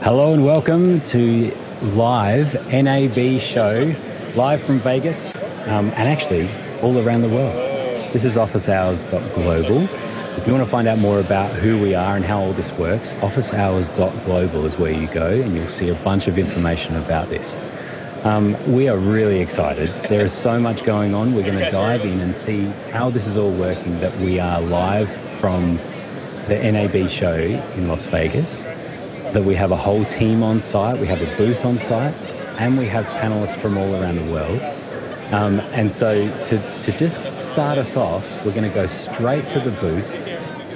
Hello and welcome to live NAB Show, live from Vegas, and actually all around the world. This is officehours.global. If you want to find out more about who we are and how all this works, officehours.global is where you go, and you'll see a bunch of information about this. We are really excited. There is so much going on. We're going to dive in and see how this is all working, that we are live from the NAB show in Las Vegas, that we have a whole team on site, we have a booth on site, and we have panelists from all around the world. And so to just start us off, we're going to go straight to the booth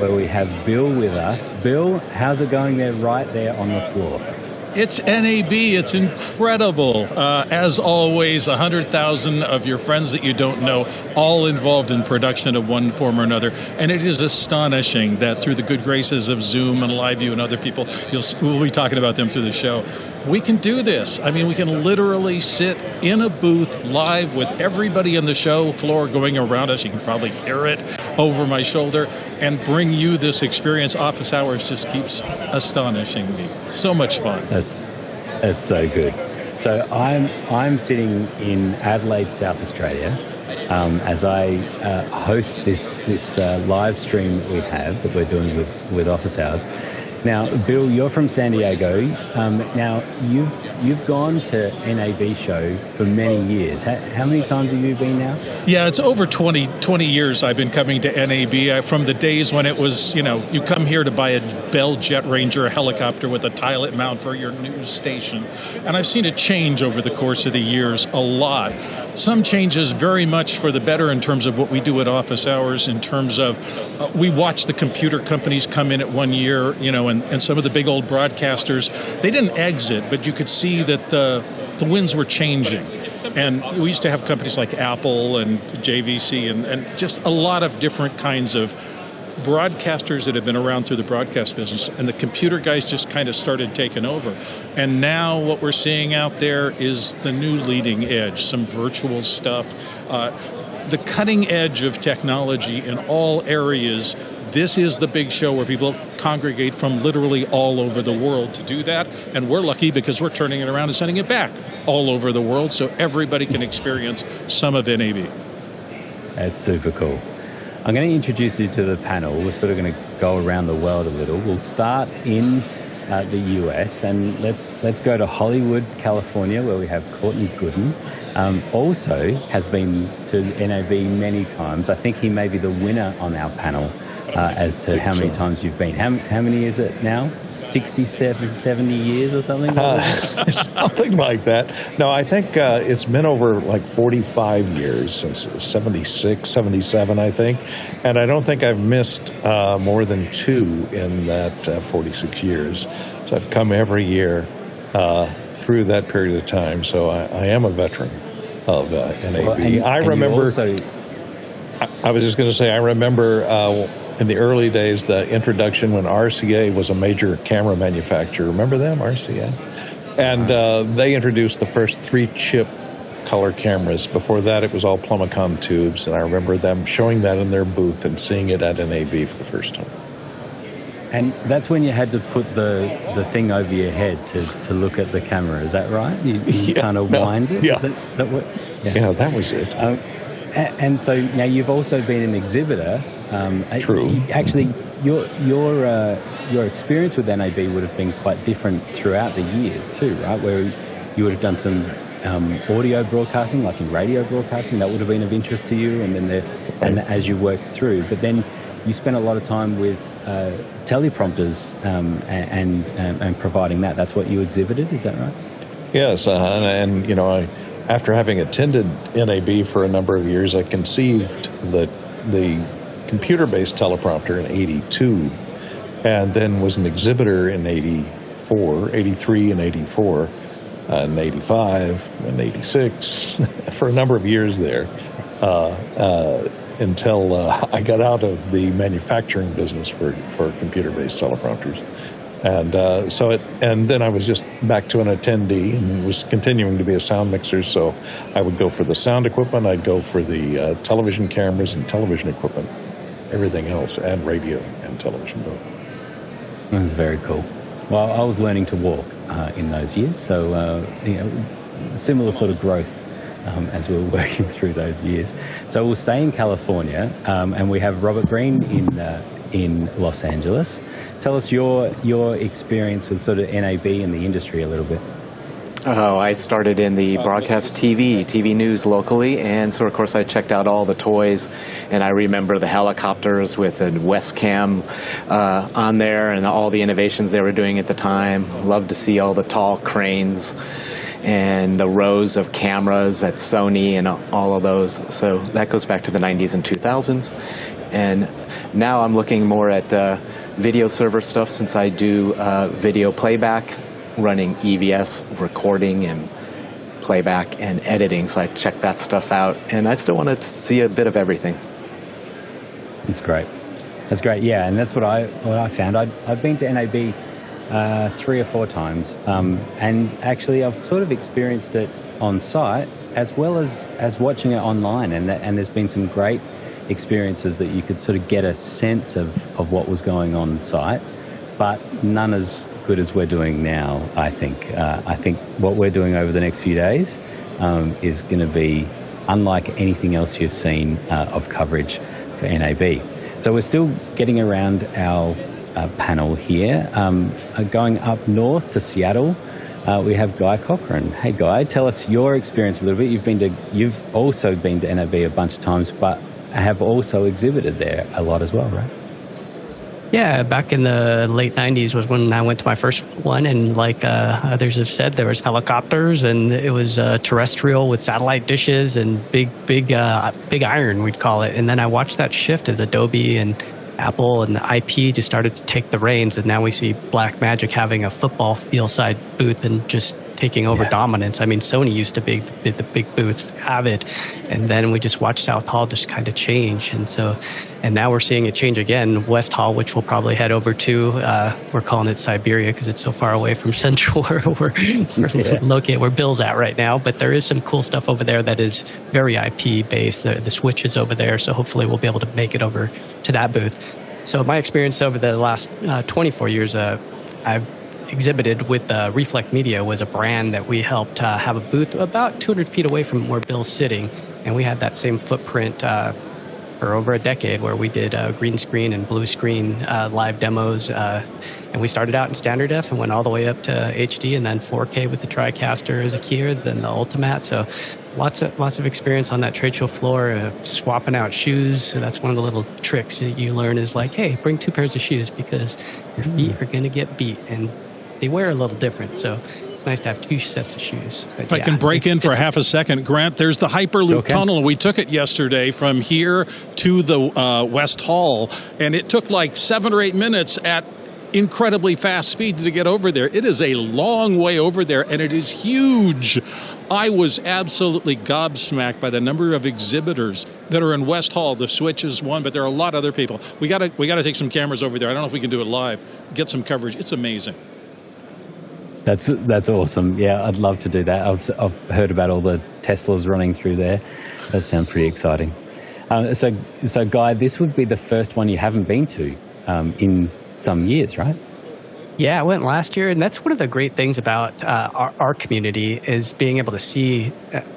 where we have Bill with us. Bill, how's it going there, right there on the floor? It's NAB. It's incredible. As always, 100,000 of your friends that you don't know, all involved in production of one form or another. And it is astonishing that through the good graces of Zoom and LiveView and other people, we'll be talking about them through the show, we can do this. I mean, we can literally sit in a booth live with everybody on the show floor going around us. You can probably hear it over my shoulder, and bring you this experience. Office Hours just keeps astonishing me. So much fun. That's so good. So I'm sitting in Adelaide, South Australia, as I host this live stream that we have, that we're doing with Office Hours. Now, Bill, you're from San Diego. Now, you've gone to NAB show for many years. How many times have you been now? Yeah, it's over 20 years I've been coming to NAB. From the days when it was, you come here to buy a Bell Jet Ranger helicopter with a tilet mount for your news station. And I've seen it change over the course of the years a lot. Some changes very much for the better in terms of what we do at Office Hours, in terms of we watch the computer companies come in at one year, and some of the big old broadcasters, they didn't exit, but you could see that the winds were changing. And we used to have companies like Apple and JVC and just a lot of different kinds of broadcasters that have been around through the broadcast business, and the computer guys just kind of started taking over. And now what we're seeing out there is the new leading edge, some virtual stuff, the cutting edge of technology in all areas. This is the big show where people congregate from literally all over the world to do that. And we're lucky because we're turning it around and sending it back all over the world so everybody can experience some of NAB. That's super cool. I'm going to introduce you to the panel. We're sort of going to go around the world a little. We'll start in the US, and let's go to Hollywood, California, where we have Courtney Gooden. Also has been to NAB many times. I think he may be the winner on our panel as to how many times you've been. How many is it now? 67, 70 years or something? Something like that. No, I think it's been over like 45 years, since 76, 77, I think. And I don't think I've missed more than 2 in that 46 years. So I've come every year through that period of time. So I am a veteran of NAB. Well, I remember... I was just going to say, I remember in the early days, the introduction when RCA was a major camera manufacturer. Remember them, RCA? And they introduced the first 3-chip color cameras. Before that, it was all Plumicon tubes. And I remember them showing that in their booth and seeing it at NAB for the first time. And that's when you had to put the thing over your head to look at the camera. Is that right? You kind of wind it? Yeah. Yeah, that was it. And so now you've also been an exhibitor. True. Actually, your experience with NAB would have been quite different throughout the years too, right? Where you would have done some audio broadcasting, like in radio broadcasting, that would have been of interest to you, and then and as you worked through. But then you spent a lot of time with teleprompters and providing that. That's what you exhibited, is that right? Yes, and after having attended NAB for a number of years, I conceived the computer-based teleprompter in '82, and then was an exhibitor in '83 and '84, and '85 and '86 for a number of years there, until I got out of the manufacturing business for computer-based teleprompters. And and then I was just back to an attendee and was continuing to be a sound mixer. So I would go for the sound equipment, I'd go for the television cameras and television equipment, everything else, and radio and television both. That's very cool. Well, I was learning to walk in those years, so similar sort of growth as we were working through those years. So we'll stay in California, and we have Robert Green in Los Angeles. Tell us your experience with sort of NAB in the industry a little bit. Oh, I started in the broadcast TV news locally, and so of course I checked out all the toys, and I remember the helicopters with a Westcam on there and all the innovations they were doing at the time. Loved to see all the tall cranes and the rows of cameras at Sony and all of those. So that goes back to the 90s and 2000s. And now I'm looking more at video server stuff, since I do video playback, running EVS, recording and playback and editing. So I check that stuff out, and I still want to see a bit of everything. That's great. That's great. Yeah, and that's what I found. I've been to NAB 3 or 4 times, and actually I've sort of experienced it on site as well as watching it online, and there's been some great experiences that you could sort of get a sense of what was going on site, but none as good as we're doing now, I think. I think what we're doing over the next few days is going to be unlike anything else you've seen of coverage for NAB. So we're still getting around our panel here. Going up north to Seattle, we have Guy Cochran. Hey Guy, tell us your experience a little bit. You've also been to NAB a bunch of times, but have also exhibited there a lot as well, right? Yeah, back in the late 90s was when I went to my first one, and like others have said, there was helicopters, and it was terrestrial with satellite dishes and big iron, we'd call it. And then I watched that shift as Adobe and Apple and the IP just started to take the reins, and now we see Blackmagic having a football field side booth and just taking over dominance. I mean, Sony used to be the big booths, Avid, and then we just watched South Hall just kind of change. And now we're seeing it change again. West Hall, which we'll probably head over to, we're calling it Siberia because it's so far away from Central where we're located, where Bill's at right now. But there is some cool stuff over there that is very IP based. The Switch is over there, so hopefully we'll be able to make it over to that booth. So my experience over the last 24 years, I've exhibited with Reflect Media, was a brand that we helped have a booth about 200 feet away from where Bill's sitting. And we had that same footprint for over a decade, where we did green screen and blue screen live demos. And we started out in standard def and went all the way up to HD, and then 4K with the TriCaster as a keyer, then the Ultimat. So lots of experience on that trade show floor, swapping out shoes. So that's one of the little tricks that you learn is like, hey, bring 2 pairs of shoes because your feet are going to get beat. And they wear a little different, so it's nice to have 2 sets of shoes. But if I can break in for half a second, Grant, there's the Hyperloop tunnel. We took it yesterday from here to the West Hall, and it took like 7 or 8 minutes at incredibly fast speed to get over there. It is a long way over there, and it is huge. I was absolutely gobsmacked by the number of exhibitors that are in West Hall. The Switch is one, but there are a lot of other people. We got to take some cameras over there. I don't know if we can do it live. Get some coverage. It's amazing. That's awesome. Yeah, I'd love to do that. I've heard about all the Teslas running through there. That sounds pretty exciting. So Guy, this would be the first one you haven't been to in some years, right? Yeah, I went last year, and that's one of the great things about our community is being able to see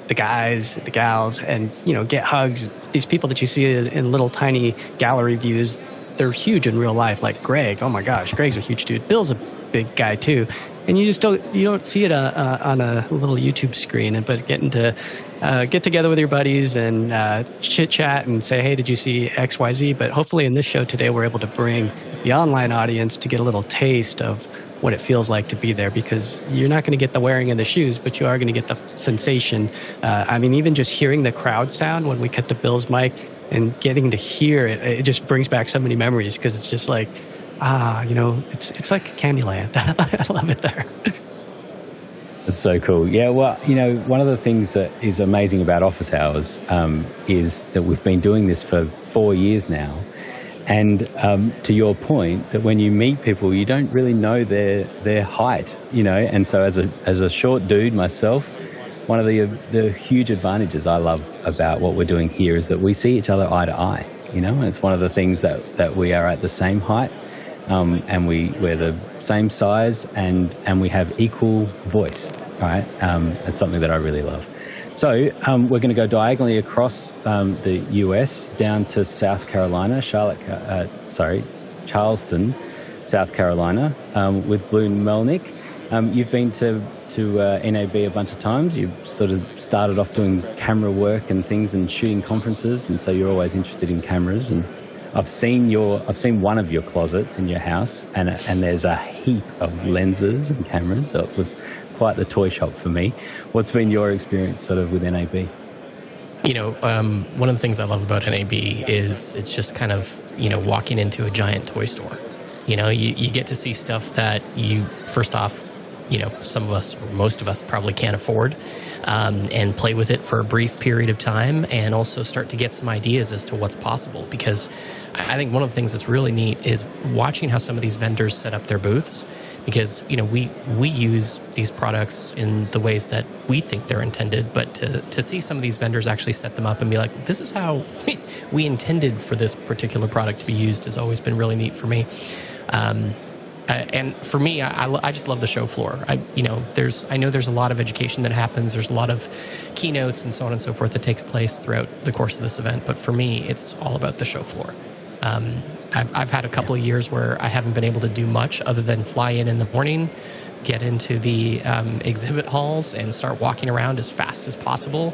the guys, the gals, and get hugs. These people that you see in little tiny gallery views, they're huge in real life. Like Greg, oh my gosh, Greg's a huge dude. Bill's a big guy too. And you just don't see it on a little YouTube screen, but getting to get together with your buddies and chit chat and say, hey, did you see XYZ? But hopefully in this show today, we're able to bring the online audience to get a little taste of what it feels like to be there, because you're not going to get the wearing of the shoes, but you are going to get the sensation. I mean, even just hearing the crowd sound when we cut to Bill's mic and getting to hear it, it just brings back so many memories, because it's just like, it's like Candyland. I love it there. That's so cool. Yeah, well, one of the things that is amazing about Office Hours is that we've been doing this for 4 years now. And to your point, that when you meet people, you don't really know their height, And so as a short dude myself, one of the huge advantages I love about what we're doing here is that we see each other eye to eye, And it's one of the things that we are at the same height. and we're the same size, and we have equal voice, right? It's something that I really love. So we're going to go diagonally across the US down to South Carolina, Charleston, South Carolina, with Blue Melnick. You've been to NAB a bunch of times. You've sort of started off doing camera work and things and shooting conferences, and so you're always interested in cameras. And I've seen one of your closets in your house, and there's a heap of lenses and cameras. So it was quite the toy shop for me. What's been your experience sort of with NAB? One of the things I love about NAB is it's just kind of, walking into a giant toy store. You get to see stuff that you, first off, some of us, or most of us, probably can't afford, and play with it for a brief period of time, and also start to get some ideas as to what's possible. Because I think one of the things that's really neat is watching how some of these vendors set up their booths. Because we use these products in the ways that we think they're intended, but to see some of these vendors actually set them up and be like, this is how we intended for this particular product to be used, has always been really neat for me. And for me, I just love the show floor. I know there's a lot of education that happens. There's a lot of keynotes and so on and so forth that takes place throughout the course of this event. But for me, it's all about the show floor. I've had a couple of years where I haven't been able to do much other than fly in the morning, get into the exhibit halls, and start walking around as fast as possible.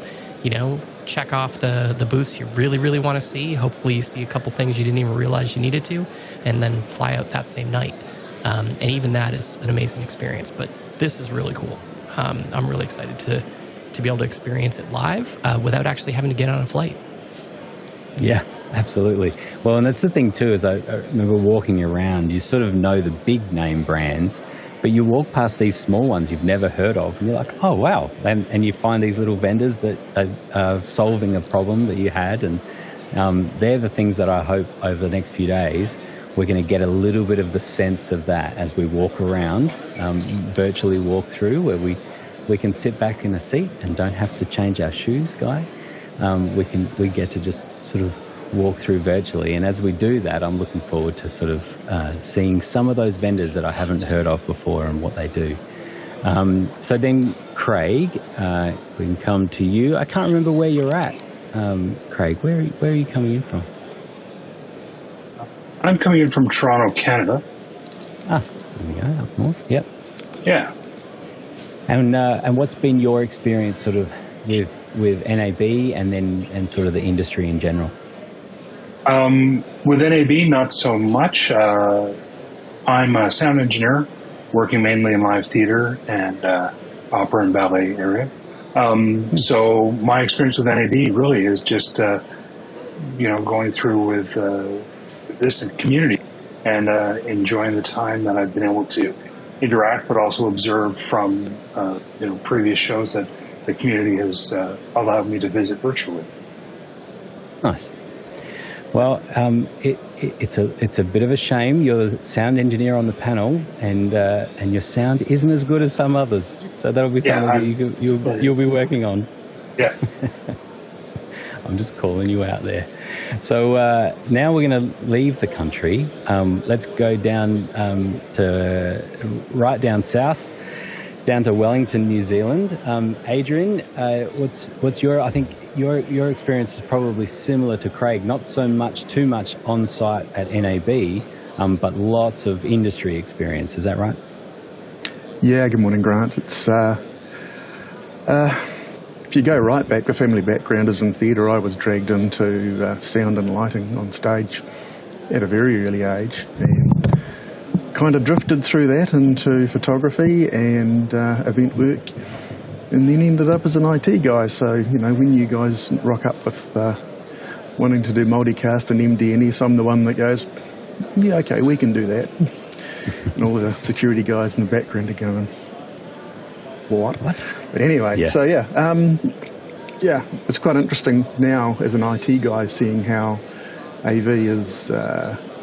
Check off the booths you really, really want to see. Hopefully you see a couple things you didn't even realize you needed to, and then fly out that same night. And even that is an amazing experience. But this is really cool. I'm really excited to be able to experience it live without actually having to get on a flight. Yeah, absolutely. Well, and that's the thing too, is I remember walking around, you sort of know the big name brands, but you walk past these small ones you've never heard of, and you're like, oh, wow. And you find these little vendors that are solving a problem that you had, and they're the things that I hope over the next few days we're going to get a little bit of the sense of that as we walk around, virtually walk through, where we can sit back in a seat and don't have to change our shoes, Guy. We get to just sort of walk through virtually, and as we do that, I'm looking forward to sort of seeing some of those vendors that I haven't heard of before and what they do. So then, Craig, we can come to you. I can't remember where you're at, Craig. Where are you coming in from? I'm coming in from Toronto, Canada. There we go, up north. Yep. Yeah. And what's been your experience sort of with NAB and sort of the industry in general? With NAB, not so much. I'm a sound engineer, working mainly in live theater and opera and ballet area. So my experience with NAB really is just, going through with this community and enjoying the time that I've been able to interact, but also observe from previous shows that the community has allowed me to visit virtually. Nice. Well, it's a bit of a shame. You're the sound engineer on the panel, and your sound isn't as good as some others. So that'll be something you'll be working on. Yeah. I'm just calling you out there. So now we're going to leave the country. Let's go down right down south, down to Wellington, New Zealand. Adrian, what's your? I think your experience is probably similar to Craig. Not too much on site at NAB, but lots of industry experience. Is that right? Yeah. Good morning, Grant. It's if you go right back, the family background is in theatre. I was dragged into sound and lighting on stage at a very early age, and kind of drifted through that into photography and event work, and then ended up as an IT guy. So, when you guys rock up with wanting to do multicast and MDNS, I'm the one that goes, yeah, okay, we can do that. And all the security guys in the background are going, what? But anyway, yeah. So it's quite interesting now as an IT guy seeing how AV is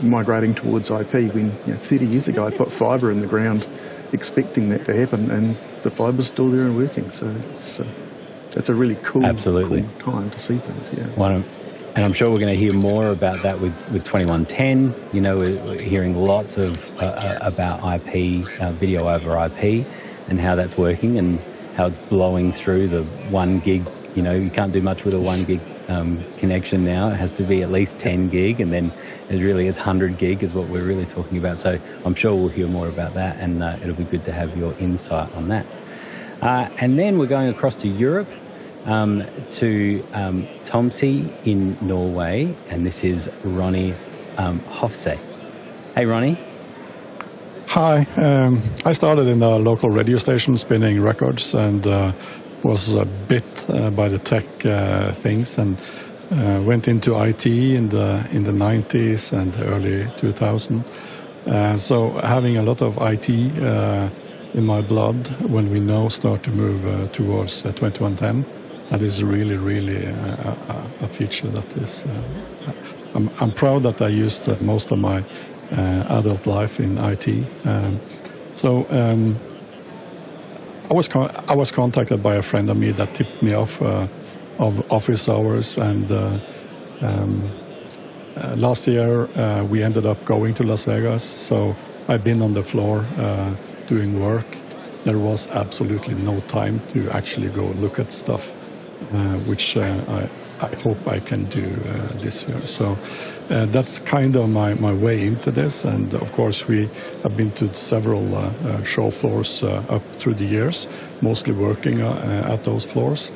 migrating towards IP. When 30 years ago I put fibre in the ground expecting that to happen, and the fibre's still there and working. So it's a really cool, absolutely cool time to see things. Yeah. And I'm sure we're going to hear more about that with 2110. You know, we're hearing lots of about IP, video over IP, and how that's working and how it's blowing through the 1 gig. You know, you can't do much with a 1 gig connection now. It has to be at least 10 gig, and then it's 100 gig is what we're really talking about. So I'm sure we'll hear more about that, and it'll be good to have your insight on that. And then we're going across to Europe, to Tromsø in Norway, and this is Ronnie Hofse. Hey, Ronnie. Hi. I started in a local radio station spinning records and was a bit by the tech things, and went into IT in the 90s and early 2000. So having a lot of IT in my blood when we now start to move towards 2110. That is really, really a feature that is. I'm proud that I used most of my adult life in IT. I was contacted by a friend of me that tipped me off of office hours, and last year we ended up going to Las Vegas. So I've been on the floor doing work. There was absolutely no time to actually go look at stuff. Which I hope I can do this year. So that's kind of my way into this. And of course, we have been to several show floors up through the years, mostly working at those floors.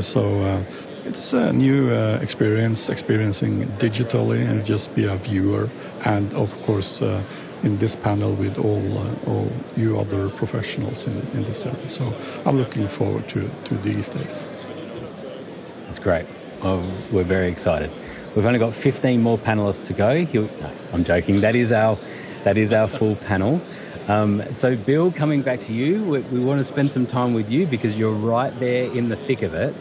So it's a new experiencing digitally and just be a viewer. And of course, in this panel with all you other professionals in this area. So I'm looking forward to these days. That's great. Well, we're very excited. We've only got 15 more panelists to go. No, I'm joking. That is our full panel. So Bill, coming back to you, we want to spend some time with you because you're right there in the thick of it.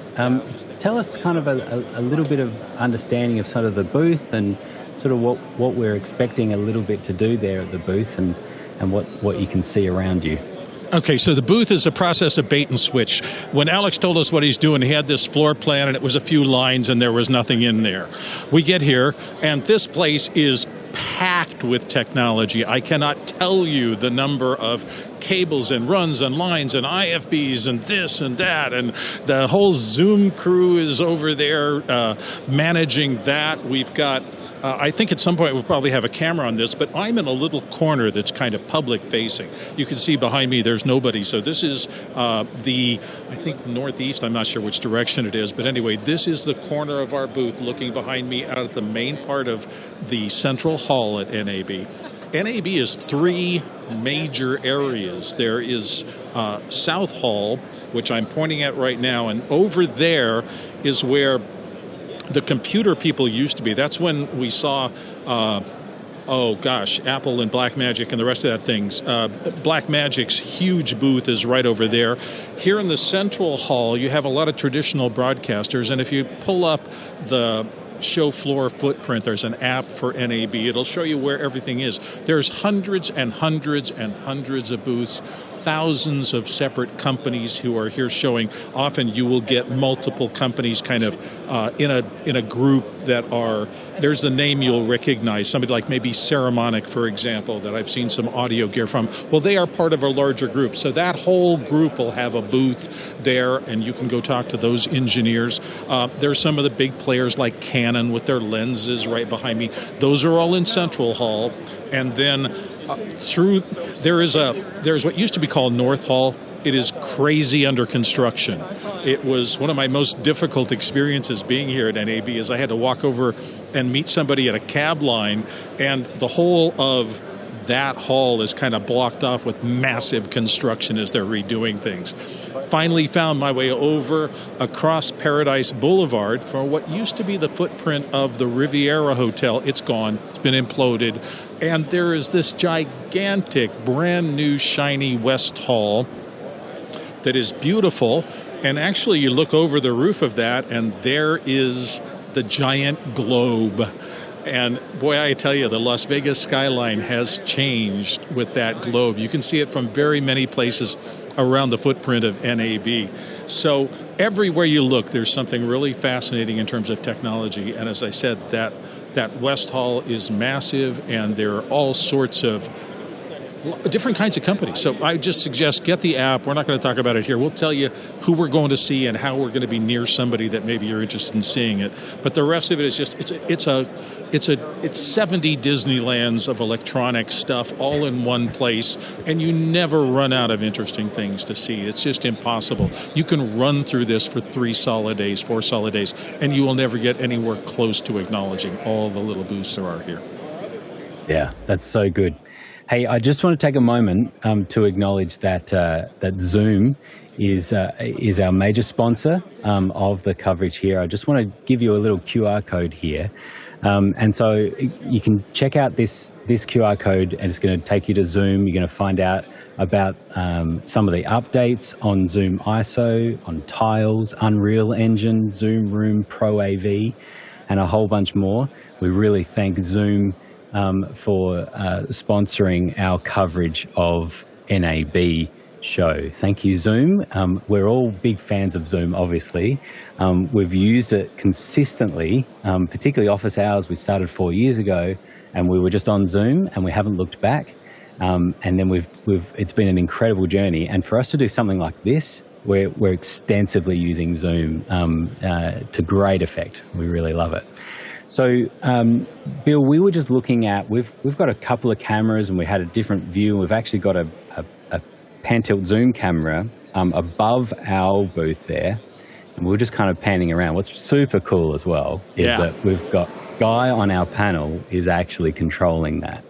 Tell us kind of a little bit of understanding of sort of the booth and sort of what we're expecting a little bit to do there at the booth and what you can see around you. Okay, so the booth is a process of bait and switch. When Alex told us what he's doing, he had this floor plan and it was a few lines and there was nothing in there. We get here and this place is packed with technology. I cannot tell you the number of cables and runs and lines and IFBs and this and that, and the whole Zoom crew is over there managing that. We've got, I think at some point we'll probably have a camera on this, but I'm in a little corner that's kind of public facing. You can see behind me there's nobody, so this is I think northeast, I'm not sure which direction it is, but anyway, this is the corner of our booth looking behind me out at the main part of the central hall at NAB. NAB is 3 major areas. There is South Hall, which I'm pointing at right now, and over there is where the computer people used to be. That's when we saw, Apple and Blackmagic and the rest of that things. Blackmagic's huge booth is right over there. Here in the central hall, you have a lot of traditional broadcasters, and if you pull up the show floor footprint, there's an app for NAB. It'll show you where everything is. There's hundreds and hundreds and hundreds of booths, thousands of separate companies who are here showing. Often you will get multiple companies kind of in a group that are, there's a name you'll recognize, somebody like maybe Ceramonic, for example, that I've seen some audio gear from. Well, they are part of a larger group. So that whole group will have a booth there, and you can go talk to those engineers. There's some of the big players like Canon with their lenses right behind me. Those are all in Central Hall. And then there's what used to be called North Hall. It is crazy under construction. It was one of my most difficult experiences being here at NAB is I had to walk over and meet somebody at a cab line, and the whole of that hall is kind of blocked off with massive construction as they're redoing things. Finally found my way over across Paradise Boulevard for what used to be the footprint of the Riviera Hotel. It's gone. It's been imploded. And there is this gigantic, brand new, shiny West Hall that is beautiful. And actually, you look over the roof of that, and there is the giant globe. And boy, I tell you, the Las Vegas skyline has changed with that globe. You can see it from very many places around the footprint of NAB. So everywhere you look, there's something really fascinating in terms of technology. And as I said, that West Hall is massive, and there are all sorts of different kinds of companies. So I just suggest get the app. We're not going to talk about it here. We'll tell you who we're going to see and how we're going to be near somebody that maybe you're interested in seeing it. But the rest of it is just it's 70 Disneylands of electronic stuff all in one place, and you never run out of interesting things to see. It's just impossible. You can run through this for 4 solid days, and you will never get anywhere close to acknowledging all the little booths there are here. Yeah, that's so good. Hey, I just want to take a moment to acknowledge that that Zoom is our major sponsor of the coverage here. I just want to give you a little QR code here. And so you can check out this QR code, and it's going to take you to Zoom. You're going to find out about some of the updates on Zoom ISO, on Tiles, Unreal Engine, Zoom Room, Pro AV, and a whole bunch more. We really thank Zoom for sponsoring our coverage of NAB Show. Thank you, Zoom. We're all big fans of Zoom, obviously. We've used it consistently, particularly office hours. We started 4 years ago, and we were just on Zoom, and we haven't looked back. And then it's been an incredible journey. And for us to do something like this, we're extensively using Zoom to great effect. We really love it. So, Bill, we were just looking at, we've got a couple of cameras, and we had a different view. We've actually got a pan-tilt zoom camera above our booth there, and we're just kind of panning around. What's super cool as well is that we've got Guy on our panel is actually controlling that.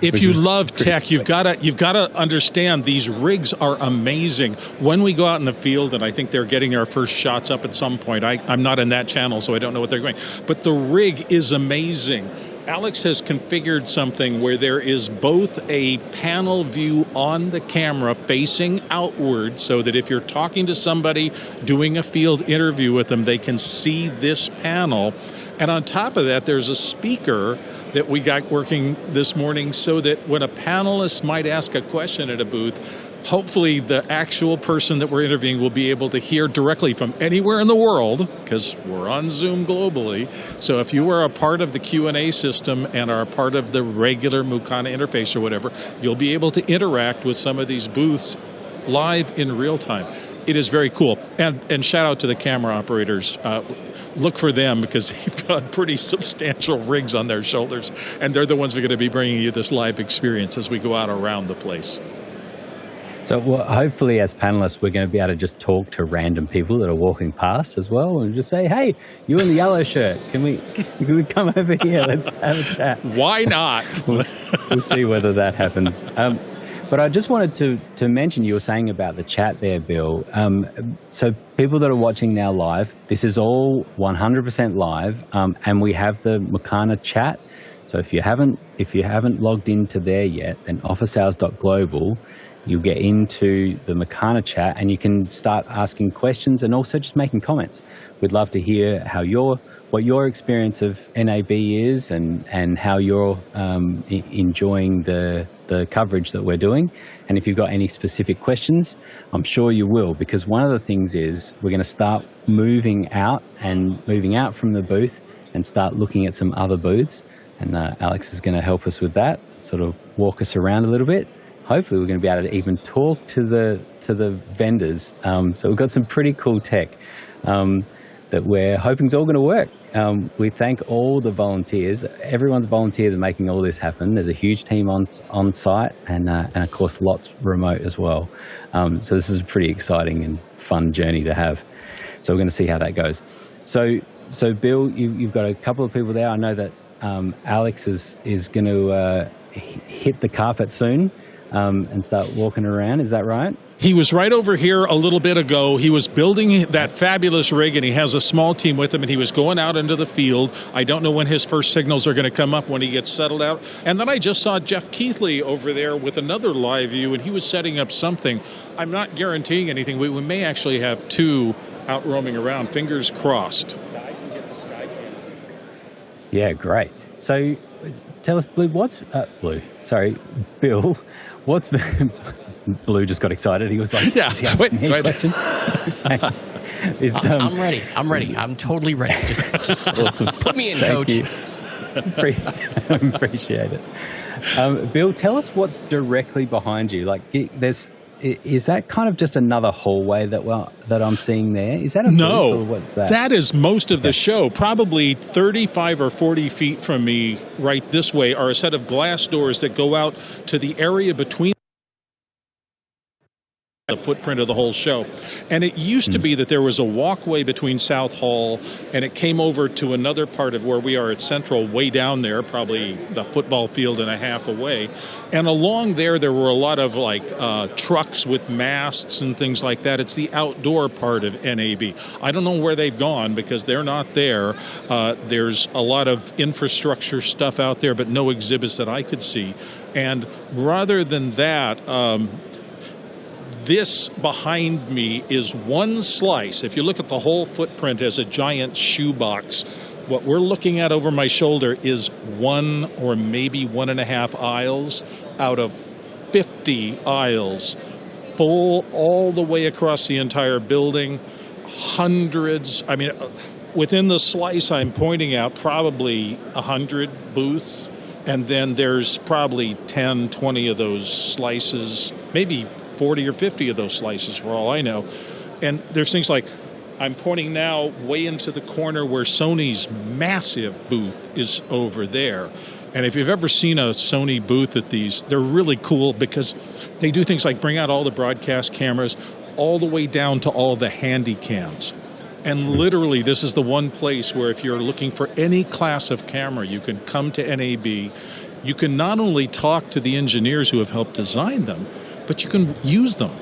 If you love tech, you've got to understand these rigs are amazing. When we go out in the field, and I think they're getting our first shots up at some point. I'm not in that channel, so I don't know what they're going. But the rig is amazing. Alex has configured something where there is both a panel view on the camera facing outward, so that if you're talking to somebody, doing a field interview with them, they can see this panel. And on top of that, there's a speaker that we got working this morning, so that when a panelist might ask a question at a booth, hopefully the actual person that we're interviewing will be able to hear directly from anywhere in the world, because we're on Zoom globally. So if you are a part of the Q&A system and are a part of the regular Mukana interface or whatever, you'll be able to interact with some of these booths live in real time. It is very cool. And shout out to the camera operators. Look for them, because they've got pretty substantial rigs on their shoulders, and they're the ones who are going to be bringing you this live experience as we go out around the place. So hopefully as panelists, we're going to be able to just talk to random people that are walking past as well, and just say, hey, you in the yellow shirt, can we come over here? Let's have a chat. Why not? We'll see whether that happens. But I just wanted to mention, you were saying about the chat there, Bill. So people that are watching now live, this is all 100% live, and we have the Mukana chat. So if you haven't logged into there yet, then officehours.global, you'll get into the Mukana chat, and you can start asking questions and also just making comments. We'd love to hear what your experience of NAB is, and how you're enjoying the coverage that we're doing. And if you've got any specific questions, I'm sure you will, because one of the things is we're going to start moving out from the booth and start looking at some other booths. And Alex is going to help us with that, sort of walk us around a little bit. Hopefully we're going to be able to even talk to the vendors. So we've got some pretty cool tech that we're hoping is all going to work. We thank all the volunteers. Everyone's volunteered in making all this happen. There's a huge team on site, and of course lots remote as well. So this is a pretty exciting and fun journey to have. So we're going to see how that goes. So Bill, you've got a couple of people there. I know that Alex is going to hit the carpet soon and start walking around. Is that right? He was right over here a little bit ago. He was building that fabulous rig, and he has a small team with him, and he was going out into the field. I don't know when his first signals are going to come up, when he gets settled out. And then I just saw Jeff Keithley over there with another live view, and he was setting up something. I'm not guaranteeing anything. We may actually have two out roaming around. Fingers crossed. Yeah, great. So tell us, Blue, Bill, what's Blue just got excited. He was like, yeah, wait, question? I'm ready. I'm totally ready. Just put me in, Coach. Appreciate it. Bill, tell us what's directly behind you. Like, is that kind of just another hallway that I'm seeing there? Is that a no? Or what's that? That is most of the show. Probably 35 or 40 feet from me, right this way, are a set of glass doors that go out to the area between the footprint of the whole show. And it used to be that there was a walkway between South Hall and it came over to another part of where we are at Central, way down there, probably the football field and a half away. And along there were a lot of trucks with masts and things like that. It's the outdoor part of NAB. I don't know where they've gone because they're not there. There's a lot of infrastructure stuff out there, but no exhibits that I could see. And rather than that, this behind me is one slice. If you look at the whole footprint as a giant shoebox, what we're looking at over my shoulder is one or maybe 1.5 aisles out of 50 aisles, full all the way across the entire building. Hundreds, within the slice I'm pointing out, probably 100 booths, and then there's probably 10, 20 of those slices, maybe 40 or 50 of those slices for all I know. And there's things like, I'm pointing now way into the corner where Sony's massive booth is over there. And if you've ever seen a Sony booth at these, they're really cool because they do things like bring out all the broadcast cameras all the way down to all the handy cams. And literally, this is the one place where if you're looking for any class of camera, you can come to NAB. You can not only talk to the engineers who have helped design them, but you can use them.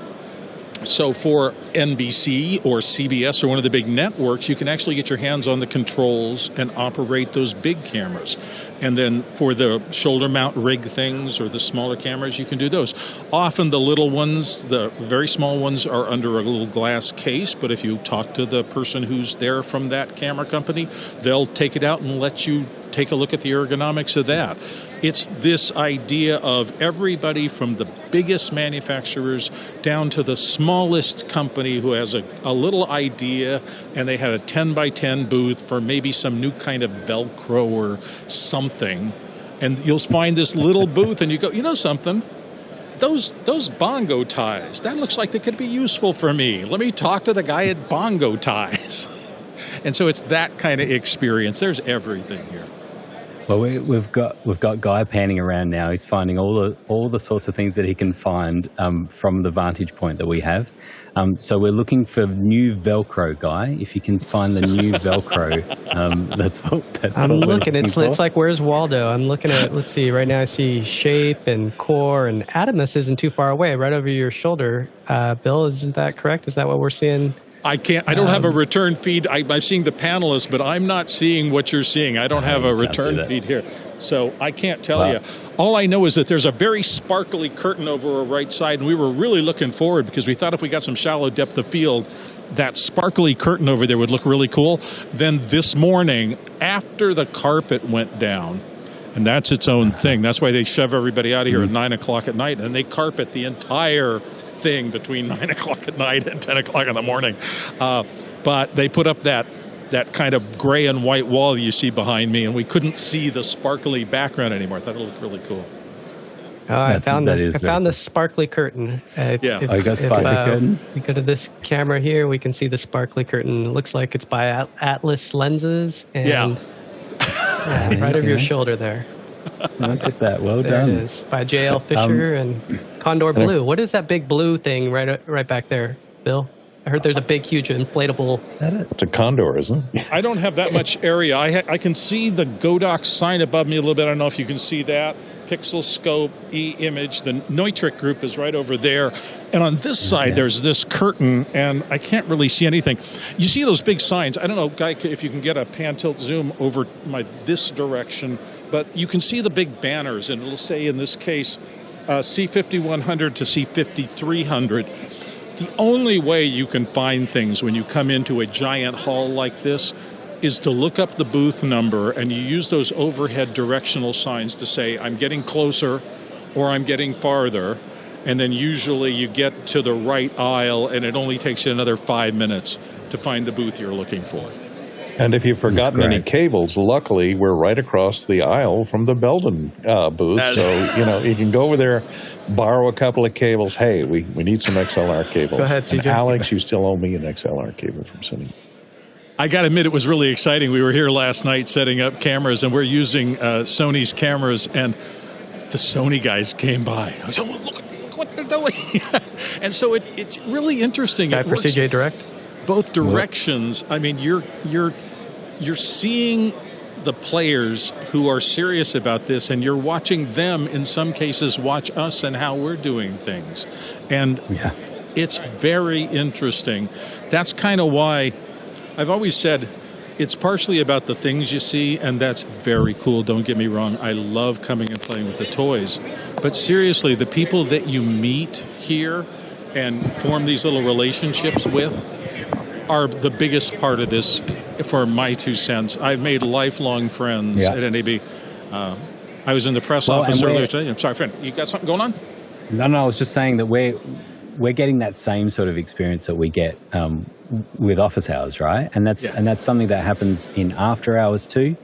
So for NBC or CBS or one of the big networks, you can actually get your hands on the controls and operate those big cameras. And then for the shoulder mount rig things or the smaller cameras, you can do those. Often the little ones, the very small ones, are under a little glass case, but if you talk to the person who's there from that camera company, they'll take it out and let you take a look at the ergonomics of that. It's this idea of everybody from the biggest manufacturers down to the smallest company who has a little idea, and they had a 10 by 10 booth for maybe some new kind of Velcro or something. And you'll find this little booth and you go, you know something? Those bongo ties, that looks like they could be useful for me. Let me talk to the guy at Bongo Ties. And so it's that kind of experience. There's everything here. Well, we've got Guy panning around now. He's finding all the sorts of things that he can find from the vantage point that we have. So we're looking for new Velcro, Guy. If you can find the new Velcro, that's what I'm looking. For. It's like Where's Waldo? I'm looking at. Let's see. Right now, I see Shape and Core, and Adamus isn't too far away, right over your shoulder. Bill, isn't that correct? Is that what we're seeing? I don't have a return feed. I'm seeing the panelists, but I'm not seeing what you're seeing. I don't have a return feed here. So I can't tell you. All I know is that there's a very sparkly curtain over our right side, and we were really looking forward because we thought if we got some shallow depth of field, that sparkly curtain over there would look really cool. Then this morning, after the carpet went down, and that's its own thing. That's why they shove everybody out of here at 9 o'clock at night, and they carpet the entire thing between 9 o'clock at night and 10 o'clock in the morning. But they put up that kind of gray and white wall you see behind me, and we couldn't see the sparkly background anymore. I thought it looked really cool. I found the sparkly curtain. You got sparkly curtain? We go to this camera here, we can see the sparkly curtain. It looks like it's by Atlas lenses. And right over your shoulder there. Look at that. Well there done. It is. By J.L. Fisher and Condor Blue. What is that big blue thing right back there, Bill? I heard there's a big, huge inflatable. It's a Condor, isn't it? I don't have that much area. I can see the Godox sign above me a little bit. I don't know if you can see that. Pixel Scope, E-Image. The Neutrik group is right over there. And on this side, there's this curtain, and I can't really see anything. You see those big signs. I don't know, Guy, if you can get a pan-tilt zoom over this direction, but you can see the big banners, and it'll say, in this case, C5100 to C5300. The only way you can find things when you come into a giant hall like this is to look up the booth number, and you use those overhead directional signs to say, I'm getting closer or I'm getting farther. And then usually you get to the right aisle, and it only takes you another 5 minutes to find the booth you're looking for. And if you've forgotten any cables, luckily we're right across the aisle from the Belden booth. So, you can go over there, borrow a couple of cables. Hey, we need some XLR cables. Go ahead, CJ. And Alex, you still owe me an XLR cable from Sony. I got to admit, it was really exciting. We were here last night setting up cameras, and we're using Sony's cameras, and the Sony guys came by. I was like, oh, look what they're doing. And so it's really interesting. Guy for CJ Direct? Both directions. I mean, you're seeing the players who are serious about this, and you're watching them, in some cases, watch us and how we're doing things. And it's very interesting. That's kind of why I've always said it's partially about the things you see, and that's very cool. Don't get me wrong. I love coming and playing with the toys. But seriously, the people that you meet here and form these little relationships with are the biggest part of this, for my 2 cents. I've made lifelong friends at NAB. I was in the press office earlier today. I'm sorry, friend, you got something going on? No, I was just saying that we're getting that same sort of experience that we get with office hours, right? And that's something that happens in after hours too.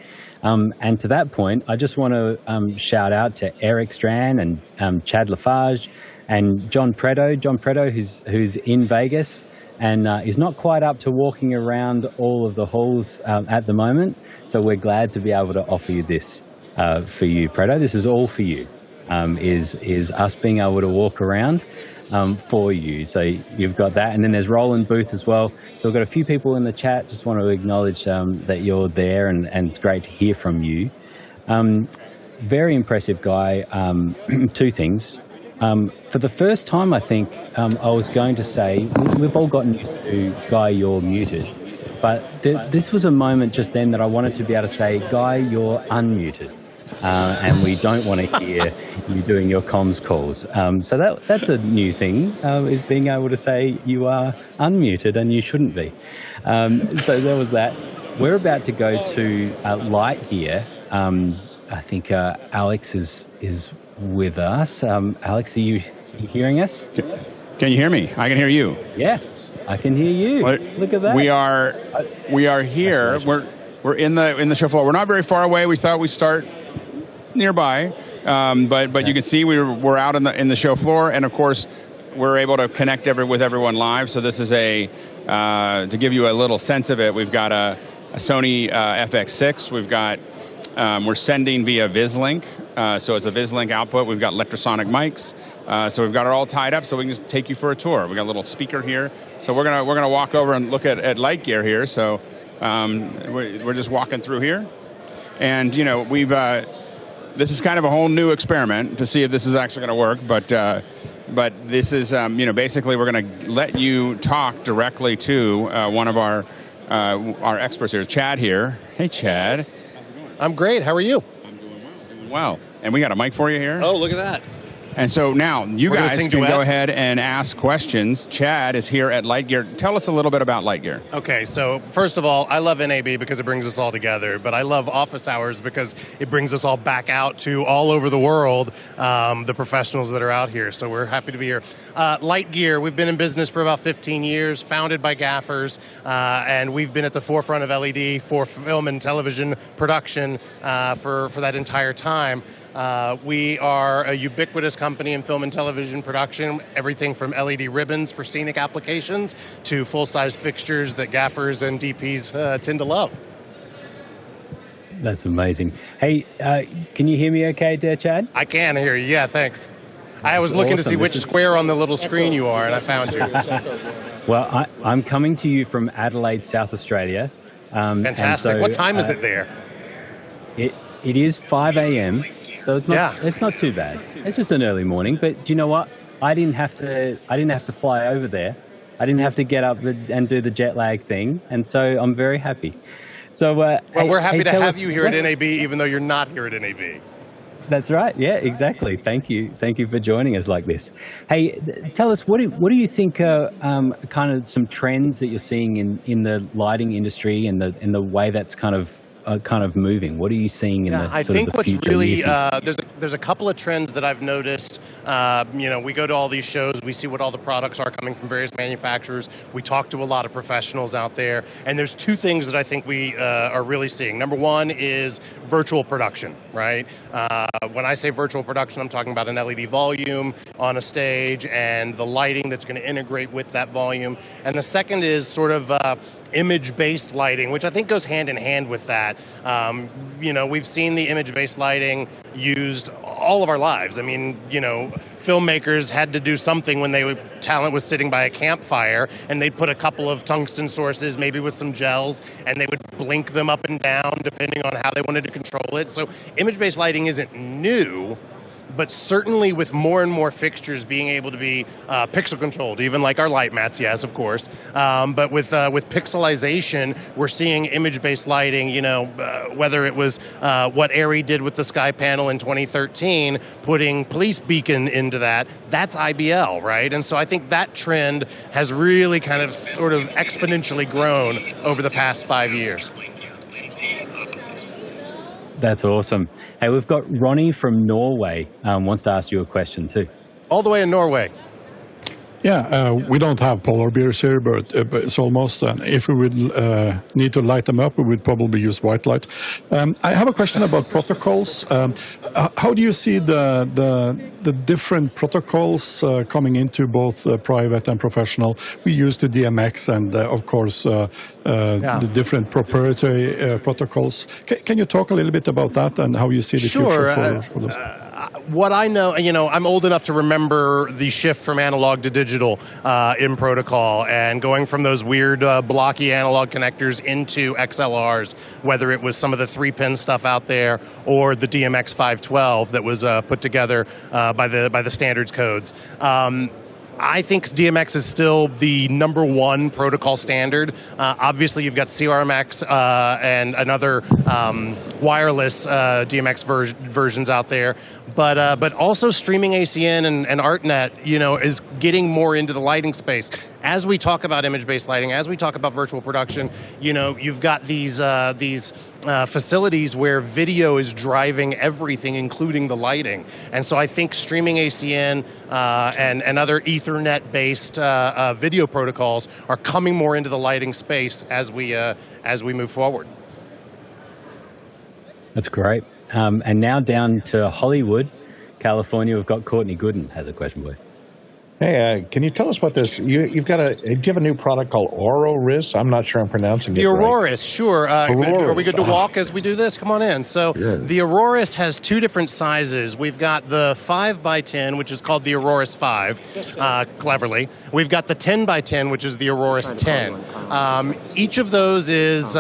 And to that point, I just want to shout out to Eric Strand and Chad Lafarge and John Preto, who's in Vegas and is not quite up to walking around all of the halls at the moment. So we're glad to be able to offer you this for you, Preto. This is all for you. Is us being able to walk around for you. So you've got that. And then there's Roland Booth as well. So we've got a few people in the chat. Just want to acknowledge that you're there, and it's great to hear from you. Very impressive guy. 2 things. For the first time, I think, I was going to say, we've all gotten used to, Guy, you're muted. But this was a moment just then that I wanted to be able to say, Guy, you're unmuted. And we don't want to hear you doing your comms calls. So that's a new thing, is being able to say you are unmuted and you shouldn't be. So there was that. We're about to go to Light Gear. I think Alex is with us. Alex, are you hearing us? Can you hear me? I can hear you. Yeah, I can hear you. Well, look at that. We are here. We're in the show floor. We're not very far away. We thought we'd start nearby, but you can see we're out in the show floor, and of course we're able to connect with everyone live. So this is to give you a little sense of it. We've got a Sony FX6. We've got we're sending via Vislink, so it's a Vislink output. We've got electrosonic mics, so we've got it all tied up, so we can just take you for a tour. We got a little speaker here, so we're gonna walk over and look at Light Gear here. So we're just walking through here, and we've this is kind of a whole new experiment to see if this is actually going to work, but this is basically we're going to let you talk directly to one of our experts here, Chad here. Hey, Chad. I'm great. How are you? I'm doing well. And we got a mic for you here. Oh, look at that. And so now you guys can go ahead and ask questions. Chad is here at Light Gear. Tell us a little bit about Light Gear. Okay, so first of all, I love NAB because it brings us all together, but I love office hours because it brings us all back out to all over the world, the professionals that are out here. So we're happy to be here. Light Gear, we've been in business for about 15 years, founded by gaffers, and we've been at the forefront of LED for film and television production for that entire time. We are a ubiquitous company in film and television production, everything from LED ribbons for scenic applications to full-size fixtures that gaffers and DPs tend to love. That's amazing. Hey, can you hear me okay there, Chad? I can hear you, yeah, thanks. I was looking to see which square on the little screen you are, and I found you. Well, I'm coming to you from Adelaide, South Australia. Fantastic. What time is it there? It is 5 a.m., so it's not too bad. It's just an early morning, but do you know what? I didn't have to fly over there. I didn't have to get up and do the jet lag thing, and so I'm very happy. So we're happy to have you here at NAB, even though you're not here at NAB. That's right. Yeah, exactly. Thank you for joining us like this. Hey, tell us what do you think are kind of some trends that you're seeing in the lighting industry and the way that's kind of moving? What are you seeing in the I sort think of the what's future? really there's a couple of trends that I've noticed. We go to all these shows, we see what all the products are coming from various manufacturers. We talk to a lot of professionals out there, and there's two things that I think we are really seeing. Number one is virtual production, right? When I say virtual production, I'm talking about an LED volume on a stage and the lighting that's going to integrate with that volume. And the second is sort of image-based lighting, which I think goes hand in hand with that. We've seen the image-based lighting used all of our lives. I mean, filmmakers had to do something when talent was sitting by a campfire, and they'd put a couple of tungsten sources, maybe with some gels, and they would blink them up and down depending on how they wanted to control it. So image-based lighting isn't new, but certainly with more and more fixtures being able to be pixel controlled, even like our light mats, yes, of course. But with pixelization, we're seeing image-based lighting. Whether it was what ARRI did with the Sky Panel in 2013, putting police beacon into that's IBL, right? And so I think that trend has really kind of sort of exponentially grown over the past 5 years. That's awesome. Hey, we've got Ronnie from Norway wants to ask you a question too. All the way in Norway. Yeah, we don't have polar bears here, but it's almost. If we would need to light them up, we would probably use white light. I have a question about protocols. How do you see the different protocols coming into both private and professional? We use the DMX and, of course, the different proprietary protocols. Can you talk a little bit about that and how you see the future for those? What I know, I'm old enough to remember the shift from analog to digital in protocol and going from those weird blocky analog connectors into XLRs, whether it was some of the 3-pin stuff out there or the DMX 512 that was put together by the standards codes. I think DMX is still the number one protocol standard. Obviously, you've got CRMX and another wireless DMX versions out there, but also streaming ACN and ArtNet, is getting more into the lighting space. As we talk about image-based lighting, as we talk about virtual production, you've got these facilities where video is driving everything, including the lighting. And so I think streaming ACN and other Ethernet-based video protocols are coming more into the lighting space as we move forward. That's great. And now down to Hollywood, California, we've got Courtney Gooden has a question for you. Hey, can you tell us about this? Do you have a new product called Auroris? I'm not sure I'm pronouncing it right. The Auroris, sure. Auroris. Are we good to walk as we do this? Come on in. So the Auroris has two different sizes. We've got the 5x10, which is called the Auroris 5, cleverly. We've got the 10x10, which is the Auroris 10. Each of those is...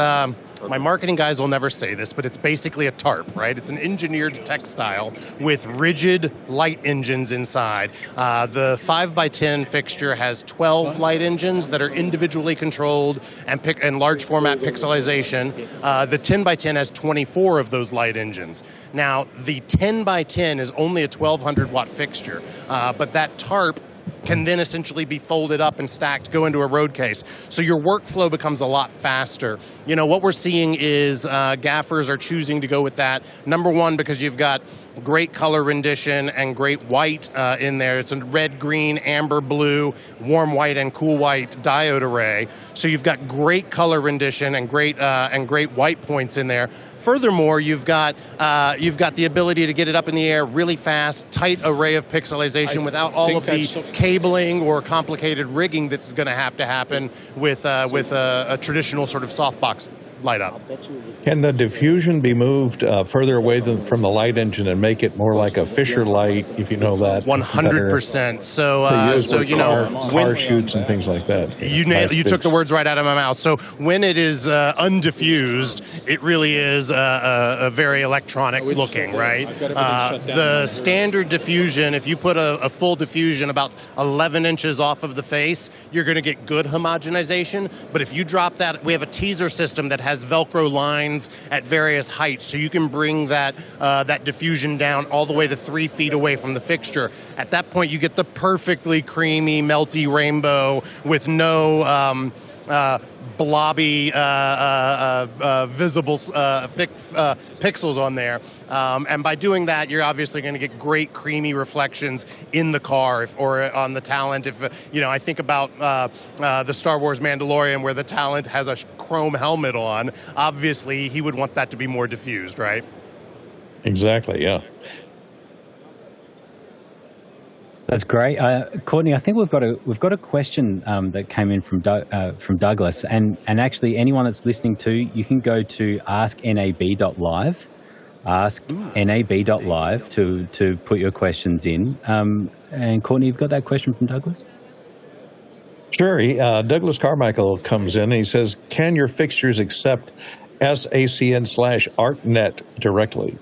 my marketing guys will never say this, but it's basically a tarp, right? It's an engineered textile with rigid light engines inside. The 5x10 fixture has 12 light engines that are individually controlled and large format pixelization. The 10x10 has 24 of those light engines. Now, the 10x10 is only a 1200 watt fixture, but that tarp can then essentially be folded up and stacked, go into a road case. So your workflow becomes a lot faster. What we're seeing is gaffers are choosing to go with that. Number one, because you've got great color rendition and great white in there. It's a red, green, amber, blue, warm white, and cool white diode array. So you've got great color rendition and great white points in there. Furthermore, you've got the ability to get it up in the air really fast, tight array of pixelization without all of the cabling or complicated rigging that's going to happen with a traditional sort of softbox light up. Can the diffusion be moved further away from the light engine and make it more like a Fisher light, if you know that? 100%. So car shoots and things like that. You took the words right out of my mouth. So when it is undiffused, it really is a very electronic looking, right? The standard diffusion, if you put a full diffusion about 11 inches off of the face, you're going to get good homogenization. But if you drop that, we have a teaser system that has has Velcro lines at various heights, so you can bring that that diffusion down all the way to 3 feet away from the fixture. At that point, you get the perfectly creamy, melty rainbow with no blobby, visible pixels on there. And by doing that, you're obviously going to get great creamy reflections in the car or on the Talent. If I think about the Star Wars Mandalorian, where the Talent has a chrome helmet on, obviously he would want that to be more diffused, right? Exactly, yeah. That's great, Courtney. I think we've got a question that came in from Douglas, and actually anyone that's listening to, you can go to asknab.live, asknab.live to put your questions in. And Courtney, you've got that question from Douglas? Sure. Douglas Carmichael comes in and he says, "Can your fixtures accept SACN/ArcNet directly?"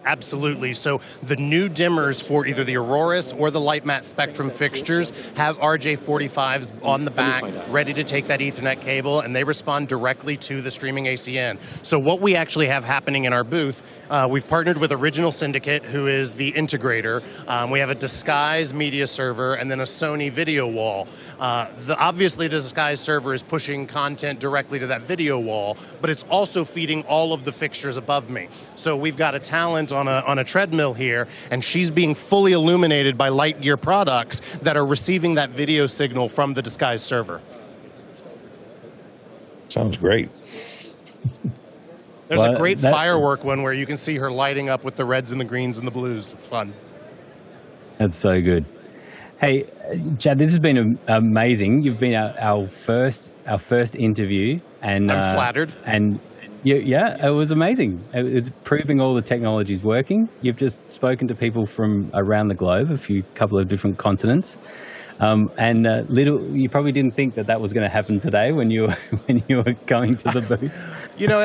Absolutely. So the new dimmers for either the Auroras or the Light Matte Spectrum fixtures have RJ45s on the back, ready to take that Ethernet cable, and they respond directly to the streaming ACN. So what we actually have happening in our booth, we've partnered with Original Syndicate, who is the integrator. We have a Disguise media server and then a Sony video wall. Obviously, the Disguise server is pushing content directly to that video wall, but it's also feeding all of the fixtures above me. So we've got a Talent on a treadmill here, and she's being fully illuminated by Lightgear products that are receiving that video signal from the Disguise server. Sounds great. There's a great firework one where you can see her lighting up with the reds and the greens and the blues. It's fun. That's so good. Hey, Chad, this has been amazing. You've been our first interview, and I'm flattered. And yeah, it was amazing. It's proving all the technology is working. You've just spoken to people from around the globe, couple of different continents. You probably didn't think that was going to happen today when you were going to the booth.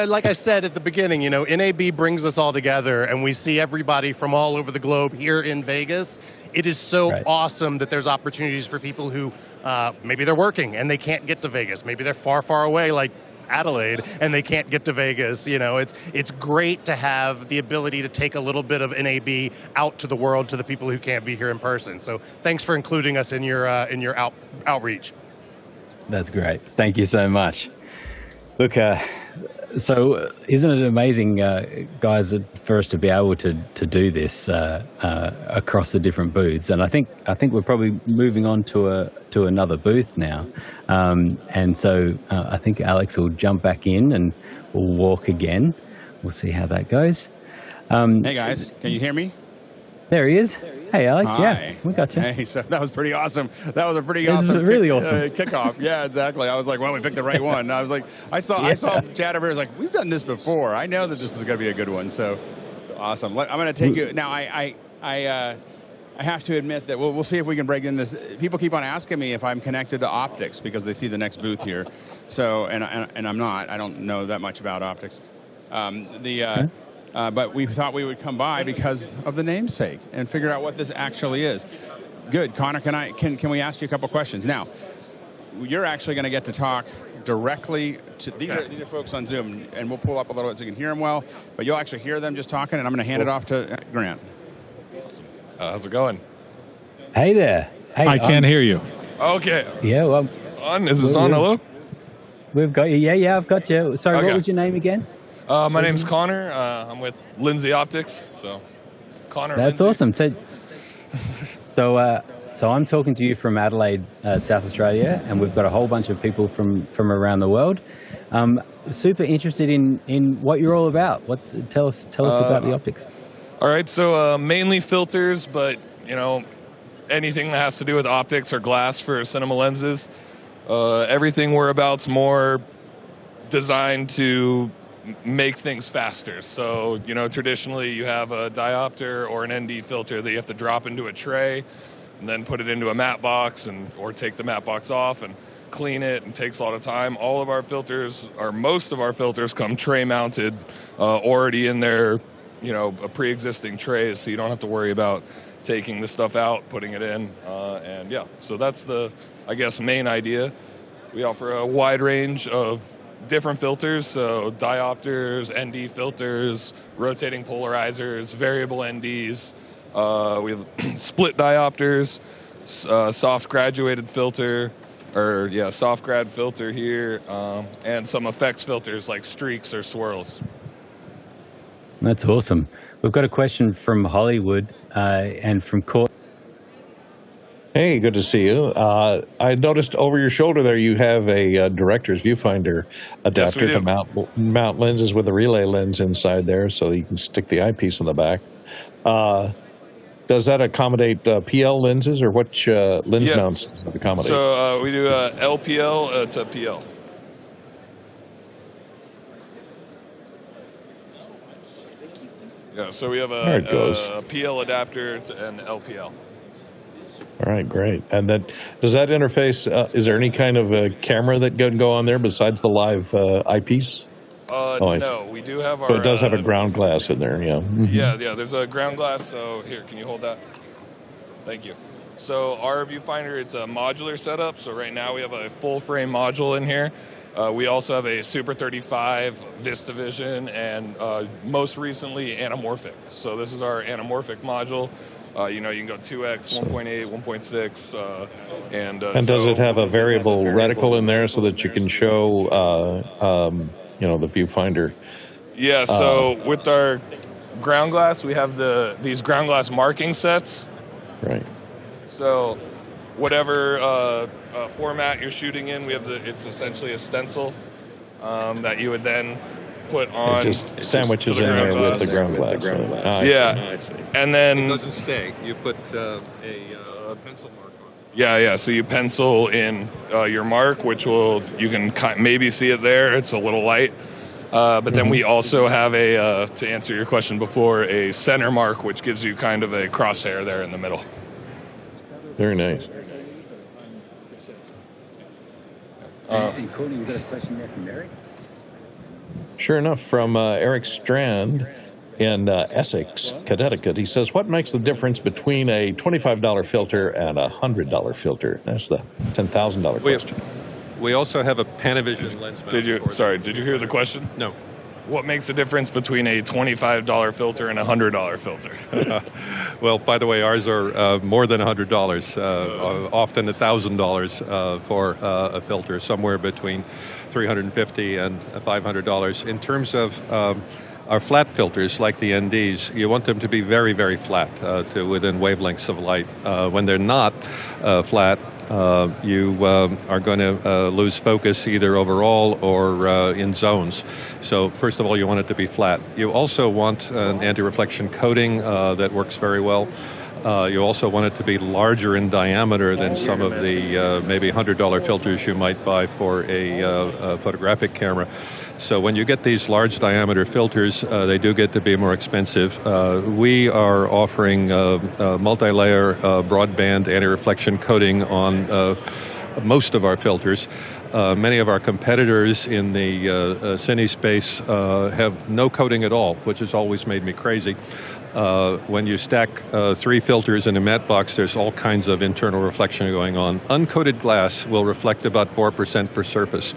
Like I said at the beginning, NAB brings us all together, and we see everybody from all over the globe here in Vegas. It is so awesome that there's opportunities for people who maybe they're working and they can't get to Vegas. Maybe they're far, far away, like Adelaide, and they can't get to Vegas. It's great to have the ability to take a little bit of NAB out to the world, to the people who can't be here in person. So thanks for including us in your outreach. That's great. Thank you so much. Look, so isn't it amazing, guys, for us to be able to do this across the different booths? And I think we're probably moving on to another booth now, and so I think Alex will jump back in and we'll walk again. We'll see how that goes. Hey guys, can you hear me? There he is. Hey, Alex. Hi. Yeah, we got you. Hey, so that was pretty awesome. That was a pretty really awesome kickoff. Yeah, exactly. I was like, well, we picked the right one. I was like, I saw Chad over here. I was like, we've done this before. I know that this is going to be a good one. So awesome. I'm going to take you now. I have to admit that we'll see if we can break in this. People keep on asking me if I'm connected to optics because they see the next booth here. So and I'm not. I don't know that much about optics. But we thought we would come by because of the namesake and figure out what this actually is. Good, Connor. Can we ask you a couple questions now? You're actually going to get to talk directly to these are folks on Zoom, and we'll pull up a little bit so you can hear them well. But you'll actually hear them just talking, and I'm going to hand it off to Grant. Awesome. How's it going? Hey there. Hey, I can't hear you. Okay. Yeah. Well, is this on? Hello. We've got you. Yeah, I've got you. Sorry, Okay. What was your name again? My name's Connor. I'm with Lindsay Optics. So, Connor. That's Lindsay. awesome. So I'm talking to you from Adelaide, South Australia, and we've got a whole bunch of people from around the world. Super interested in what you're all about. Tell us about the optics. All right. So mainly filters, but anything that has to do with optics or glass for cinema lenses. Everything we're about's more designed to make things faster. So, traditionally you have a diopter or an ND filter that you have to drop into a tray and then put it into a matte box or take the matte box off and clean it, and takes a lot of time. All of our filters, or most of our filters, come tray mounted, already in their, a pre-existing trays, so you don't have to worry about taking the stuff out, putting it in, so that's the, I guess, main idea. We offer a wide range of different filters, so diopters, ND filters, rotating polarizers, variable NDs. We have split diopters, soft graduated filter, soft grad filter here, and some effects filters like streaks or swirls. That's awesome. We've got a question from Hollywood and from Court. Hey, good to see you. I noticed over your shoulder there you have a director's viewfinder adapter to mount lenses with a relay lens inside there, so you can stick the eyepiece in the back. Does that accommodate PL lenses, or which lens mounts does it accommodate? So we do LPL to PL. Yeah, so we have a PL adapter and LPL. All right, great. And then, does that interface? Is there any kind of a camera that can go on there besides the live eyepiece? No, we do have our. But it does have a ground glass in there, yeah. Mm-hmm. Yeah. There's a ground glass. So here, can you hold that? Thank you. So our viewfinder, it's a modular setup. So right now we have a full frame module in here. We also have a Super 35 VistaVision, and most recently anamorphic. So this is our anamorphic module. You can go 2x, 1.8, 1.6, and does it have a variable reticle in there so that you can show, the viewfinder? Yeah. So with our ground glass, we have these ground glass marking sets. Right. So whatever format you're shooting in, it's essentially a stencil that you would then put on. It just sandwiches in there with the ground glass. And then it doesn't stay. You put a pencil mark on. Yeah. So you pencil in your mark, you can maybe see it there. It's a little light. But then we also have to answer your question before, a center mark, which gives you kind of a crosshair there in the middle. Very nice. And Courtney, we've got a question there from Eric. Sure enough, from Eric Strand in Essex, Connecticut. He says, what makes the difference between a $25 filter and a $100 filter? That's the $10,000 question. We also have a Panavision lens mount. Did you hear the question? No. What makes the difference between a $25 filter and a $100 filter? Well, by the way, ours are more than $100, often $1,000 for a filter, somewhere between $350 and $500. In terms of our flat filters, like the NDs, you want them to be very, very flat, to within wavelengths of light. When they're not flat, you are going to lose focus either overall or in zones. So first of all, you want it to be flat. You also want an anti-reflection coating that works very well. You also want it to be larger in diameter than some of the maybe $100 filters you might buy for a photographic camera. So when you get these large diameter filters, they do get to be more expensive. We are offering multi-layer broadband anti-reflection coating on most of our filters. Many of our competitors in the cine space have no coating at all, which has always made me crazy. When you stack 3 filters in a matte box, there's all kinds of internal reflection going on. Uncoated glass will reflect about 4% per surface.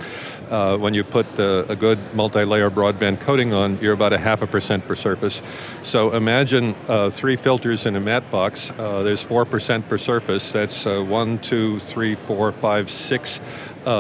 When you put a good multi-layer broadband coating on, you're about 0.5% per surface. So imagine 3 filters in a matte box. There's 4% per surface. That's 1, 2, 3, 4, 5, 6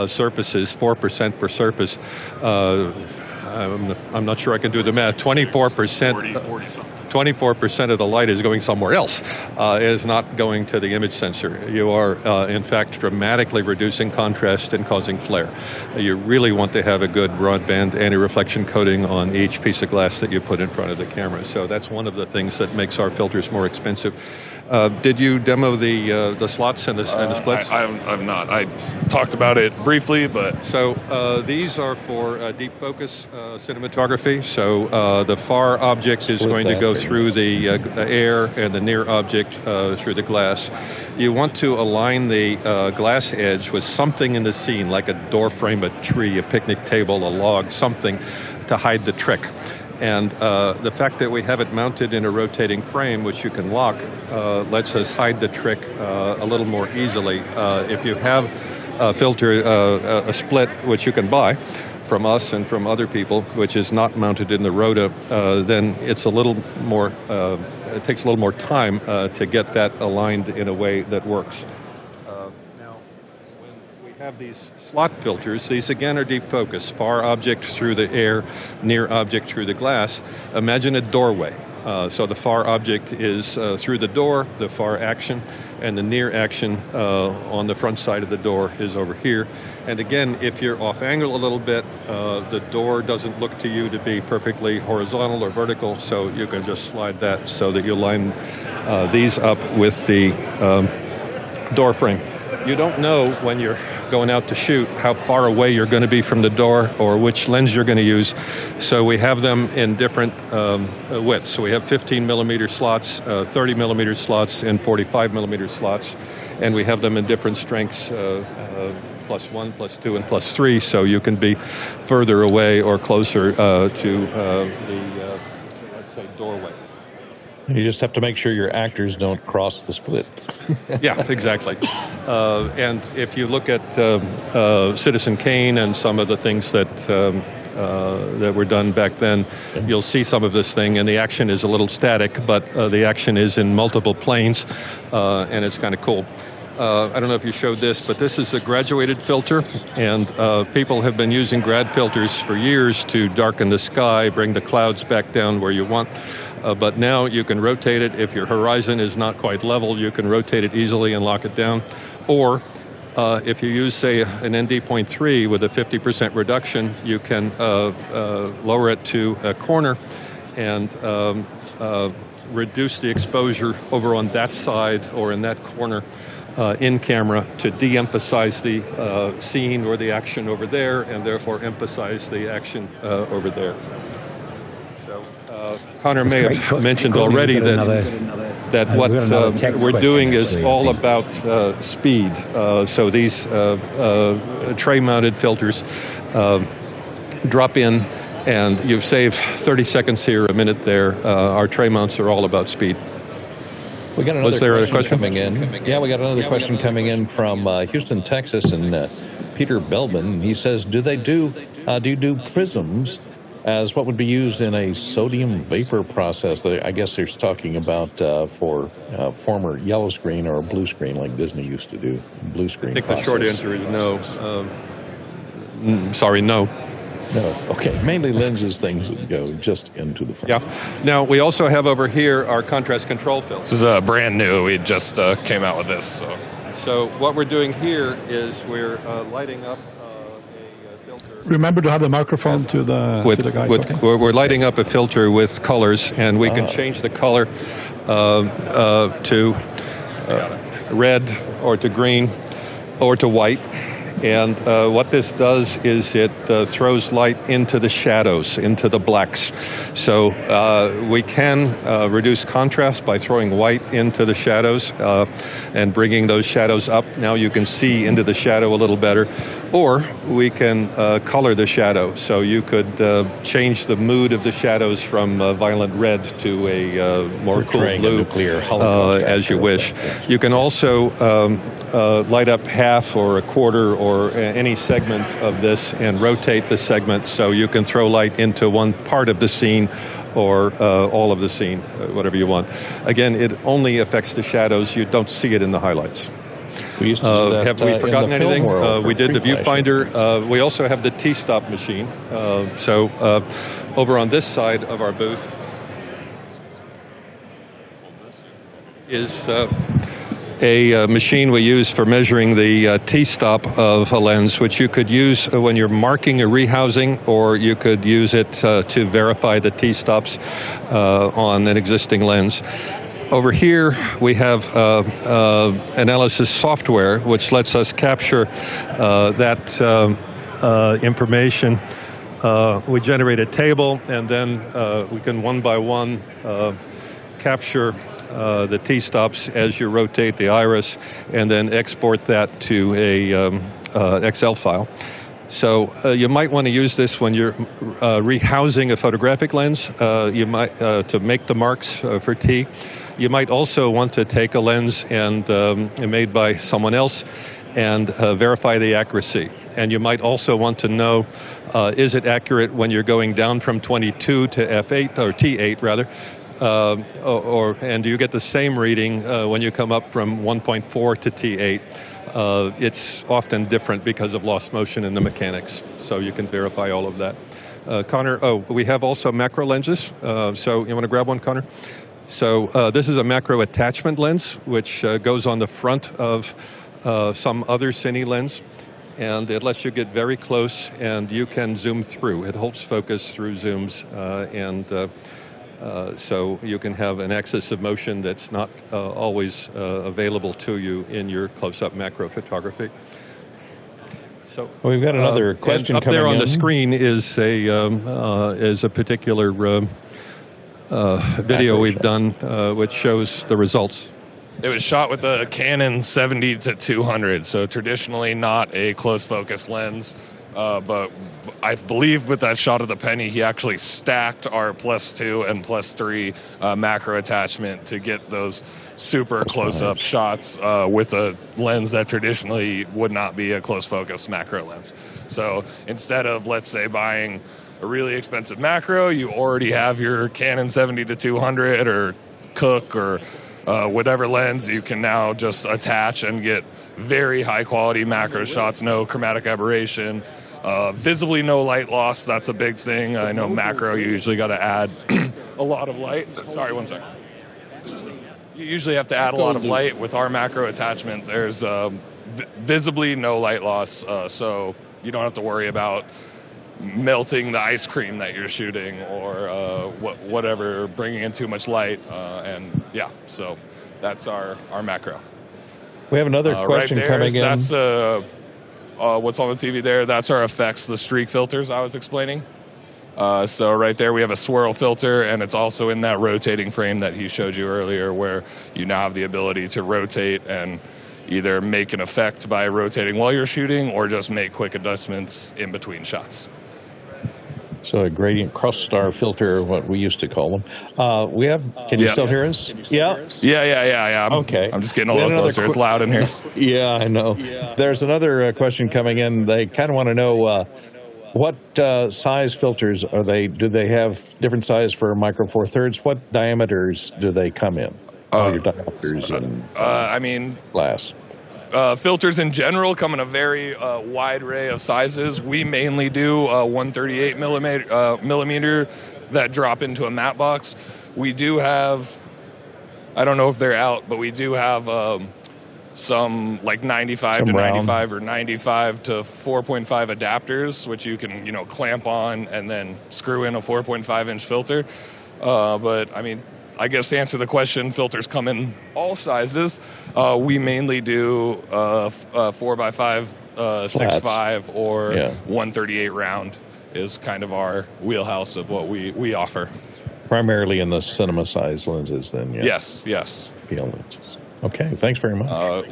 surfaces, 4% per surface. I'm not sure I can do the math. 24%. 24% of the light is going somewhere else. It is not going to the image sensor. You are, in fact, dramatically reducing contrast and causing flare. You really want to have a good broadband anti-reflection coating on each piece of glass that you put in front of the camera. So that's one of the things that makes our filters more expensive. Did you demo the slots and the splits? I've not. I talked about it briefly, but... So these are for deep focus cinematography. So the far object is going to go through the air and the near object through the glass. You want to align the glass edge with something in the scene, like a door frame, a tree, a picnic table, a log, something to hide the trick. And the fact that we have it mounted in a rotating frame, which you can lock, lets us hide the trick a little more easily. If you have a filter, a split, which you can buy from us and from other people, which is not mounted in the rota, then it's a little more, it takes a little more time to get that aligned in a way that works. Now, when we have these slot filters, these again are deep focus, far object through the air, near object through the glass. Imagine a doorway. So the far object is through the door, the far action, and the near action on the front side of the door is over here. And again, if you're off angle a little bit, the door doesn't look to you to be perfectly horizontal or vertical, so you can just slide that so that you line these up with the door frame. You don't know when you're going out to shoot how far away you're going to be from the door or which lens you're going to use. So we have them in different widths. So we have 15 millimeter slots, 30 millimeter slots, and 45 millimeter slots. And we have them in different strengths, +1, +2, and +3. So you can be further away or closer to the, let's say, doorway. You just have to make sure your actors don't cross the split. Yeah, exactly. And if you look at Citizen Kane and some of the things that that were done back then, you'll see some of this thing, and the action is a little static, but the action is in multiple planes, and it's kind of cool. I don't know if you showed this, but this is a graduated filter, and people have been using grad filters for years to darken the sky, bring the clouds back down where you want. But now you can rotate it. If your horizon is not quite level, you can rotate it easily and lock it down. Or if you use, say, an ND.3 with a 50% reduction, you can lower it to a corner and reduce the exposure over on that side or in that corner in camera to de-emphasize the scene or the action over there, and therefore emphasize the action over there. So Connor may have mentioned already that what we're doing is all about speed. So these tray-mounted filters drop in, and you save 30 seconds here, a minute there. Our tray mounts are all about speed. We got another question coming in. Yeah, we got another question coming in from Houston, Texas, and Peter Belbin. He says, do you do prisms as what would be used in a sodium vapor process? That I guess they're talking about for former yellow screen or blue screen like Disney used to do, blue screen I think process. the short answer is no. Sorry, no. No, okay. Mainly lenses, things that go just into the front. Yeah. Now, we also have over here our contrast control filter. This is brand new. We just came out with this. So what we're doing here is we're lighting up a filter. Remember to have the microphone to the guy. We're lighting up a filter with colors, and we can change the color to red or to green or to white. And what this does is it throws light into the shadows, into the blacks. So we can reduce contrast by throwing white into the shadows and bringing those shadows up. Now you can see into the shadow a little better. Or we can color the shadow. So you could change the mood of the shadows from violent red to a more cool blue, as you wish. You can also light up half or a quarter or any segment of this and rotate the segment so you can throw light into one part of the scene or all of the scene, whatever you want. Again, it only affects the shadows. You don't see it in the highlights. We used to do that, have we forgotten anything? We did the pre-flashing. viewfinder. We also have the T-stop machine. So over on this side of our booth is a machine we use for measuring the T-stop of a lens, which you could use when you're marking a rehousing, or you could use it to verify the T-stops on an existing lens. Over here, we have analysis software, which lets us capture that information. We generate a table, and then we can one by one capture the T-stops as you rotate the iris, and then export that to a Excel file. So you might want to use this when you're rehousing a photographic lens. You might to make the marks for T. You might also want to take a lens and made by someone else and verify the accuracy. And you might also want to know, is it accurate when you're going down from 22 to F8, or T8 rather, and do you get the same reading when you come up from 1.4 to T8? It's often different because of lost motion in the mechanics, so you can verify all of that. Connor, we have also macro lenses, so you want to grab one, Connor? So this is a macro attachment lens, which goes on the front of some other cine lens, and it lets you get very close, and you can zoom through. It holds focus through zooms, so you can have an axis of motion that's not always available to you in your close-up macro photography. So we've got another question up coming there on in. the screen is a particular video we've done which shows the results. It was shot with a Canon 70 to 200, so traditionally not a close focus lens, but I believe with that shot of the penny, he actually stacked our +2 and +3 macro attachment to get those super close-up shots with a lens that traditionally would not be a close focus macro lens. So instead of, let's say, buying a really expensive macro, you already have your Canon 70 to 200 or Cook or whatever lens, you can now just attach and get very high quality macro shots, no chromatic aberration, visibly no light loss. That's a big thing. I know macro, you usually got to add a lot of light. Sorry, one second. You usually have to add a lot of light. With our macro attachment, there's visibly no light loss, so you don't have to worry about melting the ice cream that you're shooting or whatever, bringing in too much light, and yeah, so that's our macro. We have another question right there, coming in. That's what's on the TV there. That's our effects, the streak filters I was explaining. So right there we have a swirl filter, and it's also in that rotating frame that he showed you earlier, where you now have the ability to rotate and either make an effect by rotating while you're shooting or just make quick adjustments in between shots. So a gradient cross-star filter, what we used to call them. We have, can you still hear us? Yeah? Yeah. Okay. I'm just getting a little closer. It's loud in here. Yeah, I know. There's another question coming in. They kind of want to know what size filters are they? Do they have different size for micro four thirds? What diameters do they come in? All your diameters and glass. Filters in general come in a very wide array of sizes. We mainly do 138 millimeter that drop into a matte box. We do have, I don't know if they're out, but we do have some like 95 to 95 or 95 to 4.5 adapters, which you can clamp on and then screw in a 4.5 inch filter. But I mean, I guess to answer the question, filters come in all sizes. We mainly do 4x5, 6.5, or 138 round is kind of our wheelhouse of what we offer. Primarily in the cinema size lenses then, yeah? Yes. PL lenses. Okay, thanks very much.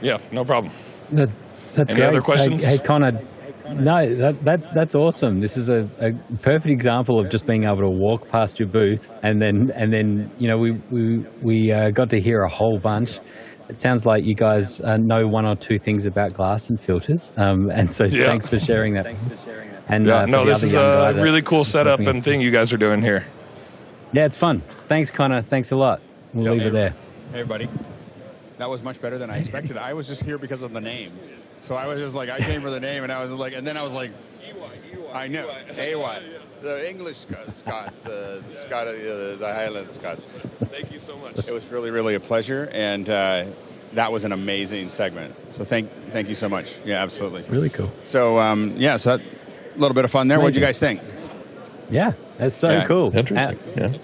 Yeah, no problem. That's Any great. other questions? Hey Connor, no, that's awesome. This is a perfect example of just being able to walk past your booth, and then we got to hear a whole bunch. It sounds like you guys know one or two things about glass and filters, and so thanks for sharing that. And this is a really cool setup and thing you guys are doing here. Yeah, it's fun. Thanks, Connor. Thanks a lot. We'll leave it there. Hey, everybody. That was much better than I expected. I was just here because of the name. So I was just like, I came for the name, and I was like, and then I was like, I know, AY, the English Scots, the Highland Scots. Thank you so much. It was really, really a pleasure, and that was an amazing segment. So thank you so much. Yeah, absolutely. Really cool. So so a little bit of fun there. What did you guys think? Yeah, that's so cool. Interesting.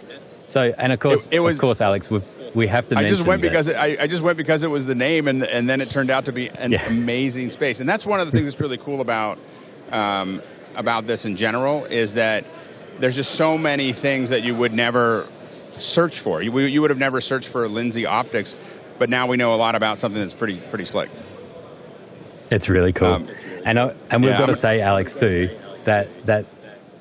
So, and of course, of course, Alex, we have to mention I just went that. because I just went because it was the name, and then it turned out to be an amazing space. And that's one of the things that's really cool about this in general, is that there's just so many things that you would never search for. You would have never searched for Lindsay Optics, but now we know a lot about something that's pretty slick. It's really cool. And we've got to say, Alex, too, that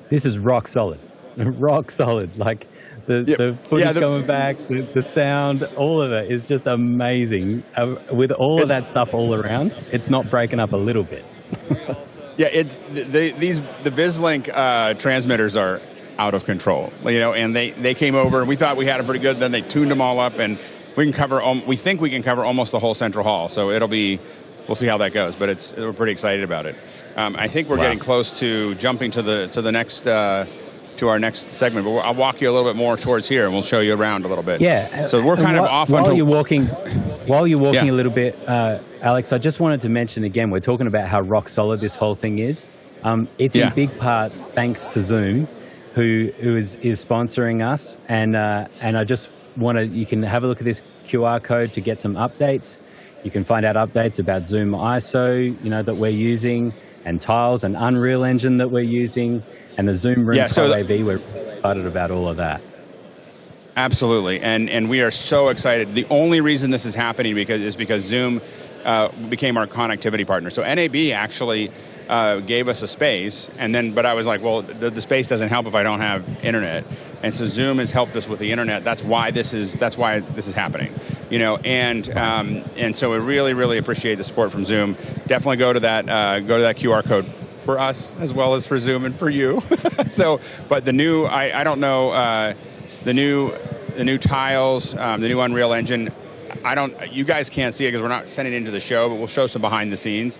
this is rock solid. Rock solid. Like, The footage coming back, the sound, all of it is just amazing. With all of that stuff all around, it's not breaking up a little bit. Yeah, the Vislink transmitters are out of control, and they came over and we thought we had them pretty good. Then they tuned them all up, and we think we can cover almost the whole central hall. So we'll see how that goes, but we're pretty excited about it. I think we're getting close to jumping to the next. To our next segment, but I'll walk you a little bit more towards here, and we'll show you around a little bit. Yeah. So we're kind of off while you're walking Yeah. a little bit, Alex. I just wanted to mention again, we're talking about how rock solid this whole thing is. It's in big part thanks to Zoom, who is sponsoring us, and I just you can have a look at this QR code to get some updates. You can find out updates about Zoom ISO, that we're using, and Tiles and Unreal Engine that we're using. And the Zoom Room Pro AV, we're excited about all of that. Absolutely, and we are so excited. The only reason this is happening is because Zoom became our connectivity partner. So NAB actually gave us a space, but I was like, well, the space doesn't help if I don't have internet. And so Zoom has helped us with the internet. That's why this is happening. And so we really, really appreciate the support from Zoom. Definitely go to that QR code for us as well as for Zoom and for you. But the new, I don't know, the new tiles, the new Unreal Engine. You guys can't see it because we're not sending it into the show, but we'll show some behind the scenes.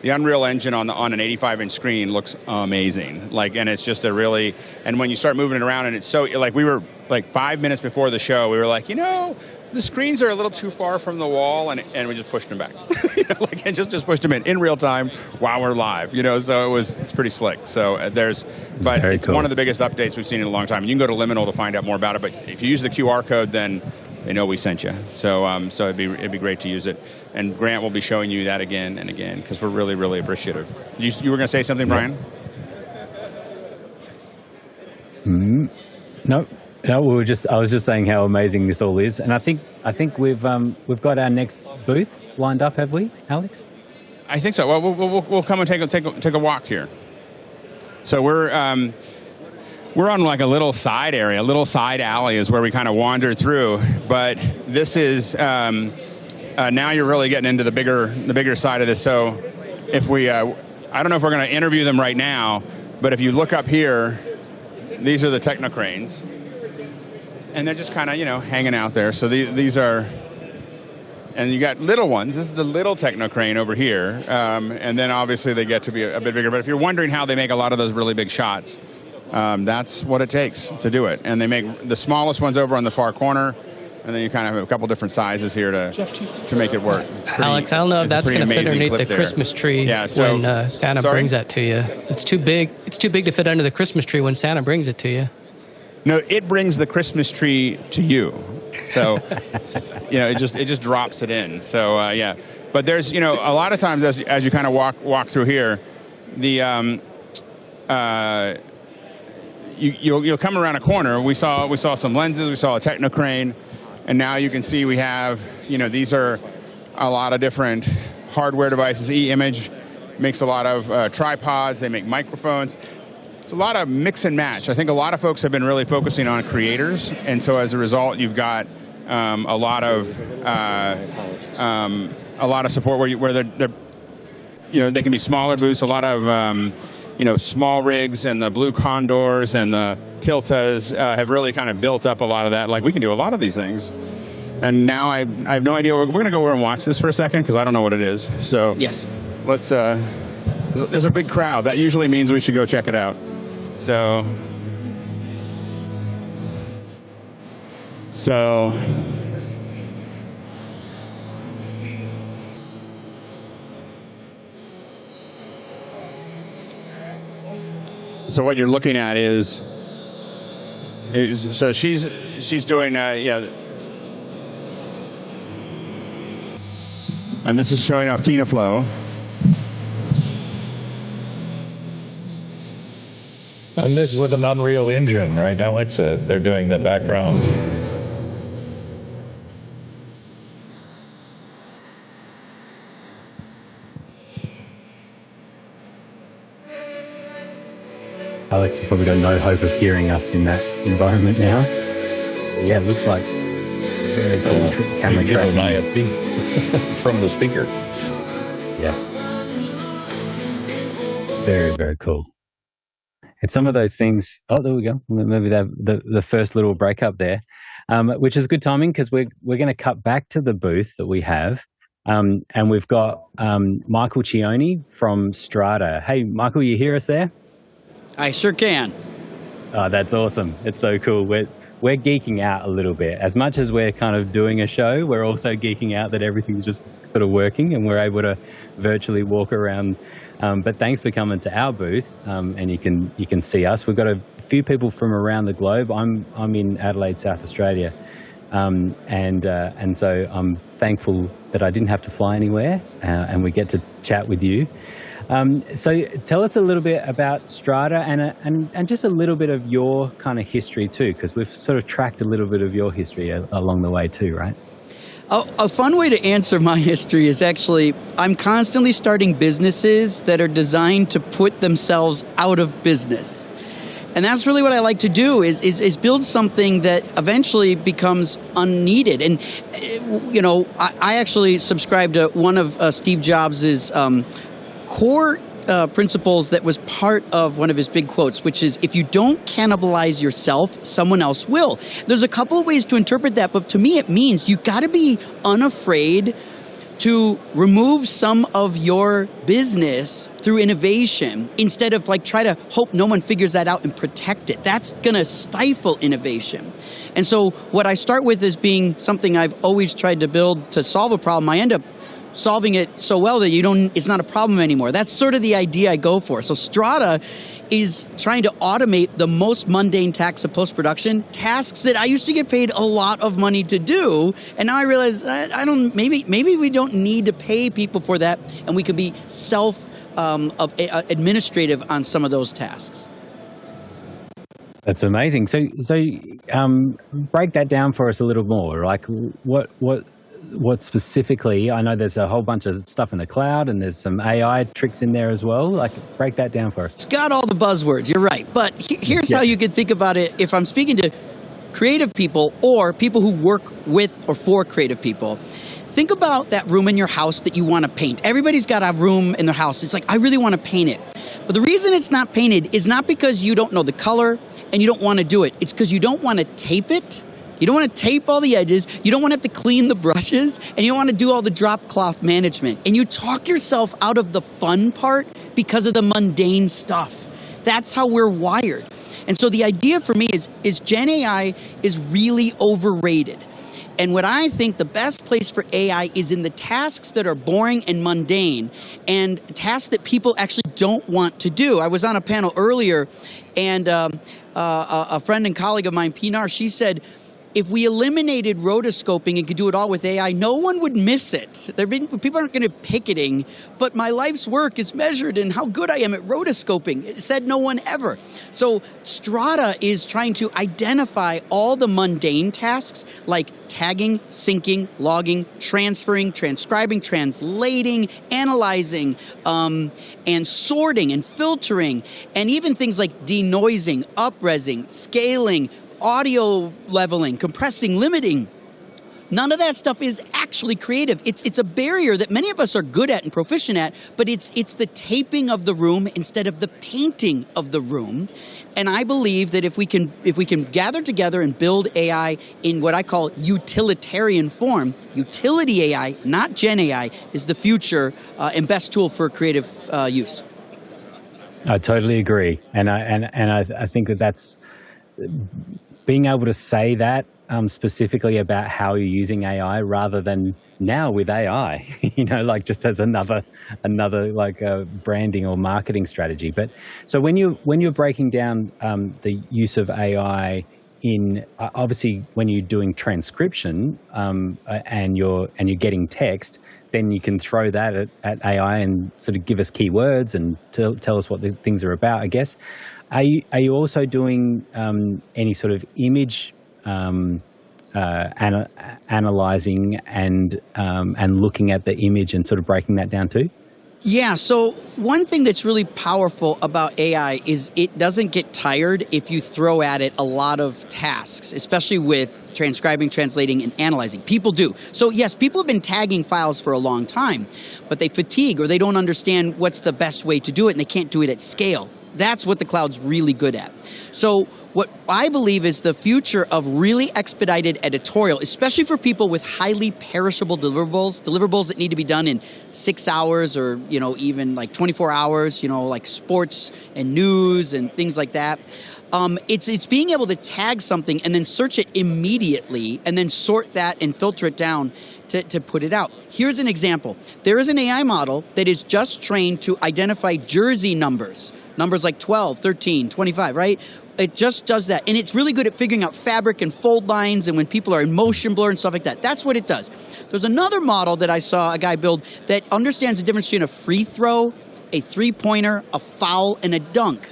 The Unreal Engine on an 85-inch screen looks amazing. And it's just and when you start moving it around, and it's so, we were 5 minutes before the show, we were like, the screens are a little too far from the wall, and we just pushed them back. And just pushed them in real time while we're live. So it's pretty slick. So it's cool. One of the biggest updates we've seen in a long time. You can go to Liminal to find out more about it, but if you use the QR code, then they know we sent you. So it'd be great to use it. And Grant will be showing you that again and again because we're really, really appreciative. You were going to say something, Brian? No. No, I was just saying how amazing this all is, and I think we've got our next booth lined up, have we, Alex? I think so. Well, we'll come and take a walk here. So we're on a little side area, a little side alley is where we kind of wandered through. But this is now you're really getting into the bigger side of this. So if I don't know if we're going to interview them right now, but if you look up here, these are the Techno cranes. And they're just kind of, hanging out there. So these are, and you got little ones. This is the little Techno crane over here. And then obviously they get to be a bit bigger. But if you're wondering how they make a lot of those really big shots, that's what it takes to do it. And they make the smallest ones over on the far corner. And then you kind of have a couple different sizes here to make it work. Alex, I don't know if that's going to fit underneath the Christmas tree when Santa brings that to you. It's too big. It's too big to fit under the Christmas tree when Santa brings it to you. No, it brings the Christmas tree to you. So, it just drops it in. So, yeah. But there's, a lot of times as you kind of walk through here, you'll come around a corner. We saw some lenses. We saw a Techno crane, and now you can see we have, these are a lot of different hardware devices. E-Image makes a lot of tripods. They make microphones. It's a lot of mix and match. I think a lot of folks have been really focusing on creators, and so as a result, you've got a lot of support where they're they can be smaller booths. A lot of small rigs and the Blue Condors and the Tiltas have really kind of built up a lot of that. We can do a lot of these things, and now I have no idea. We're going to go over and watch this for a second because I don't know what it is. So yes, let's. There's a big crowd. That usually means we should go check it out. So what you're looking at is so she's doing and this is showing off Flow. And this is with an Unreal Engine, right? Now they're doing the background. Alex, you probably got no hope of hearing us in that environment now. Yeah, it looks like very cool camera you know, an tracking. IFB from the speaker. Yeah. Very, very cool. And some of those things, oh, there we go. Maybe the first little break up there, which is good timing because we're going to cut back to the booth that we have. And we've got Michael Cioni from Strata. Hey, Michael, you hear us there? I sure can. Oh, that's awesome. It's so cool. We're geeking out a little bit. As much as we're kind of doing a show, we're also geeking out that everything's just sort of working and we're able to virtually walk around. But thanks for coming to our booth, and you can see us. We've got a few people from around the globe. I'm in Adelaide, South Australia, and so I'm thankful that I didn't have to fly anywhere, and we get to chat with you. So tell us a little bit about Strata and just a little bit of your kind of history too, because we've sort of tracked a little bit of your history along the way too, right? A fun way to answer my history is actually I'm constantly starting businesses that are designed to put themselves out of business. And that's really what I like to do is build something that eventually becomes unneeded. And, you know, I actually subscribe to one of Steve Jobs' core principles that was part of one of his big quotes, which is, if you don't cannibalize yourself, someone else will. There's a couple of ways to interpret that, but to me it means you got to be unafraid to remove some of your business through innovation instead of like try to hope no one figures that out and protect it. That's going to stifle innovation. And so what I start with is being something I've always tried to build to solve a problem. I end up solving it so well that it's not a problem anymore. That's sort of the idea I go for. So Strata is trying to automate the most mundane tasks of post-production, tasks that I used to get paid a lot of money to do, and now I realize maybe we don't need to pay people for that, and we can be administrative on some of those tasks. That's amazing. So break that down for us a little more. Like what specifically? I know there's a whole bunch of stuff in the cloud and there's some AI tricks in there as well. Like, break that down for us. It's got all the buzzwords, you're right. But here's how you can think about it if I'm speaking to creative people or people who work with or for creative people. Think about that room in your house that you want to paint. Everybody's got a room in their house. It's like, I really want to paint it. But the reason it's not painted is not because you don't know the color and you don't want to do it. It's because you don't want to tape it. You don't want to tape all the edges, you don't want to have to clean the brushes, and you don't want to do all the drop cloth management. And you talk yourself out of the fun part because of the mundane stuff. That's how we're wired. And so the idea for me is Gen AI is really overrated. And what I think the best place for AI is in the tasks that are boring and mundane and tasks that people actually don't want to do. I was on a panel earlier, and a friend and colleague of mine, Pinar, she said, if we eliminated rotoscoping and could do it all with AI, no one would miss it. People aren't going to picketing, but my life's work is measured in how good I am at rotoscoping. It said no one ever. So Strata is trying to identify all the mundane tasks like tagging, syncing, logging, transferring, transcribing, translating, analyzing, and sorting and filtering, and even things like denoising, up-resing, scaling, audio leveling, compressing, limiting. None of that stuff is actually creative. It's a barrier that many of us are good at and proficient at, but it's the taping of the room instead of the painting of the room. And I believe that if we can gather together and build AI in what I call utilitarian form, utility AI, not Gen AI, is the future and best tool for creative use. I totally agree, and I think that's being able to say that specifically about how you're using AI rather than now with AI, like just as another like branding or marketing strategy. But so when you're breaking down the use of AI in obviously when you're doing transcription and you're getting text, then you can throw that at AI and sort of give us keywords and tell us what the things are about, I guess. Are you also doing any sort of image analyzing and looking at the image and sort of breaking that down too? Yeah, so one thing that's really powerful about AI is it doesn't get tired if you throw at it a lot of tasks, especially with transcribing, translating, and analyzing. People do. So yes, people have been tagging files for a long time, but they fatigue or they don't understand what's the best way to do it and they can't do it at scale. That's what the cloud's really good at. So what I believe is the future of really expedited editorial, especially for people with highly perishable deliverables that need to be done in 6 hours or, even like 24 hours, like sports and news and things like that. It's being able to tag something and then search it immediately and then sort that and filter it down to put it out. Here's an example. There is an AI model that is just trained to identify jersey numbers like 12, 13, 25, right? It just does that. And it's really good at figuring out fabric and fold lines and when people are in motion blur and stuff like that. That's what it does. There's another model that I saw a guy build that understands the difference between a free throw, a three-pointer, a foul, and a dunk.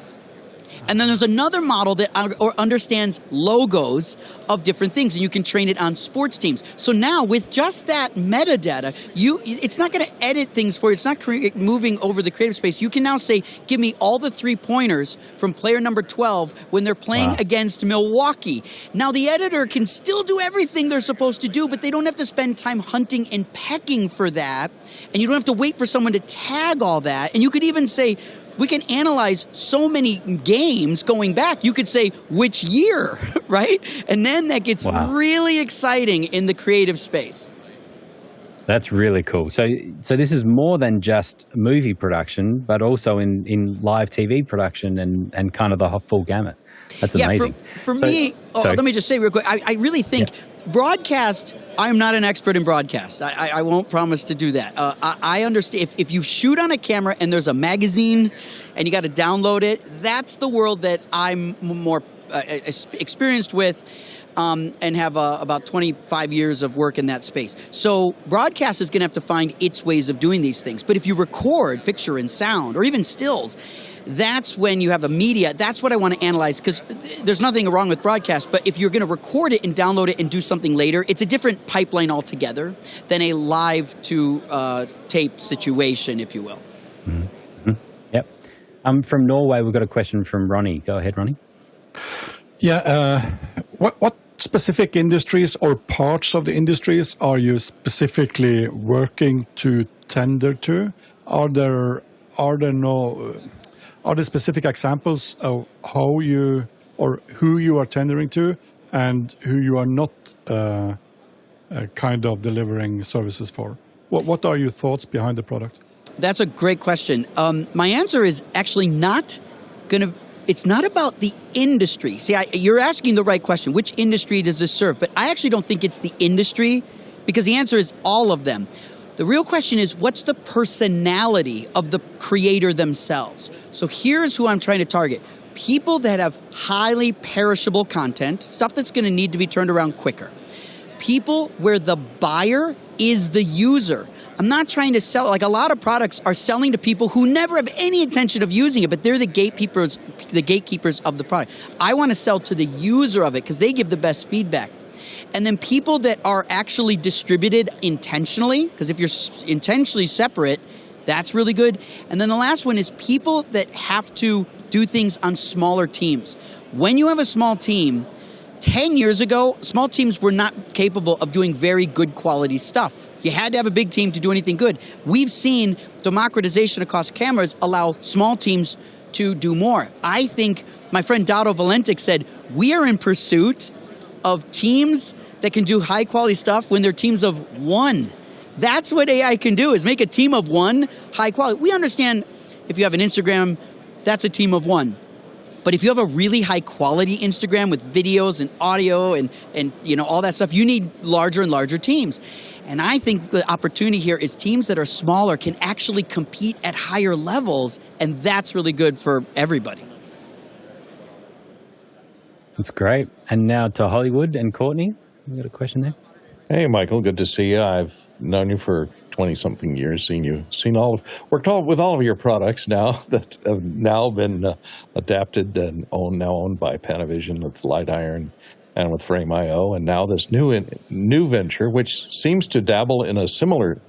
And then there's another model that understands logos of different things, and you can train it on sports teams. So now, with just that metadata, it's not going to edit things for you. It's not moving over the creative space. You can now say, give me all the three-pointers from player number 12 when they're playing against Milwaukee. Now, the editor can still do everything they're supposed to do, but they don't have to spend time hunting and pecking for that, and you don't have to wait for someone to tag all that. And you could even say, we can analyze so many games going back. You could say which year, right? And then that gets really exciting in the creative space. That's really cool. So this is more than just movie production, but also in live TV production and kind of the full gamut. That's amazing. For me, let me just say real quick, I really think broadcast, I'm not an expert in broadcast. I won't promise to do that. I understand if you shoot on a camera and there's a magazine and you got to download it, that's the world that I'm more experienced with and have about 25 years of work in that space. So broadcast is going to have to find its ways of doing these things. But if you record picture and sound or even stills, that's when you have a media. That's what I want to analyze because there's nothing wrong with broadcast, but if you're going to record it and download it and do something later, it's a different pipeline altogether than a live to tape situation, if you will. Mm-hmm. Yep. From Norway, we've got a question from Ronnie. Go ahead, Ronnie. Yeah. What specific industries or parts of the industries are you specifically working to tender to? Are there specific examples of how you or who you are tendering to and who you are not kind of delivering services for? What are your thoughts behind the product? That's a great question. My answer is actually it's not about the industry. See, you're asking the right question. Which industry does this serve? But I actually don't think it's the industry because the answer is all of them. The real question is, what's the personality of the creator themselves? So here's who I'm trying to target. People that have highly perishable content, stuff that's going to need to be turned around quicker. People where the buyer is the user. I'm not trying to sell, like a lot of products are selling to people who never have any intention of using it, but they're the gatekeepers of the product. I want to sell to the user of it because they give the best feedback. And then people that are actually distributed intentionally, because if you're intentionally separate, that's really good. And then the last one is people that have to do things on smaller teams. When you have a small team, 10 years ago, small teams were not capable of doing very good quality stuff. You had to have a big team to do anything good. We've seen democratization across cameras allow small teams to do more. I think my friend Dado Valentic said, we are in pursuit of teams that can do high quality stuff when they're teams of one. That's what AI can do, is make a team of one high quality. We understand if you have an Instagram, that's a team of one. But if you have a really high quality Instagram with videos and audio and all that stuff, you need larger and larger teams. And I think the opportunity here is teams that are smaller can actually compete at higher levels, and that's really good for everybody. That's great. And now to Hollywood and Courtney. You got a question there? Hey, Michael. Good to see you. I've known you for 20-something years. Worked with all of your products now that have now been adapted and owned by Panavision with Light Iron and with Frame.io, and now this new venture, which seems to dabble in a similar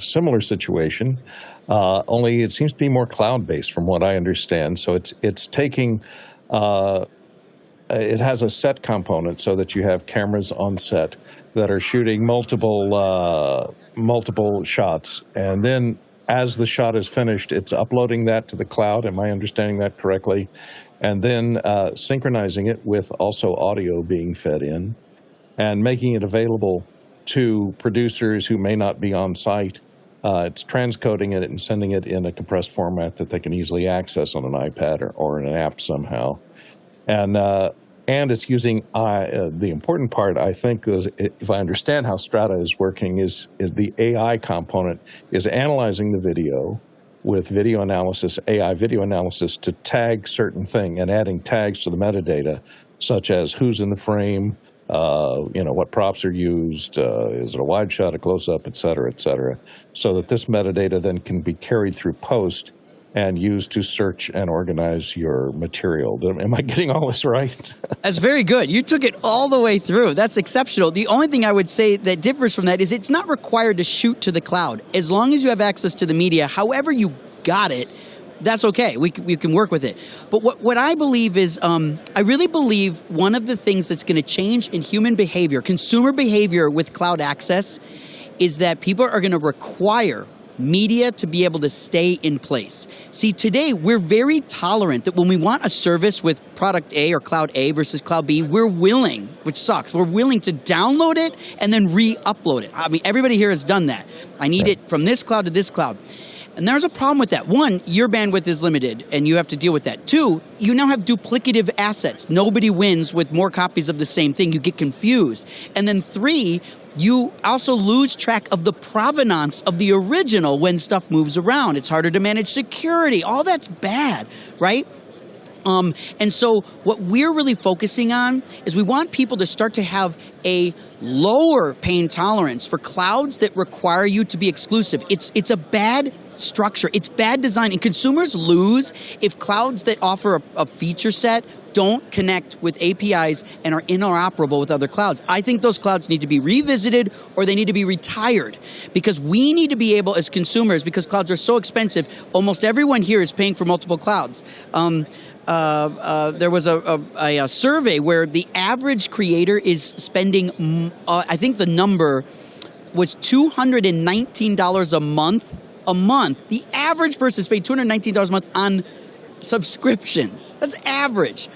situation, only it seems to be more cloud-based from what I understand. So it's taking, it has a set component so that you have cameras on set that are shooting multiple shots, and then as the shot is finished, it's uploading that to the cloud. Am I understanding that correctly? And then synchronizing it with also audio being fed in and making it available to producers who may not be on site. It's transcoding it and sending it in a compressed format that they can easily access on an iPad or an app somehow. And it's using, the important part, I think, is, if I understand how Strata is working, is the AI component is analyzing the video with video analysis, AI video analysis, to tag certain thing and adding tags to the metadata, such as who's in the frame, what props are used, is it a wide shot, a close-up, et cetera, so that this metadata then can be carried through post and used to search and organize your material. Am I getting all this right? That's very good. You took it all the way through. That's exceptional. The only thing I would say that differs from that is it's not required to shoot to the cloud. As long as you have access to the media, however you got it, that's okay. We can work with it. But what I believe is, I really believe one of the things that's going to change in human behavior, consumer behavior with cloud access, is that people are going to require media to be able to stay in place. See, today we're very tolerant that when we want a service with product A or cloud A versus cloud B, we're willing, which sucks, we're willing to download it and then re-upload it. I mean, everybody here has done that. I need it from this cloud to this cloud. And there's a problem with that. One, your bandwidth is limited and you have to deal with that. Two, you now have duplicative assets. Nobody wins with more copies of the same thing. You get confused. And then three, you also lose track of the provenance of the original when stuff moves around. It's harder to manage security. All that's bad, right? And so what we're really focusing on is we want people to start to have a lower pain tolerance for clouds that require you to be exclusive. It's a bad structure. It's bad design. And consumers lose if clouds that offer a feature set don't connect with APIs and are interoperable with other clouds. I think those clouds need to be revisited or they need to be retired, because we need to be able as consumers, because clouds are so expensive, almost everyone here is paying for multiple clouds. There was a survey where the average creator is spending, I think the number was $219 a month. The average person is paying $219 a month on subscriptions. That's average.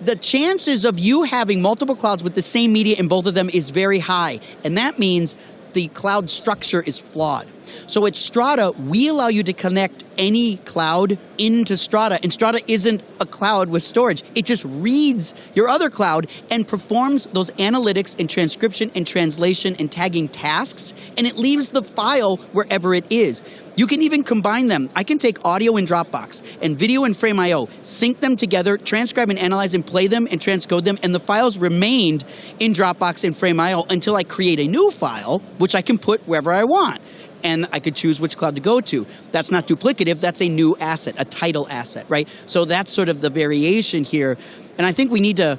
The chances of you having multiple clouds with the same media in both of them is very high. And that means the cloud structure is flawed. So at Strata, we allow you to connect any cloud into Strata. And Strata isn't a cloud with storage. It just reads your other cloud and performs those analytics and transcription and translation and tagging tasks. And it leaves the file wherever it is. You can even combine them. I can take audio in Dropbox and video in Frame.io, sync them together, transcribe and analyze and play them and transcode them, and the files remained in Dropbox and Frame.io until I create a new file, which I can put wherever I want. And I could choose which cloud to go to. That's not duplicative, that's a new asset, a title asset, right? So that's sort of the variation here. And I think we need to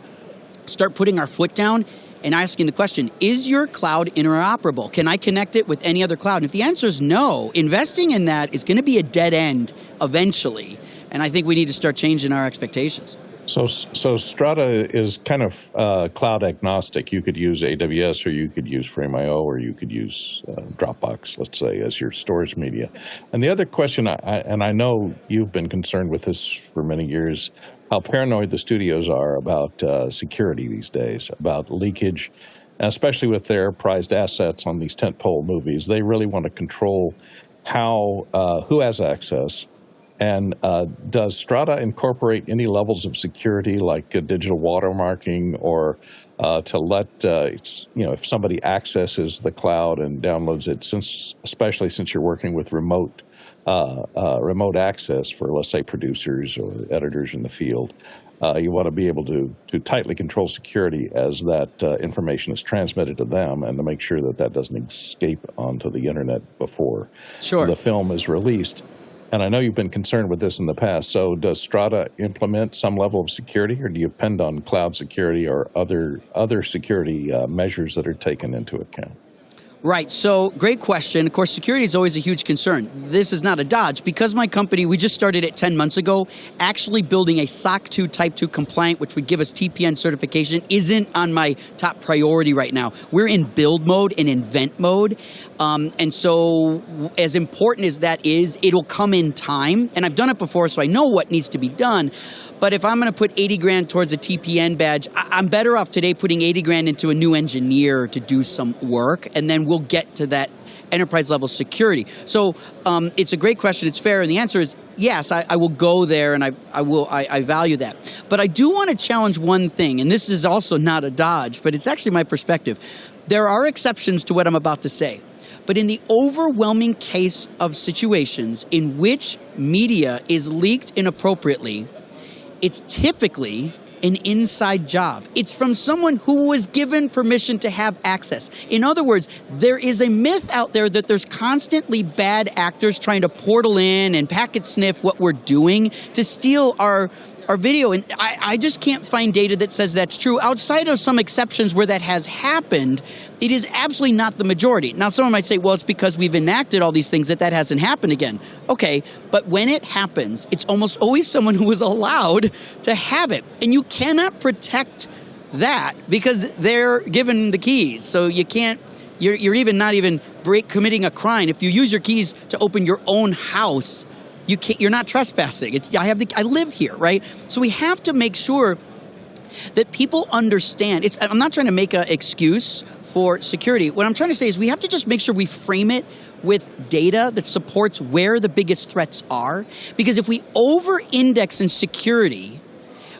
start putting our foot down and asking the question, is your cloud interoperable? Can I connect it with any other cloud? And if the answer is no, investing in that is going to be a dead end eventually. And I think we need to start changing our expectations. So Strata is kind of cloud agnostic. You could use AWS, or you could use Frame.io, or you could use Dropbox, let's say, as your storage media. And the other question, and I know you've been concerned with this for many years, how paranoid the studios are about security these days, about leakage, especially with their prized assets on these tentpole movies. They really want to control who has access. And does Strata incorporate any levels of security, like digital watermarking, or to let if somebody accesses the cloud and downloads it, especially since you're working with remote access for, let's say, producers or editors in the field, you want to be able to tightly control security as that information is transmitted to them, and to make sure that that doesn't escape onto the internet before the film is released. and I know you've been concerned with this in the past, so does Strata implement some level of security, or do you depend on cloud security or other security measures that are taken into account? Right, so great question. Of course, security is always a huge concern. This is not a dodge. Because my company, we just started it 10 months ago, actually building a SOC 2 Type 2 compliant, which would give us TPN certification, isn't on my top priority right now. We're in build mode and invent mode. And so as important as that is, it'll come in time. And I've done it before, so I know what needs to be done. But if I'm going to put 80 grand towards a TPN badge, I'm better off today putting 80 grand into a new engineer to do some work, and then we'll get to that enterprise level security. So it's a great question. It's fair. And the answer is yes, I will go there, and I value that. But I do want to challenge one thing, and this is also not a dodge, but it's actually my perspective. There are exceptions to what I'm about to say. But in the overwhelming case of situations in which media is leaked inappropriately, it's typically an inside job. It's from someone who was given permission to have access. In other words, there is a myth out there that there's constantly bad actors trying to portal in and packet sniff what we're doing to steal our video. And I just can't find data that says that's true. Outside of some exceptions where that has happened, it is absolutely not the majority. Now, someone might say, well, it's because we've enacted all these things that hasn't happened again. Okay, but when it happens, it's almost always someone who is allowed to have it. And you cannot protect that because they're given the keys. So you can't, you're even not even committing a crime. If you use your keys to open your own house, you're not trespassing. I live here, right? So we have to make sure that people understand. I'm not trying to make an excuse for security. What I'm trying to say is we have to just make sure we frame it with data that supports where the biggest threats are. Because if we over-index in security,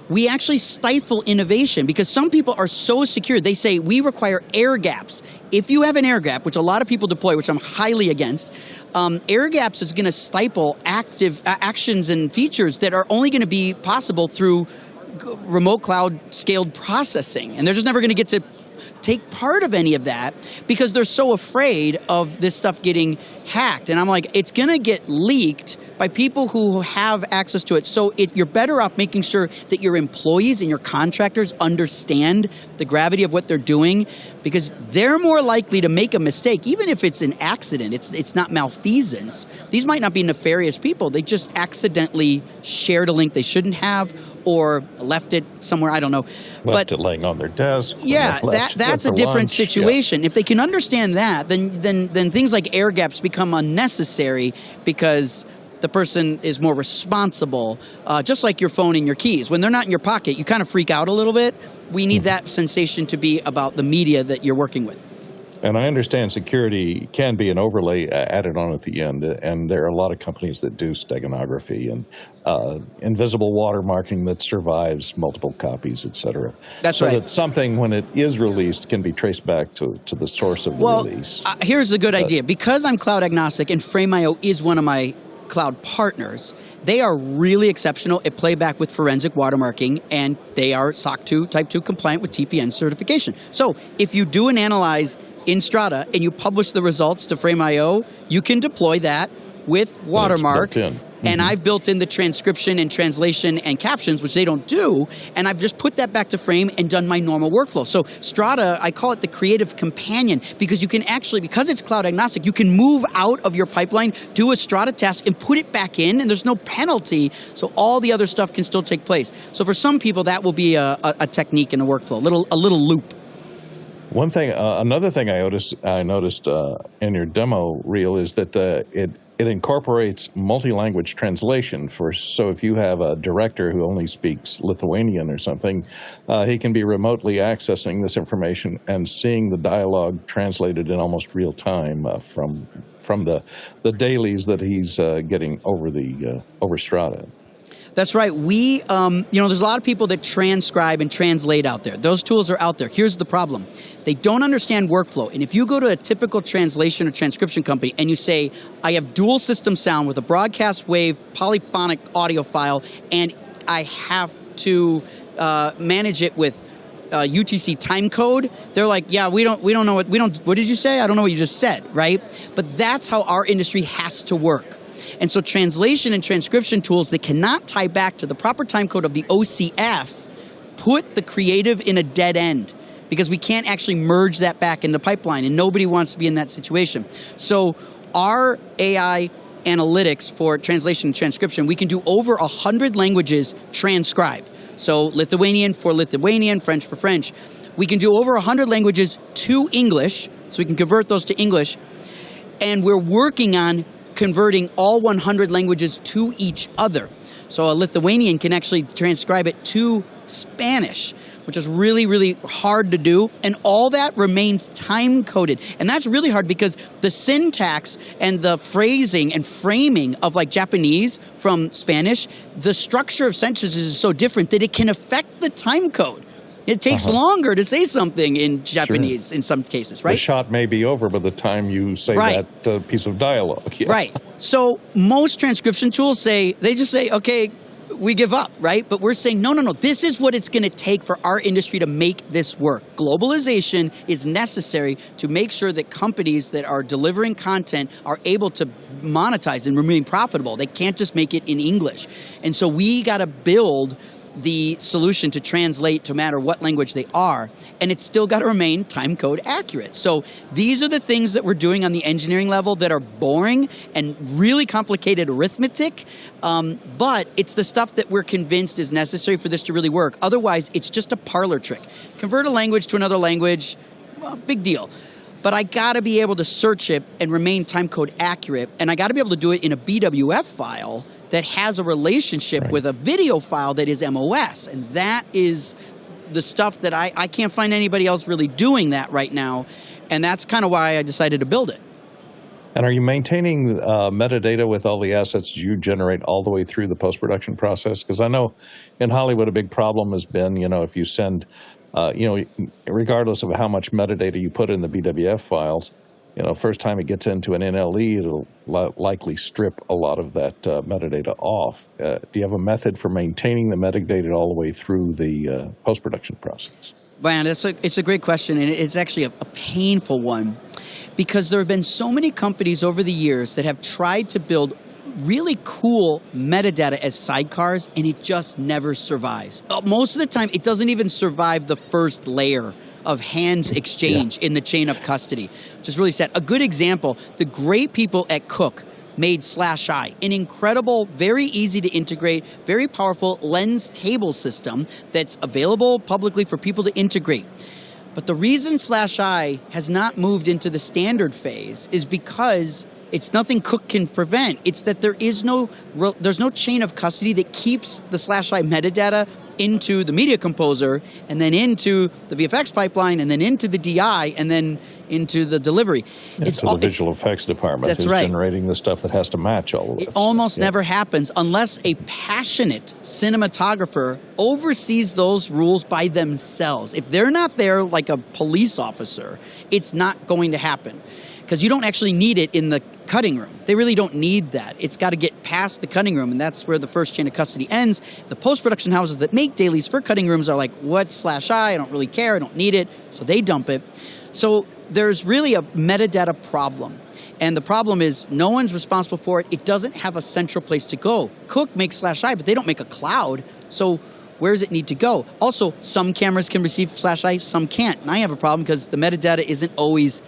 we actually stifle innovation because some people are so secure. They say we require air gaps. If you have an air gap, which a lot of people deploy, which I'm highly against, air gaps is going to stifle active actions and features that are only going to be possible through remote cloud scaled processing. And they're just never going to get to take part of any of that because they're so afraid of this stuff getting hacked. And I'm like, it's going to get leaked by people who have access to it. So you're better off making sure that your employees and your contractors understand the gravity of what they're doing because they're more likely to make a mistake, even if it's an accident. It's not malfeasance. These might not be nefarious people. They just accidentally shared a link they shouldn't have or left it somewhere, I don't know. Left it laying on their desk. Yeah, that's a different situation. Yeah. If they can understand that, then things like air gaps become unnecessary because the person is more responsible, just like your phone and your keys. When they're not in your pocket, you kind of freak out a little bit. We need that sensation to be about the media that you're working with. And I understand security can be an overlay added on at the end, and there are a lot of companies that do steganography and invisible watermarking that survives multiple copies, et cetera. That's right. So that something, when it is released, can be traced back to the source of the release. Here's a good idea. Because I'm cloud agnostic and Frame.io is one of my cloud partners, they are really exceptional at playback with forensic watermarking, and they are SOC 2 Type 2 compliant with TPN certification. So if you do an analyze in Strata and you publish the results to Frame.io, you can deploy that with watermark. And I've built in the transcription and translation and captions, which they don't do, and I've just put that back to Frame and done my normal workflow. So Strata, I call it the creative companion because you can actually, because it's cloud agnostic, you can move out of your pipeline, do a Strata task, and put it back in, and there's no penalty, so all the other stuff can still take place. So for some people, that will be a technique in a workflow, a little loop. One thing, another thing I noticed in your demo reel is that it incorporates multi-language translation. So if you have a director who only speaks Lithuanian or something, he can be remotely accessing this information and seeing the dialogue translated in almost real time from the dailies that he's getting over Strata. That's right. We, there's a lot of people that transcribe and translate out there. Those tools are out there. Here's the problem. They don't understand workflow. And if you go to a typical translation or transcription company and you say, I have dual system sound with a broadcast wave polyphonic audio file, and I have to manage it with UTC time code, they're like, yeah, we don't know what did you say? I don't know what you just said, right? But that's how our industry has to work. And so translation and transcription tools that cannot tie back to the proper timecode of the OCF put the creative in a dead end, because we can't actually merge that back in the pipeline, and nobody wants to be in that situation. So our AI analytics for translation and transcription, we can do over 100 languages transcribed. So Lithuanian for Lithuanian, French for French. We can do over 100 languages to English, so we can convert those to English. And we're working on converting all 100 languages to each other. So a Lithuanian can actually transcribe it to Spanish, which is really, really hard to do. And all that remains time-coded. And that's really hard because the syntax and the phrasing and framing of like Japanese from Spanish, the structure of sentences is so different that it can affect the time code. It takes longer to say something in Japanese in some cases, right? The shot may be over by the time you say that piece of dialogue. Yeah. Right. So most transcription tools they just say, okay, we give up, right? But we're saying, no, this is what it's going to take for our industry to make this work. Globalization is necessary to make sure that companies that are delivering content are able to monetize and remain profitable. They can't just make it in English. And so we got to build the solution to translate no matter what language they are, and it's still got to remain time code accurate. So these are the things that we're doing on the engineering level that are boring and really complicated arithmetic, but it's the stuff that we're convinced is necessary for this to really work. Otherwise, it's just a parlor trick. Convert a language to another language, well, big deal. But I got to be able to search it and remain time code accurate, and I got to be able to do it in a BWF file that has a relationship with a video file that is MOS. And that is the stuff that I can't find anybody else really doing that right now. And that's kind of why I decided to build it. And are you maintaining metadata with all the assets you generate all the way through the post-production process? Because I know in Hollywood a big problem has been, if you send, regardless of how much metadata you put in the BWF files, first time it gets into an NLE, it'll likely strip a lot of that metadata off. Do you have a method for maintaining the metadata all the way through the post-production process? Man, it's a great question, and it's actually a painful one, because there have been so many companies over the years that have tried to build really cool metadata as sidecars, and it just never survives. Most of the time, it doesn't even survive the first layer of hands exchange in the chain of custody, which is really sad. A good example, the great people at Cook made /I, an incredible, very easy to integrate, very powerful lens table system that's available publicly for people to integrate. But the reason /I has not moved into the standard phase is because it's nothing Cook can prevent. It's that there's no chain of custody that keeps the /I metadata into the media composer, and then into the VFX pipeline, and then into the DI, and then into the delivery. It's the visual effects department who's generating the stuff that has to match all of it. It almost never happens unless a passionate cinematographer oversees those rules by themselves. If they're not there like a police officer, it's not going to happen. Because you don't actually need it in the cutting room. They really don't need that. It's got to get past the cutting room, and that's where the first chain of custody ends. The post-production houses that make dailies for cutting rooms are like, what's /I? I don't really care. I don't need it. So they dump it. So there's really a metadata problem. And the problem is no one's responsible for it. It doesn't have a central place to go. Cook makes /I, but they don't make a cloud. So where does it need to go? Also, some cameras can receive /I, some can't. And I have a problem because the metadata isn't always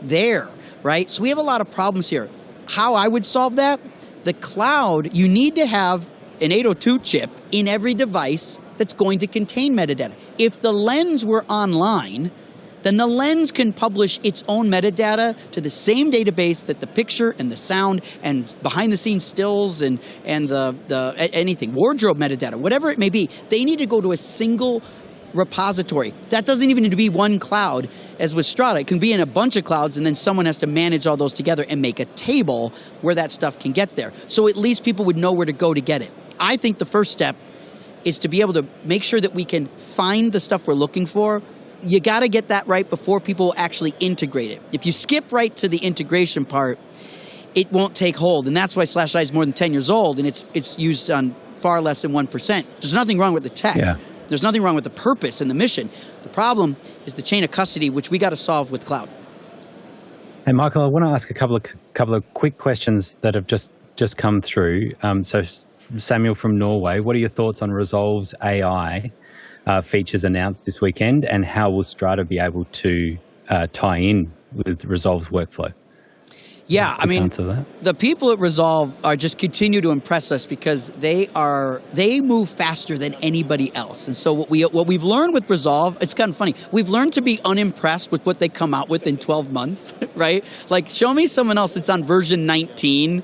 there. Right? So we have a lot of problems here. How I would solve that? The cloud, you need to have an 802 chip in every device that's going to contain metadata. If the lens were online, then the lens can publish its own metadata to the same database that the picture and the sound and behind the scenes stills and the anything, wardrobe metadata, whatever it may be, they need to go to a single repository. That doesn't even need to be one cloud as with Strata. It can be in a bunch of clouds, and then someone has to manage all those together and make a table where that stuff can get there. So at least people would know where to go to get it. I think the first step is to be able to make sure that we can find the stuff we're looking for. You got to get that right before people actually integrate it. If you skip right to the integration part, it won't take hold. And that's why /I is more than 10 years old, and it's used on far less than 1%. There's nothing wrong with the tech. Yeah. There's nothing wrong with the purpose and the mission. The problem is the chain of custody, which we got to solve with cloud. Hey, Michael, I want to ask a couple of quick questions that have just just come through. So Samuel from Norway, what are your thoughts on Resolve's AI features announced this weekend, and how will Strata be able to tie in with Resolve's workflow? Yeah, I mean, the people at Resolve are just continue to impress us because they move faster than anybody else. And so what we've learned with Resolve, it's kind of funny. We've learned to be unimpressed with what they come out with in 12 months, right? Like, show me someone else that's on version 19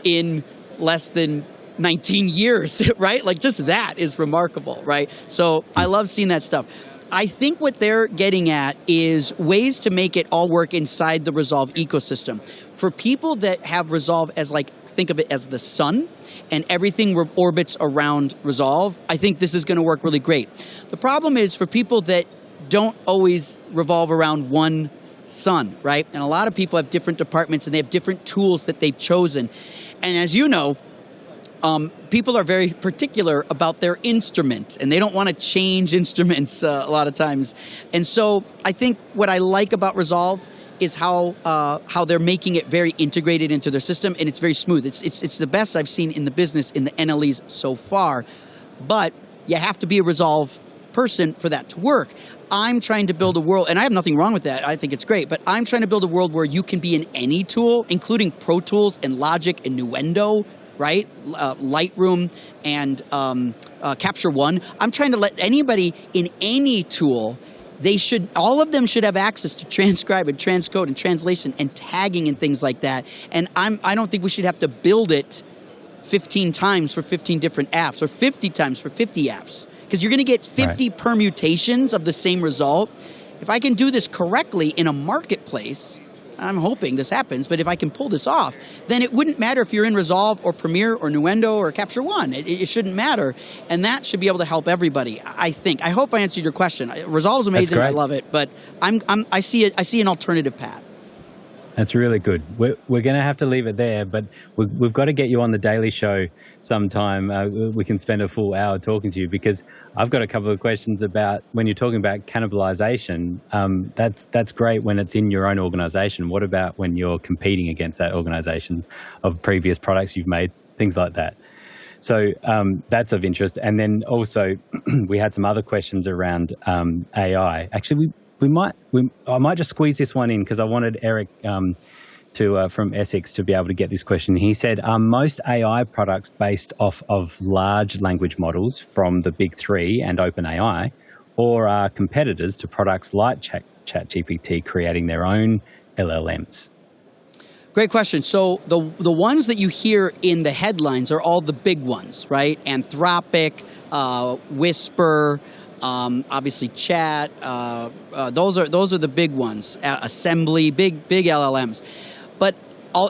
in less than 19 years, right? Like, just that is remarkable, right? So I love seeing that stuff. I think what they're getting at is ways to make it all work inside the Resolve ecosystem. For people that have Resolve as, like, think of it as the sun, and everything orbits around Resolve, I think this is going to work really great. The problem is for people that don't always revolve around one sun, right? And a lot of people have different departments and they have different tools that they've chosen. And as you know, people are very particular about their instrument, and they don't want to change instruments a lot of times. And so I think what I like about Resolve is how they're making it very integrated into their system, and it's very smooth. It's the best I've seen in the business in the NLEs so far. But you have to be a Resolve person for that to work. I'm trying to build a world, and I have nothing wrong with that. I think it's great, but I'm trying to build a world where you can be in any tool, including Pro Tools and Logic and Nuendo, right? Lightroom and Capture One. I'm trying to let anybody in any tool, all of them should have access to transcribe and transcode and translation and tagging and things like that. And I don't think we should have to build it 15 times for 15 different apps or 50 times for 50 apps, because you're going to get 50 permutations of the same result. If I can do this correctly in a marketplace, I'm hoping this happens, but if I can pull this off, then it wouldn't matter if you're in Resolve or Premiere or Nuendo or Capture One. It shouldn't matter. And that should be able to help everybody, I think. I hope I answered your question. Resolve is amazing. I love it, but I see an alternative path. That's really good. We're going to have to leave it there, but we've got to get you on the Daily Show sometime. We can spend a full hour talking to you, because I've got a couple of questions about when you're talking about cannibalization. That's great when it's in your own organization. What about when you're competing against that organization of previous products you've made, things like that? So that's of interest. And then also we had some other questions around AI. Actually, I might just squeeze this one in, because I wanted Eric from Essex to be able to get this question. He said, are most AI products based off of large language models from the big three and OpenAI, or are competitors to products like ChatGPT creating their own LLMs? Great question. So the ones that you hear in the headlines are all the big ones, right? Anthropic, Whisper, obviously Chat, those are the big ones. Assembly, big LLMs. But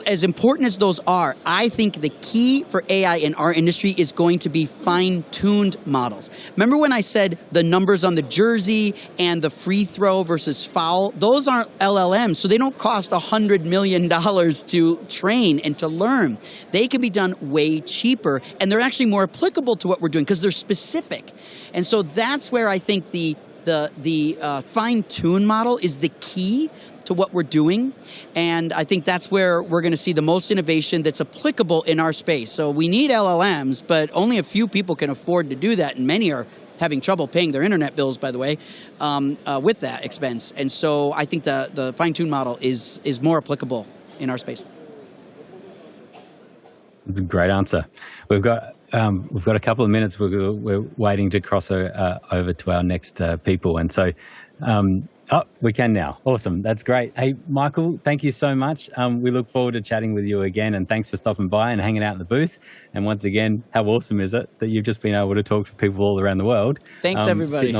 as important as those are, I think the key for AI in our industry is going to be fine-tuned models. Remember when I said the numbers on the jersey and the free throw versus foul? Those aren't LLMs, so they don't cost $100 million to train and to learn. They can be done way cheaper, and they're actually more applicable to what we're doing because they're specific. And so that's where I think the fine-tune model is the key to what we're doing, and I think that's where we're going to see the most innovation that's applicable in our space. So we need LLMs, but only a few people can afford to do that, and many are having trouble paying their internet bills, by the way, with that expense. And so I think the fine-tune model is more applicable in our space. That's a great answer. We've got a couple of minutes. We're waiting to cross over to our next people, and so. We can now. Awesome. That's great. Hey, Michael, thank you so much. We look forward to chatting with you again, and thanks for stopping by and hanging out in the booth. And once again, how awesome is it that you've just been able to talk to people all around the world? Thanks, everybody.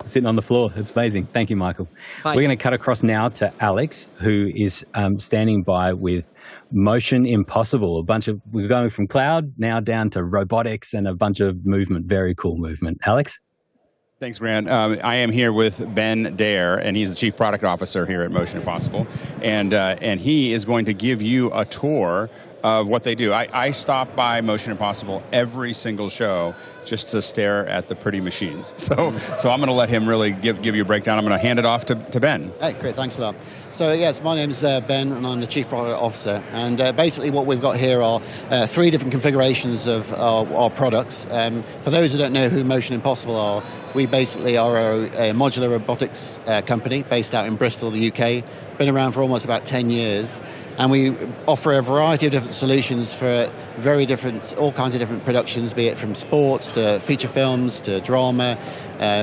Sitting on the floor. It's amazing. Thank you, Michael. Bye. We're going to cut across now to Alex, who is standing by with Motion Impossible. We're going from cloud now down to robotics and a bunch of movement. Very cool movement. Alex? Thanks, Grant. I am here with Ben Dare, and he's the Chief Product Officer here at Motion Impossible. And he is going to give you a tour of what they do. I stop by Motion Impossible every single show just to stare at the pretty machines. So I'm going to let him really give you a breakdown. I'm going to hand it off to Ben. Hey, great, thanks a lot. So yes, my name's Ben, and I'm the Chief Product Officer. And basically what we've got here are 3 different configurations of our products. For those who don't know who Motion Impossible are, we basically are a modular robotics company based out in Bristol, the UK. Been around for almost about 10 years. And we offer a variety of different solutions for all kinds of different productions, be it from sports to feature films to drama,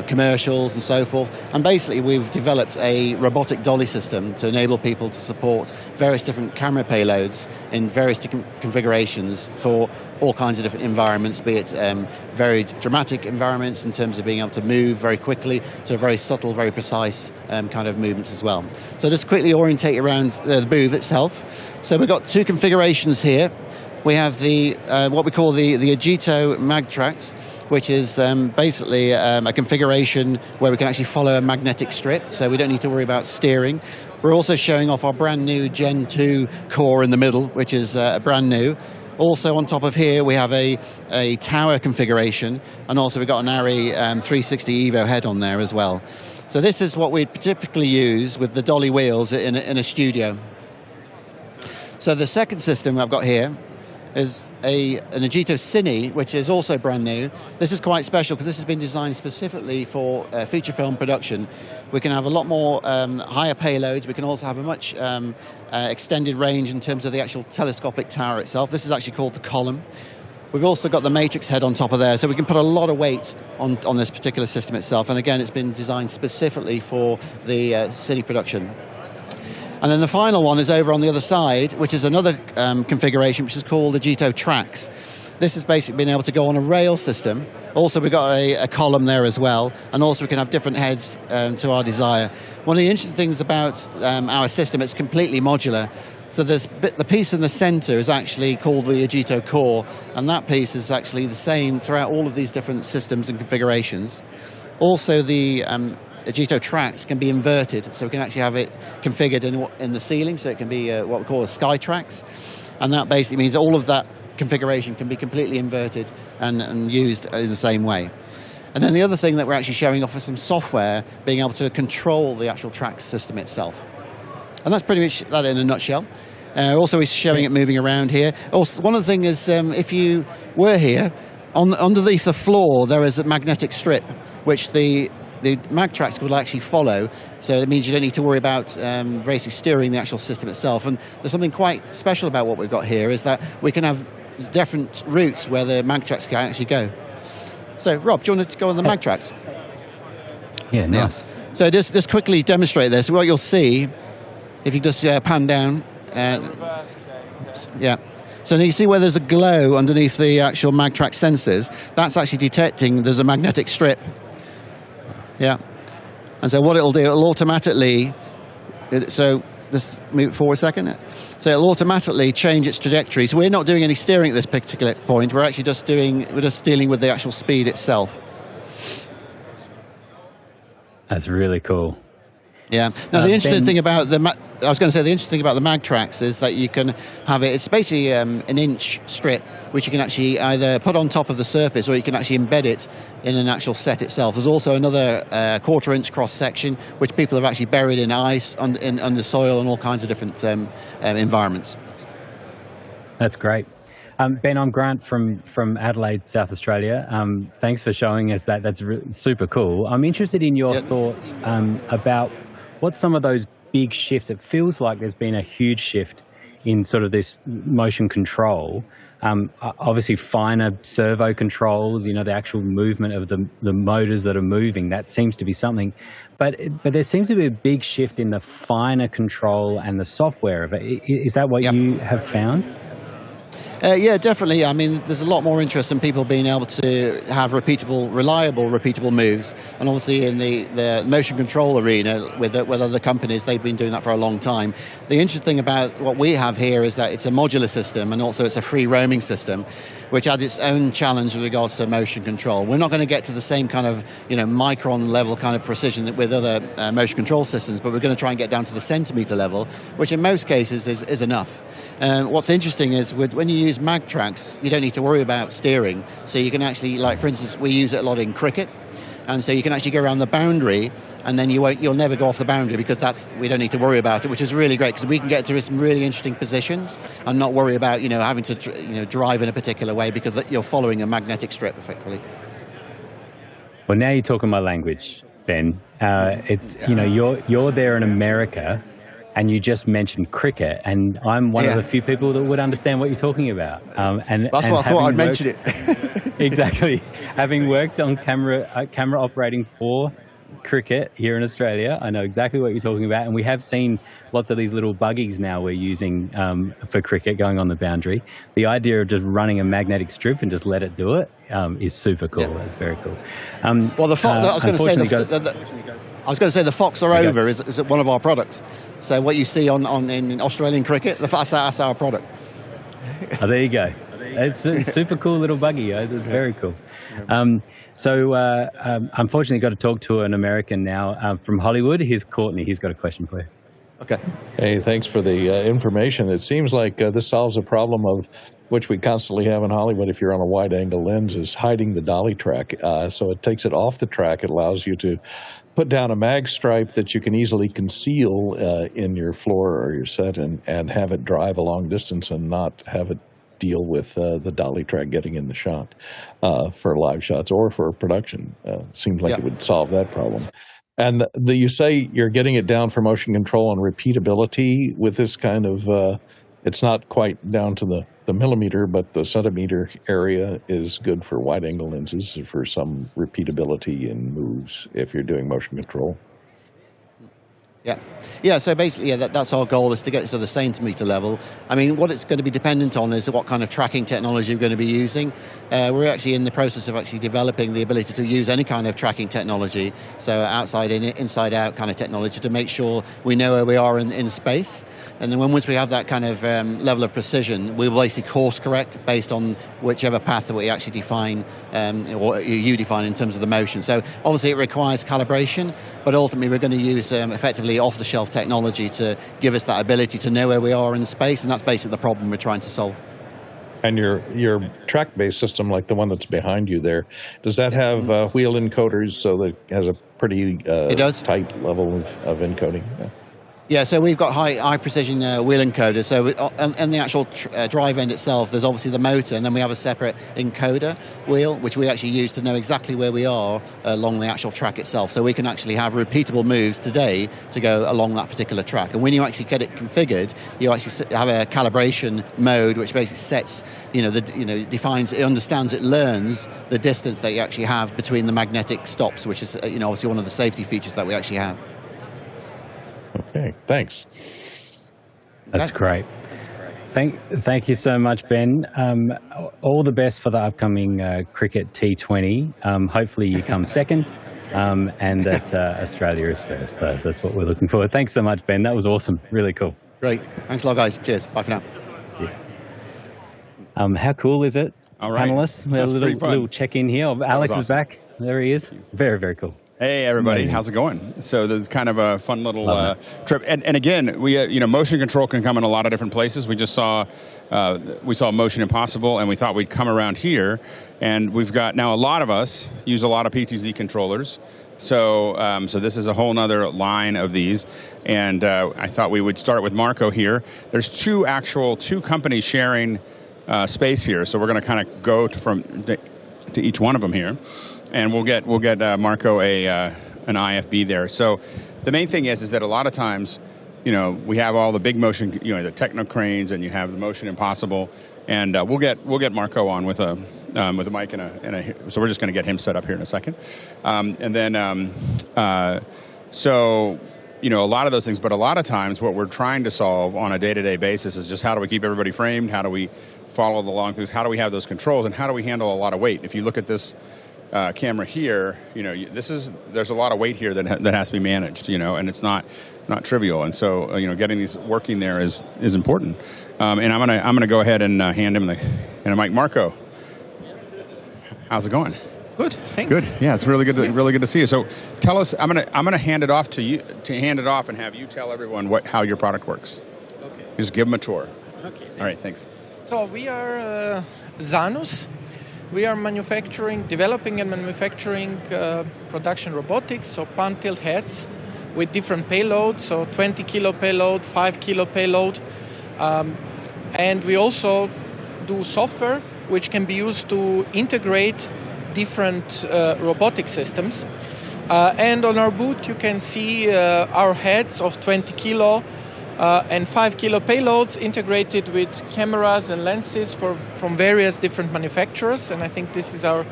commercials and so forth. And basically we've developed a robotic dolly system to enable people to support various different camera payloads in various different configurations for all kinds of different environments, be it very dramatic environments in terms of being able to move very quickly to very subtle, very precise kind of movements as well. So just quickly orientate around the booth itself. So we've got 2 configurations here. We have the what we call the Agito Magtrax, which is basically a configuration where we can actually follow a magnetic strip, so we don't need to worry about steering. We're also showing off our brand new Gen 2 core in the middle, which is brand new. Also on top of here we have a tower configuration, and also we've got an Arri 360 Evo head on there as well. So this is what we typically use with the dolly wheels in a studio. So the second system I've got here is an Agito Cine, which is also brand new. This is quite special because this has been designed specifically for feature film production. We can have a lot more higher payloads. We can also have a much extended range in terms of the actual telescopic tower itself. This is actually called the column. We've also got the matrix head on top of there, so we can put a lot of weight on this particular system itself. And again, it's been designed specifically for the Cine production. And then the final one is over on the other side, which is another configuration, which is called Agito Trax. This is basically being able to go on a rail system. Also, we've got a column there as well, and also we can have different heads to our desire. One of the interesting things about our system, it's completely modular. So the piece in the center is actually called the Agito core, and that piece is actually the same throughout all of these different systems and configurations. Also, the Agito Trax can be inverted, so we can actually have it configured in the ceiling, so it can be what we call a sky trax, and that basically means all of that configuration can be completely inverted and used in the same way. And then the other thing that we're actually showing off is some software being able to control the actual Trax system itself. And that's pretty much that in a nutshell. Also, we're showing it moving around here. Also, one of the things is, if you were here, underneath the floor there is a magnetic strip, which the Magtrax will actually follow, so it means you don't need to worry about basically steering the actual system itself. And there's something quite special about what we've got here, is that we can have different routes where the Magtrax can actually go. So, Rob, do you want to go on the Magtrax? Yeah, nice. Yeah. So just quickly demonstrate this. What you'll see, if you just pan down, yeah. So now you see where there's a glow underneath the actual Magtrax sensors. That's actually detecting there's a magnetic strip. Yeah, and so what it'll do, it'll automatically, so just move it forward a second. So it'll automatically change its trajectory. So we're not doing any steering at this particular point. We're actually just dealing with the actual speed itself. That's really cool. Yeah. Now the interesting thing about the Magtrax is that you can have it. It's basically an inch strip, which you can actually either put on top of the surface, or you can actually embed it in an actual set itself. There's also another 1/4 inch cross section, which people have actually buried in ice, under soil, and all kinds of different environments. That's great. Ben, I'm Grant from Adelaide, South Australia. Thanks for showing us that. That's super cool. I'm interested in your thoughts about what some of those big shifts. It feels like there's been a huge shift in sort of this motion control. Obviously, finer servo controls, the actual movement of the motors that are moving, that seems to be something. But there seems to be a big shift in the finer control and the software of it. Is that what you have found? Yeah, definitely. I mean, there's a lot more interest in people being able to have reliable, repeatable moves. And obviously in the motion control arena with other companies, they've been doing that for a long time. The interesting thing about what we have here is that it's a modular system, and also it's a free roaming system, which adds its own challenge with regards to motion control. We're not going to get to the same kind of micron level kind of precision with other motion control systems, but we're going to try and get down to the centimeter level, which in most cases is enough. What's interesting is when you use mag tracks, you don't need to worry about steering. So you can actually, like for instance, we use it a lot in cricket. And so you can actually go around the boundary, and then you'll never go off the boundary because we don't need to worry about it, which is really great because we can get to some really interesting positions and not worry about having to drive in a particular way because you're following a magnetic strip effectively. Well, now you're talking my language, Ben. It's you're there in America, and you just mentioned cricket, and I'm one of the few people that would understand what you're talking about. That's what I thought I'd mention it. Exactly. Having worked on camera operating for cricket here in Australia, I know exactly what you're talking about, and we have seen lots of these little buggies now we're using for cricket going on the boundary. The idea of just running a magnetic strip and just let it do it is super cool. Yeah. It's very cool. Well, I was going to say the Fox or Over is one of our products. So what you see in Australian cricket, that's our product. Oh, there you go. It's a super cool little buggy. It's very cool. Unfortunately, got to talk to an American now from Hollywood. Here's Courtney. He's got a question for you. Okay. Hey, thanks for the information. It seems like this solves a problem of which we constantly have in Hollywood if you're on a wide-angle lens, is hiding the dolly track. So it takes it off the track. It allows you to put down a mag stripe that you can easily conceal in your floor or your set and have it drive a long distance and not have it deal with the dolly track getting in the shot for live shots or for production. Seems like it would solve that problem. And you say you're getting it down for motion control and repeatability with this kind of, it's not quite down to the millimeter, but the centimeter area is good for wide-angle lenses for some repeatability in moves if you're doing motion control. Yeah. So basically, that's our goal, is to get to the centimeter level. I mean, what it's going to be dependent on is what kind of tracking technology we're going to be using. We're actually in the process of actually developing the ability to use any kind of tracking technology, so outside in, inside out kind of technology, to make sure we know where we are in space. And then once we have that kind of level of precision, we will basically course correct based on whichever path that we actually define, or you define in terms of the motion. So obviously it requires calibration, but ultimately we're going to use effectively off-the-shelf technology to give us that ability to know where we are in space, and that's basically the problem we're trying to solve. And your track-based system, like the one that's behind you there, does that have wheel encoders so that it has a pretty tight level of encoding? Yeah, so we've got high precision wheel encoders. So on the actual drive end itself, there's obviously the motor, and then we have a separate encoder wheel, which we actually use to know exactly where we are along the actual track itself. So we can actually have repeatable moves today to go along that particular track. And when you actually get it configured, you actually have a calibration mode, which basically sets, defines, it understands, it learns the distance that you actually have between the magnetic stops, which is, obviously one of the safety features that we actually have. Okay, thanks. That's great. Thank you so much, Ben. All the best for the upcoming Cricket T20. Hopefully you come second, and that Australia is first. So that's what we're looking for. Thanks so much, Ben. That was awesome. Really cool. Great. Thanks a lot, guys. Cheers. Bye for now. Yes. How cool is it, all right. Panelists? We have a little check-in here. Alex is back. There he is. Very, very cool. Hey everybody, how's it going? So this is kind of a fun little trip, and again, we motion control can come in a lot of different places. We just saw Motion Impossible, and we thought we'd come around here, and we've got now a lot of us use a lot of PTZ controllers. So this is a whole nother line of these, and I thought we would start with Marco here. There's two companies sharing space here, so we're going to kind of go to each one of them here. And we'll get Marco an IFB there. So the main thing is that a lot of times, we have all the big motion, the Techno cranes, and you have the Motion Impossible, and we'll get Marco on with a mic so we're just going to get him set up here in a second, and then a lot of those things. But a lot of times, what we're trying to solve on a day-to-day basis is just how do we keep everybody framed? How do we follow the long throughs. How do we have those controls, and how do we handle a lot of weight? If you look at this camera here, there's a lot of weight here that has to be managed, and it's not trivial. And so, getting these working there is important. And I'm gonna go ahead and hand him the mic. Marco, how's it going? Good, thanks. Good. Yeah, it's really good to see you. So, tell us. I'm gonna hand it off to you and have you tell everyone how your product works. Okay. Just give them a tour. Okay. Thanks. All right. Thanks. So we are Zanos. We are developing and manufacturing production robotics, so pan tilt heads with different payloads, so 20 kilo payload, 5 kilo payload. And we also do software which can be used to integrate different robotic systems. And on our booth you can see our heads of 20 kilo and 5 kilo payloads integrated with cameras and lenses from various different manufacturers. And I think this is our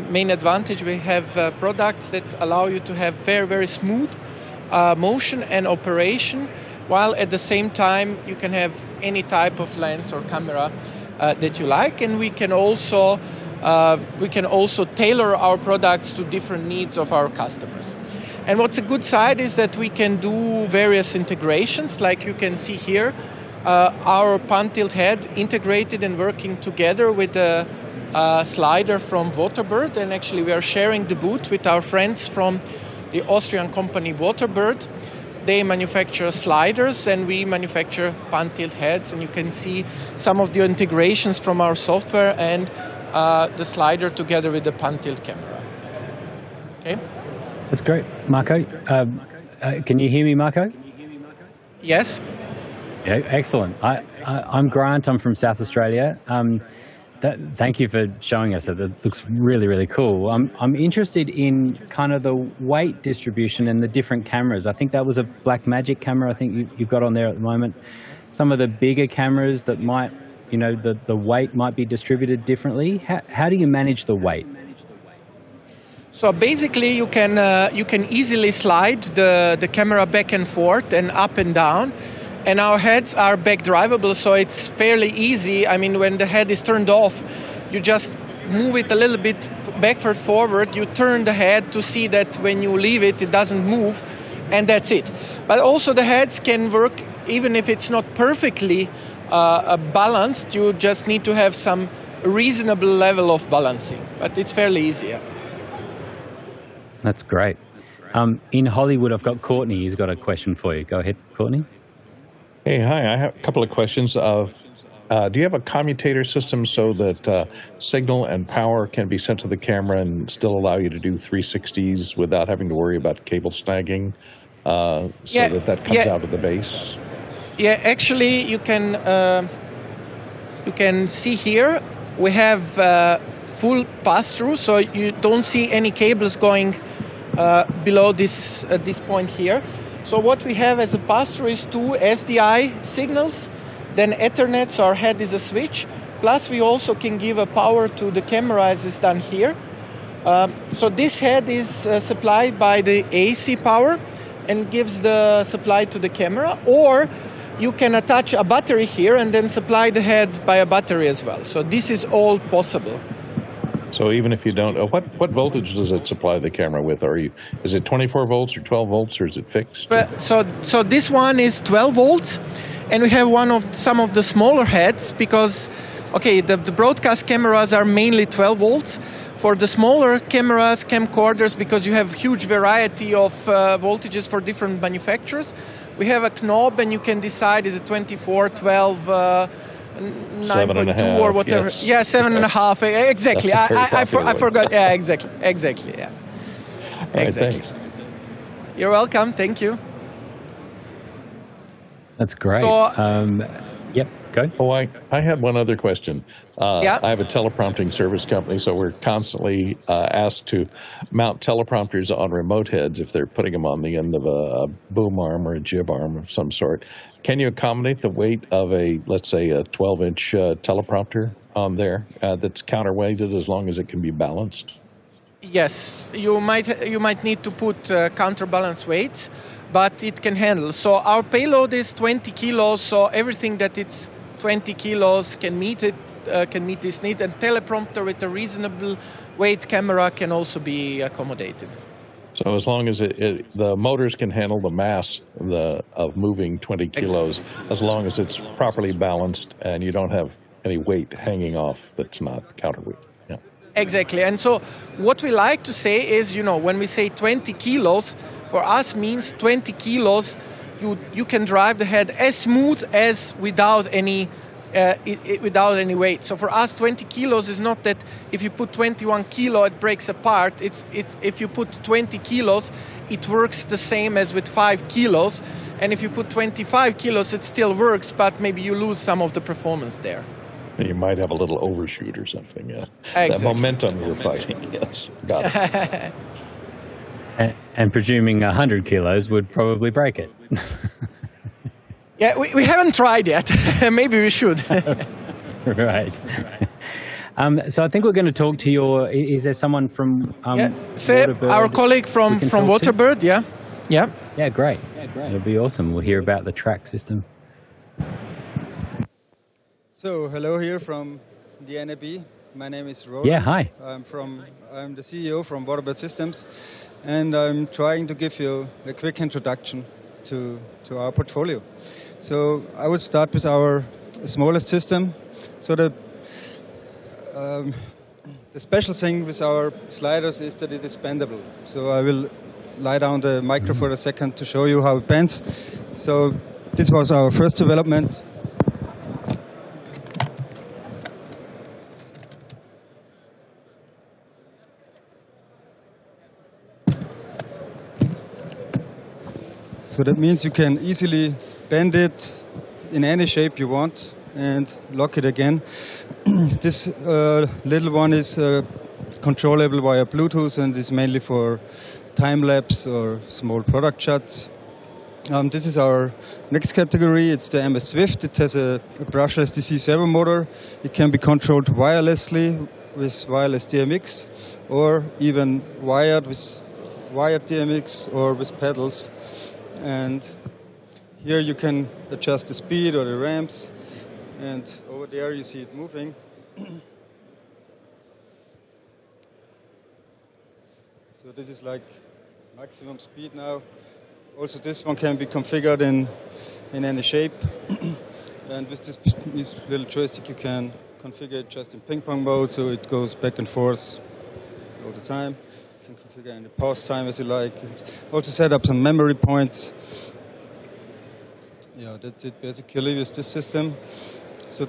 main advantage. We have products that allow you to have very, very smooth motion and operation, while at the same time you can have any type of lens or camera that you like. And we can also tailor our products to different needs of our customers. And what's a good side is that we can do various integrations, like you can see here, our pan tilt head integrated and working together with a slider from Waterbird. And actually we are sharing the booth with our friends from the Austrian company Waterbird. They manufacture sliders and we manufacture pan tilt heads. And you can see some of the integrations from our software and the slider together with the pan tilt camera. Okay. That's great. Marco, can you hear me, Marco? Yes. Yeah, excellent. I'm Grant. I'm from South Australia. Thank you for showing us that. It looks really, really cool. I'm interested in kind of the weight distribution and the different cameras. I think that was a Blackmagic camera I think you've got on there at the moment. Some of the bigger cameras that might, the weight might be distributed differently. How do you manage the weight? So basically you can easily slide the camera back and forth and up and down, and our heads are back drivable, so it's fairly easy. I mean, when the head is turned off, you just move it a little bit backward, forward, you turn the head to see that when you leave it, it doesn't move, and that's it. But also the heads can work even if it's not perfectly balanced. You just need to have some reasonable level of balancing, but it's fairly easy. Yeah. That's great. In Hollywood, I've got Courtney. He's got a question for you. Go ahead, Courtney. Hey, hi. I have a couple of questions. Do you have a commutator system so that signal and power can be sent to the camera and still allow you to do 360s without having to worry about cable snagging that comes out of the base? Yeah, actually, you can see here we have full pass-through, so you don't see any cables going below this point here. So what we have as a pass-through is 2 SDI signals, then Ethernet, so our head is a switch, plus we also can give a power to the camera as is done here. So this head is supplied by the AC power and gives the supply to the camera, or you can attach a battery here and then supply the head by a battery as well. So this is all possible. So even if you don't, what voltage does it supply the camera with? Is it 24 volts or 12 volts, or is it fixed? So this one is 12 volts, and we have some of the smaller heads because, okay, the broadcast cameras are mainly 12 volts. For the smaller cameras, camcorders, because you have huge variety of voltages for different manufacturers, we have a knob, and you can decide is it 24, 12. 9.2 or whatever. Yes. Yeah, 7.5. Exactly. I forgot. Yeah, exactly. Yeah. Exactly. Thanks. You're welcome. Thank you. That's great. So, yep, go. Oh, I had one other question. Yeah. I have a teleprompting service company, so we're constantly asked to mount teleprompters on remote heads if they're putting them on the end of a boom arm or a jib arm of some sort. Can you accommodate the weight of let's say, a 12-inch teleprompter on there that's counterweighted as long as it can be balanced? Yes, you might need to put counterbalance weights, but it can handle. So our payload is 20 kilos, so everything that it's 20 kilos can meet it, can meet this need, and teleprompter with a reasonable weight camera can also be accommodated. So as long as the motors can handle the mass of moving 20 kilos, as long as it's properly balanced and you don't have any weight hanging off that's not counterweight. Yeah. Exactly. And so what we like to say is, when we say 20 kilos, for us means 20 kilos, you can drive the head as smooth as without any weight. So for us, 20 kilos is not that if you put 21 kilo, it breaks apart. It's if you put 20 kilos, it works the same as with 5 kilos. And if you put 25 kilos, it still works, but maybe you lose some of the performance there. You might have a little overshoot or something. Yeah. Exactly. That momentum you're fighting. Yes, got it. And presuming 100 kilos would probably break it. Yeah, we haven't tried yet. Maybe we should. Right. So I think we're going to talk to is there someone from Seb, our colleague from Waterbird, yeah. Yeah, great. It'll be awesome. We'll hear about the track system. So, hello here from the NAB. My name is Roland. Yeah, hi. I'm the CEO from Waterbird Systems, and I'm trying to give you a quick introduction to our portfolio. So I would start with our smallest system. So the special thing with our sliders is that it is bendable. So I will lie down the micro for a second to show you how it bends. So this was our first development. So that means you can easily bend it in any shape you want and lock it again. This little one is controllable via Bluetooth and is mainly for time-lapse or small product shots. This is our next category. It's the MS Swift. It has a brushless DC servo motor. It can be controlled wirelessly with wireless DMX or even wired with wired DMX or with pedals. And here you can adjust the speed or the ramps, and over there you see it moving. So this is like maximum speed now. Also this one can be configured in any shape. And with this little joystick you can configure it just in ping pong mode, so it goes back and forth all the time. You can configure in the pause time as you like, and also set up some memory points. Yeah, that's it basically with this system. So,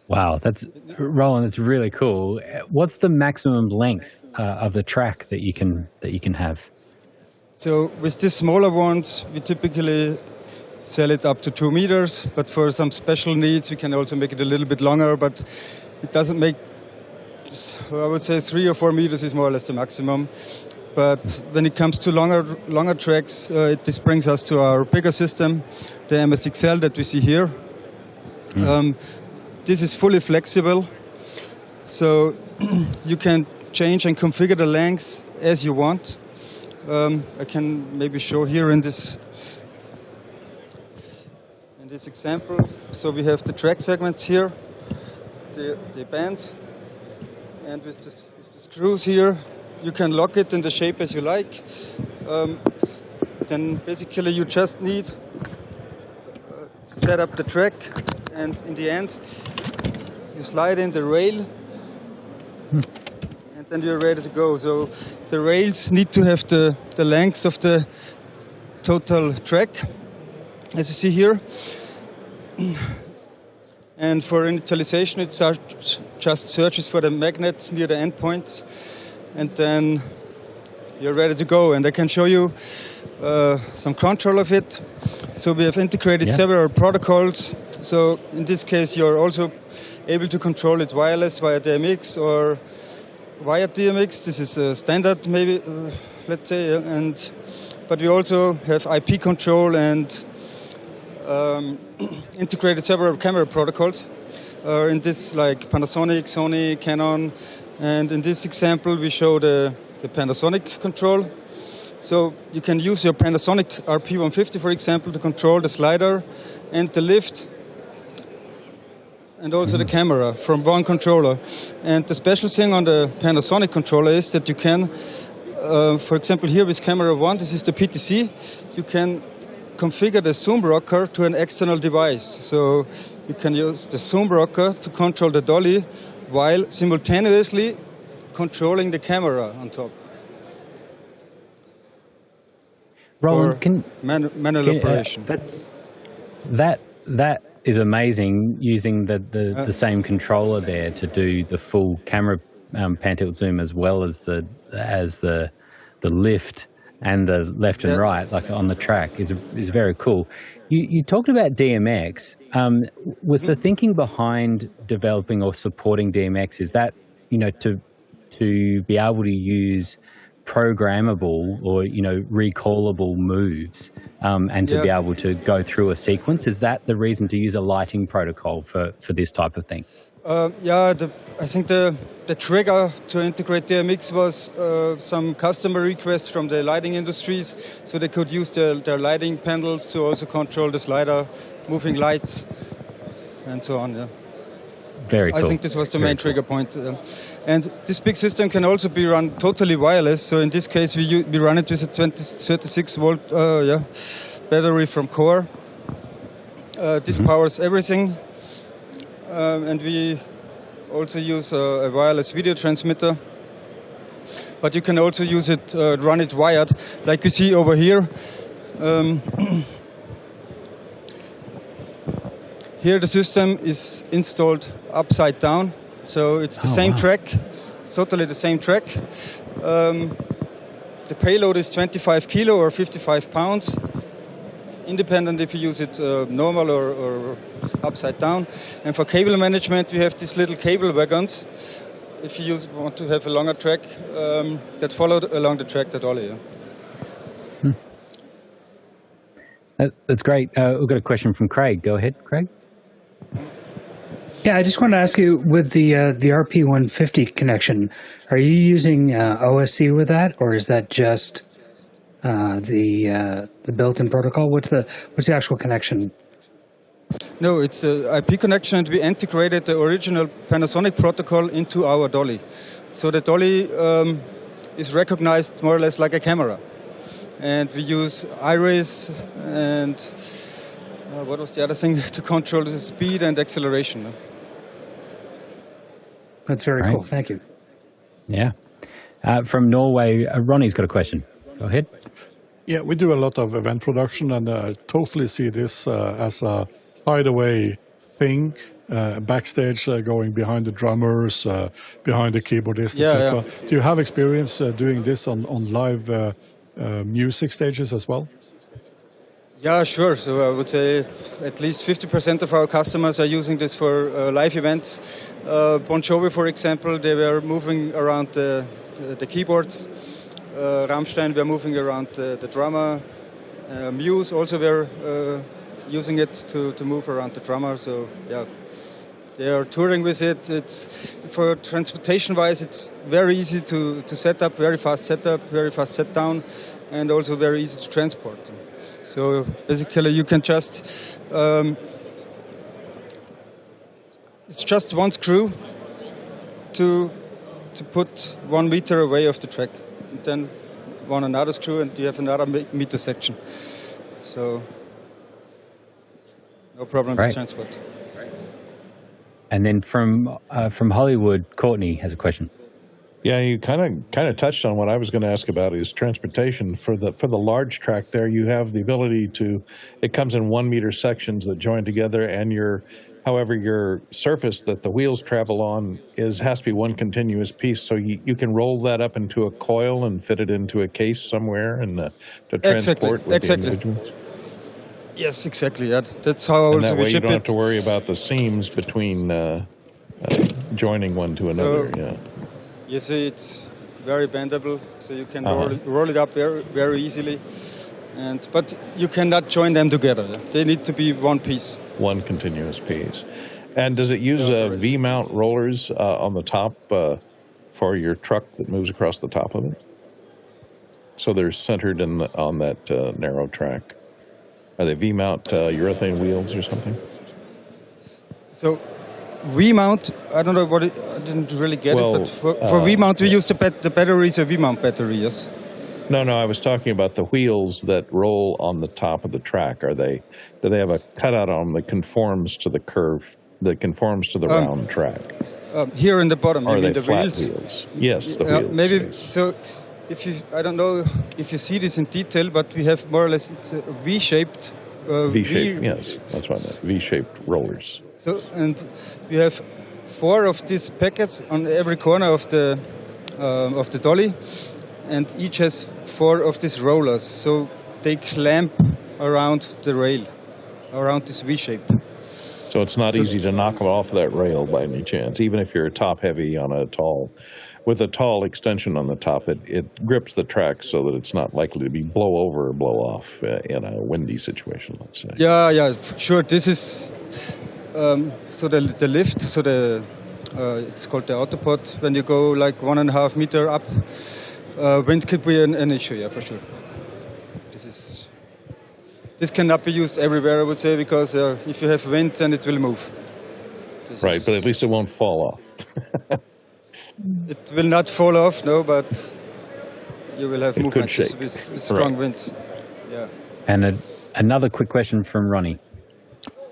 wow, Roland. That's really cool. What's the maximum length of the track that you can have? So with these smaller ones, we typically sell it up to 2 meters. But for some special needs, we can also make it a little bit longer. But it doesn't make. I would say 3 or 4 meters is more or less the maximum. But when it comes to longer tracks, this brings us to our bigger system, the MSXL that we see here. This is fully flexible, so you can change and configure the lengths as you want. I can maybe show here in this example. So we have the track segments here, they bend, and with the screws here, you can lock it in the shape as you like. Then basically you just need to set up the track, and in the end you slide in the rail, and then you're ready to go. So the rails need to have the length of the total track, as you see here. And for initialization, it just searches for the magnets near the endpoints, and then you're ready to go. And I can show you some control of it. So we have integrated several protocols. So in this case, you're also able to control it wireless via DMX or wired DMX. This is a standard, maybe, let's say. But we also have IP control and integrated several camera protocols. In this, like Panasonic, Sony, Canon. And in this example, we show the Panasonic control. So you can use your Panasonic RP150, for example, to control the slider and the lift and also the camera from one controller. And the special thing on the Panasonic controller is that you can, for example, here with camera 1, this is the PTC, you can configure the zoom rocker to an external device. So you can use the zoom rocker to control the dolly while simultaneously controlling the camera on top. Roland, manual operation. That is amazing, using the same controller there to do the full camera pan tilt zoom as well as the lift and the left and right, like on the track, is very cool. You talked about DMX. Was the thinking behind developing or supporting DMX, is that, to be able to use programmable or recallable moves and to be able to go through a sequence? Is that the reason to use a lighting protocol for this type of thing? I think the trigger to integrate DMX was some customer requests from the lighting industries, so they could use their lighting panels to also control the slider, moving lights, and so on. Yeah. Very cool. I think this was the main trigger point. And this big system can also be run totally wireless. So in this case, we run it with a 36 volt battery from Core. This powers everything. And we also use a wireless video transmitter. But you can also use it, run it wired, like we see over here. Here the system is installed upside down, so it's the same track. It's totally the same track. The payload is 25 kilo or 55 pounds, independent if you use it normal or upside down. And for cable management, we have these little cable wagons. If you want to have a longer track, that follow along the track, that ollie. That's great. We've got a question from Craig. Go ahead, Craig. Yeah, I just wanted to ask you, with the RP150 connection, are you using OSC with that, or is that just the built-in protocol? What's the actual connection? No, it's an IP connection, and we integrated the original Panasonic protocol into our dolly. So the dolly is recognized more or less like a camera. And we use iris and what was the other thing to control the speed and acceleration. That's very cool. Thank you. Yeah. From Norway, Ronnie's got a question. Go ahead. Yeah, we do a lot of event production, and I totally see this as a hideaway thing, backstage, going behind the drummers, behind the keyboardists, etc. Yeah. Do you have experience doing this on live music stages as well? Yeah, sure. So I would say at least 50% of our customers are using this for live events. Bon Jovi, for example, they were moving around the keyboards. Rammstein were moving around the drummer. Muse also were using it to move around the drummer. So yeah, they are touring with it. It's for transportation-wise, it's very easy to set up, very fast setup, very fast set down, and also very easy to transport. So basically, you can just it's just one screw to put 1 meter away of the track, and then another screw, and you have another meter section. So no problem with transport. And then from Hollywood, Courtney has a question. Yeah, you kind of touched on what I was going to ask about, is transportation. For the large track there, you have the ability to, it comes in 1 meter sections that join together, and however your surface that the wheels travel on has to be one continuous piece. So you can roll that up into a coil and fit it into a case somewhere and to transport with the individuals. Yes, exactly. That's how and that way we you don't have to worry about the seams between joining one to another. Yeah. You see, it's very bendable, so you can roll it up very, very easily. But you cannot join them together. They need to be one piece. One continuous piece. And does it use V-mount rollers on the top for your truck that moves across the top of it? So they're centered on that narrow track. Are they V-mount urethane wheels or something? So V-mount, I don't know I didn't really get it, but for V-mount we use the batteries, a V-mount battery, yes. No, I was talking about the wheels that roll on the top of the track. Do they have a cutout on them that conforms to the curve, that conforms to the round track? Here in the bottom, or you are mean they the flat wheels? Yes, the wheels. Maybe, yes. so I don't know if you see this in detail, but we have more or less, it's a V-shaped. V-shaped, yes, that's what I meant, V-shaped rollers. So, and we have 4 of these packets on every corner of the dolly, and each has 4 of these rollers. So they clamp around the rail, around this V shape. So it's not easy to knock them off that rail by any chance, even if you're top heavy on with a tall extension on the top, it grips the track so that it's not likely to be blow over or blow off in a windy situation, let's say. Yeah, sure. This is so the lift. So it's called the autopod. When you go like 1.5 meter up, wind could be an issue. Yeah, for sure. This cannot be used everywhere, I would say, because if you have wind, then it will move. Right, but at least it won't fall off. It will not fall off, no, but you will have movement with strong right. winds. Yeah. And another quick question from Ronnie.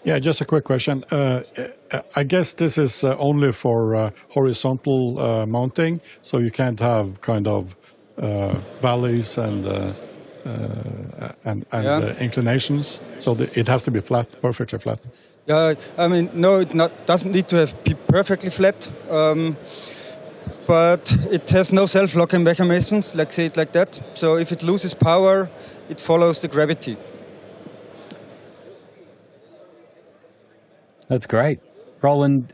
Yeah, just a quick question. I guess this is only for horizontal mounting, so you can't have kind of valleys and inclinations. So it has to be flat, perfectly flat. Yeah, I mean, no, it doesn't need to be perfectly flat. But it has no self-locking mechanisms, like say it like that. So if it loses power, it follows the gravity. That's great. Roland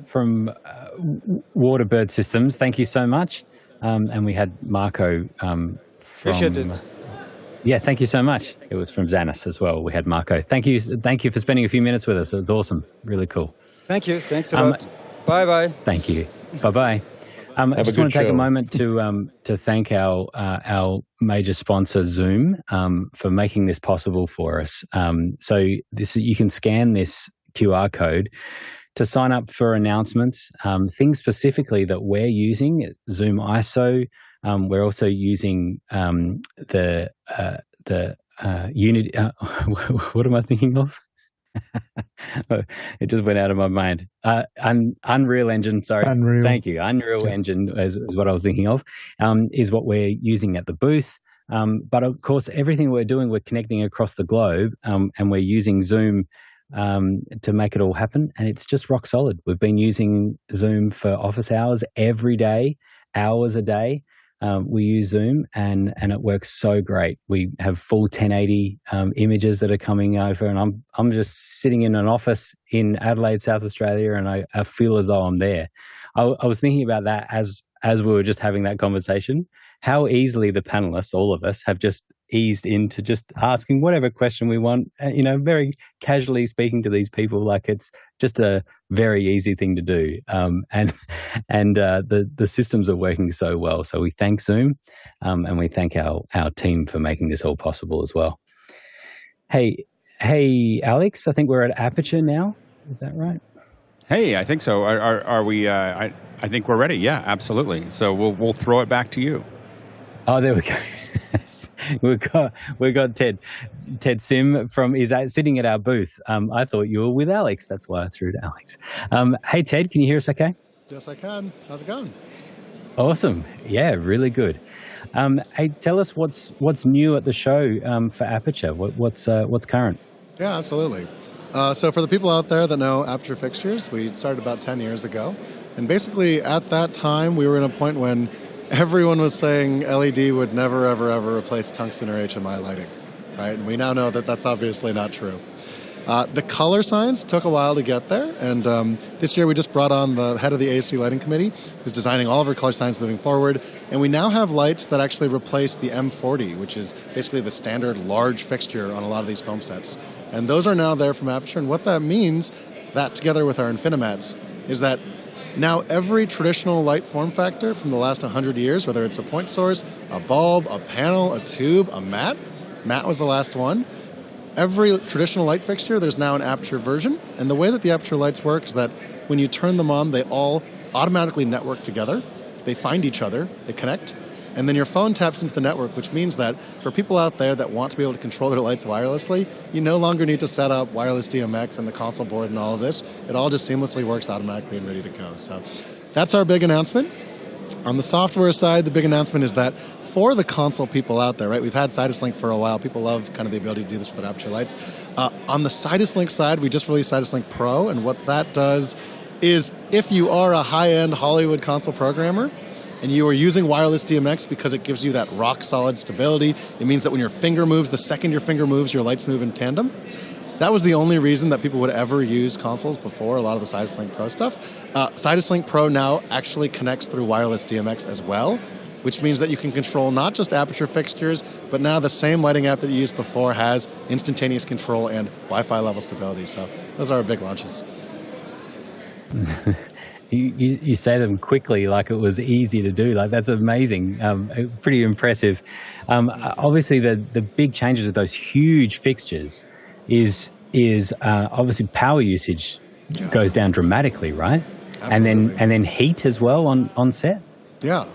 from Waterbird Systems, thank you so much. And we had Marco from... Appreciate it. Yeah, thank you so much. It was from Zanos as well. We had Marco. Thank you for spending a few minutes with us. It was awesome. Really cool. Thank you. Thanks a lot. Bye-bye. Thank you. Bye-bye. I just want to take a moment to thank our major sponsor, Zoom, for making this possible for us. So you can scan this QR code to sign up for announcements, things specifically that we're using, Zoom ISO. We're also using the Unity. What am I thinking of? It just went out of my mind. Unreal Engine, sorry. Unreal. Thank you. Unreal Engine is what I was thinking of, is what we're using at the booth. But of course, everything we're doing, we're connecting across the globe, and we're using Zoom to make it all happen. And it's just rock solid. We've been using Zoom for office hours every day, hours a day. We use Zoom and it works so great. We have full 1080 images that are coming over, and I'm just sitting in an office in Adelaide, South Australia, and I feel as though I'm there. I was thinking about that as we were just having that conversation, how easily the panelists, all of us, have just eased into just asking whatever question we want, very casually speaking to these people like it's just a very easy thing to do. And the systems are working so well. So we thank Zoom, and we thank our team for making this all possible as well. Hey, Alex, I think we're at Aputure now. Is that right? Hey, I think so. Are we? I think we're ready. Yeah, absolutely. So we'll throw it back to you. Oh, there we go. We've got Ted Sim is sitting at our booth. I thought you were with Alex. That's why I threw to Alex. Hey, Ted, can you hear us okay? Yes, I can. How's it going? Awesome. Yeah, really good. Hey, tell us what's new at the show for Aputure. What's current? Yeah, absolutely. So for the people out there that know Aputure fixtures, we started about 10 years ago. And basically at that time, we were in a point when everyone was saying LED would never, ever, ever replace tungsten or HMI lighting, right? And we now know that that's obviously not true. The color science took a while to get there, and this year we just brought on the head of the AC Lighting Committee, who's designing all of our color science moving forward, and we now have lights that actually replace the M40, which is basically the standard large fixture on a lot of these film sets. And those are now there from Aputure, and what that means, that together with our Infinimats, is that Now every traditional light form factor from the last 100 years, whether it's a point source, a bulb, a panel, a tube, a mat was the last one. Every traditional light fixture, there's now an Aputure version. And the way that the Aputure lights work is that when you turn them on, they all automatically network together. They find each other, they connect, and then your phone taps into the network, which means that for people out there that want to be able to control their lights wirelessly, you no longer need to set up wireless DMX and the console board and all of this. It all just seamlessly works automatically and ready to go. So that's our big announcement. On the software side, the big announcement is that for the console people out there, right, we've had Sidus Link for a while. People love kind of the ability to do this with Aputure lights. On the Sidus Link side, we just released Sidus Link Pro, and what that does is if you are a high-end Hollywood console programmer, and you are using wireless DMX because it gives you that rock-solid stability. It means that when your finger moves, the second your finger moves, your lights move in tandem. That was the only reason that people would ever use consoles before, a lot of the Sidus Link Pro stuff. Sidus Link Pro now actually connects through wireless DMX as well, which means that you can control not just Aputure fixtures, but now the same lighting app that you used before has instantaneous control and Wi-Fi level stability. So those are our big launches. You say them quickly like it was easy to do. Like, that's amazing. Pretty impressive. Obviously, the big changes with those huge fixtures is obviously power usage goes down dramatically, right? Absolutely. And then heat as well on set. Yeah,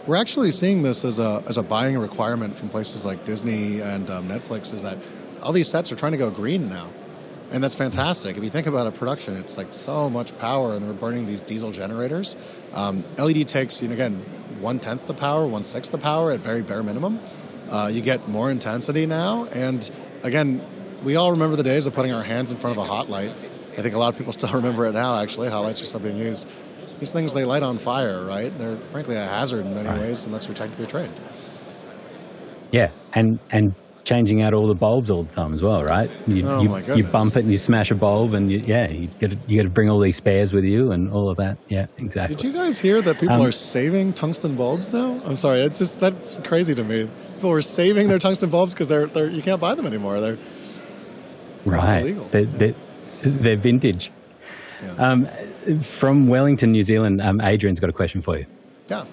we're actually seeing this as a buying requirement from places like Disney and Netflix. Is that all these sets are trying to go green now. And that's fantastic. If you think about a production, it's like so much power, and we're burning these diesel generators. LED takes, again, 1/10 the power, 1/6 the power at very bare minimum. You get more intensity now, and again, we all remember the days of putting our hands in front of a hot light. I think a lot of people still remember it now, actually. Hot lights are still being used. These things, they light on fire, right? They're frankly a hazard in many ways unless you're technically trained. Yeah, and changing out all the bulbs all the time as well, right? My goodness. You bump it and you smash a bulb, and you got to bring all these spares with you and all of that. Yeah, exactly. Did you guys hear that people are saving tungsten bulbs now? I'm sorry, that's crazy to me. People are saving their tungsten bulbs because they're you can't buy them anymore. They're illegal. They're vintage. Yeah. From Wellington, New Zealand, Adrian's got a question for you. Yeah.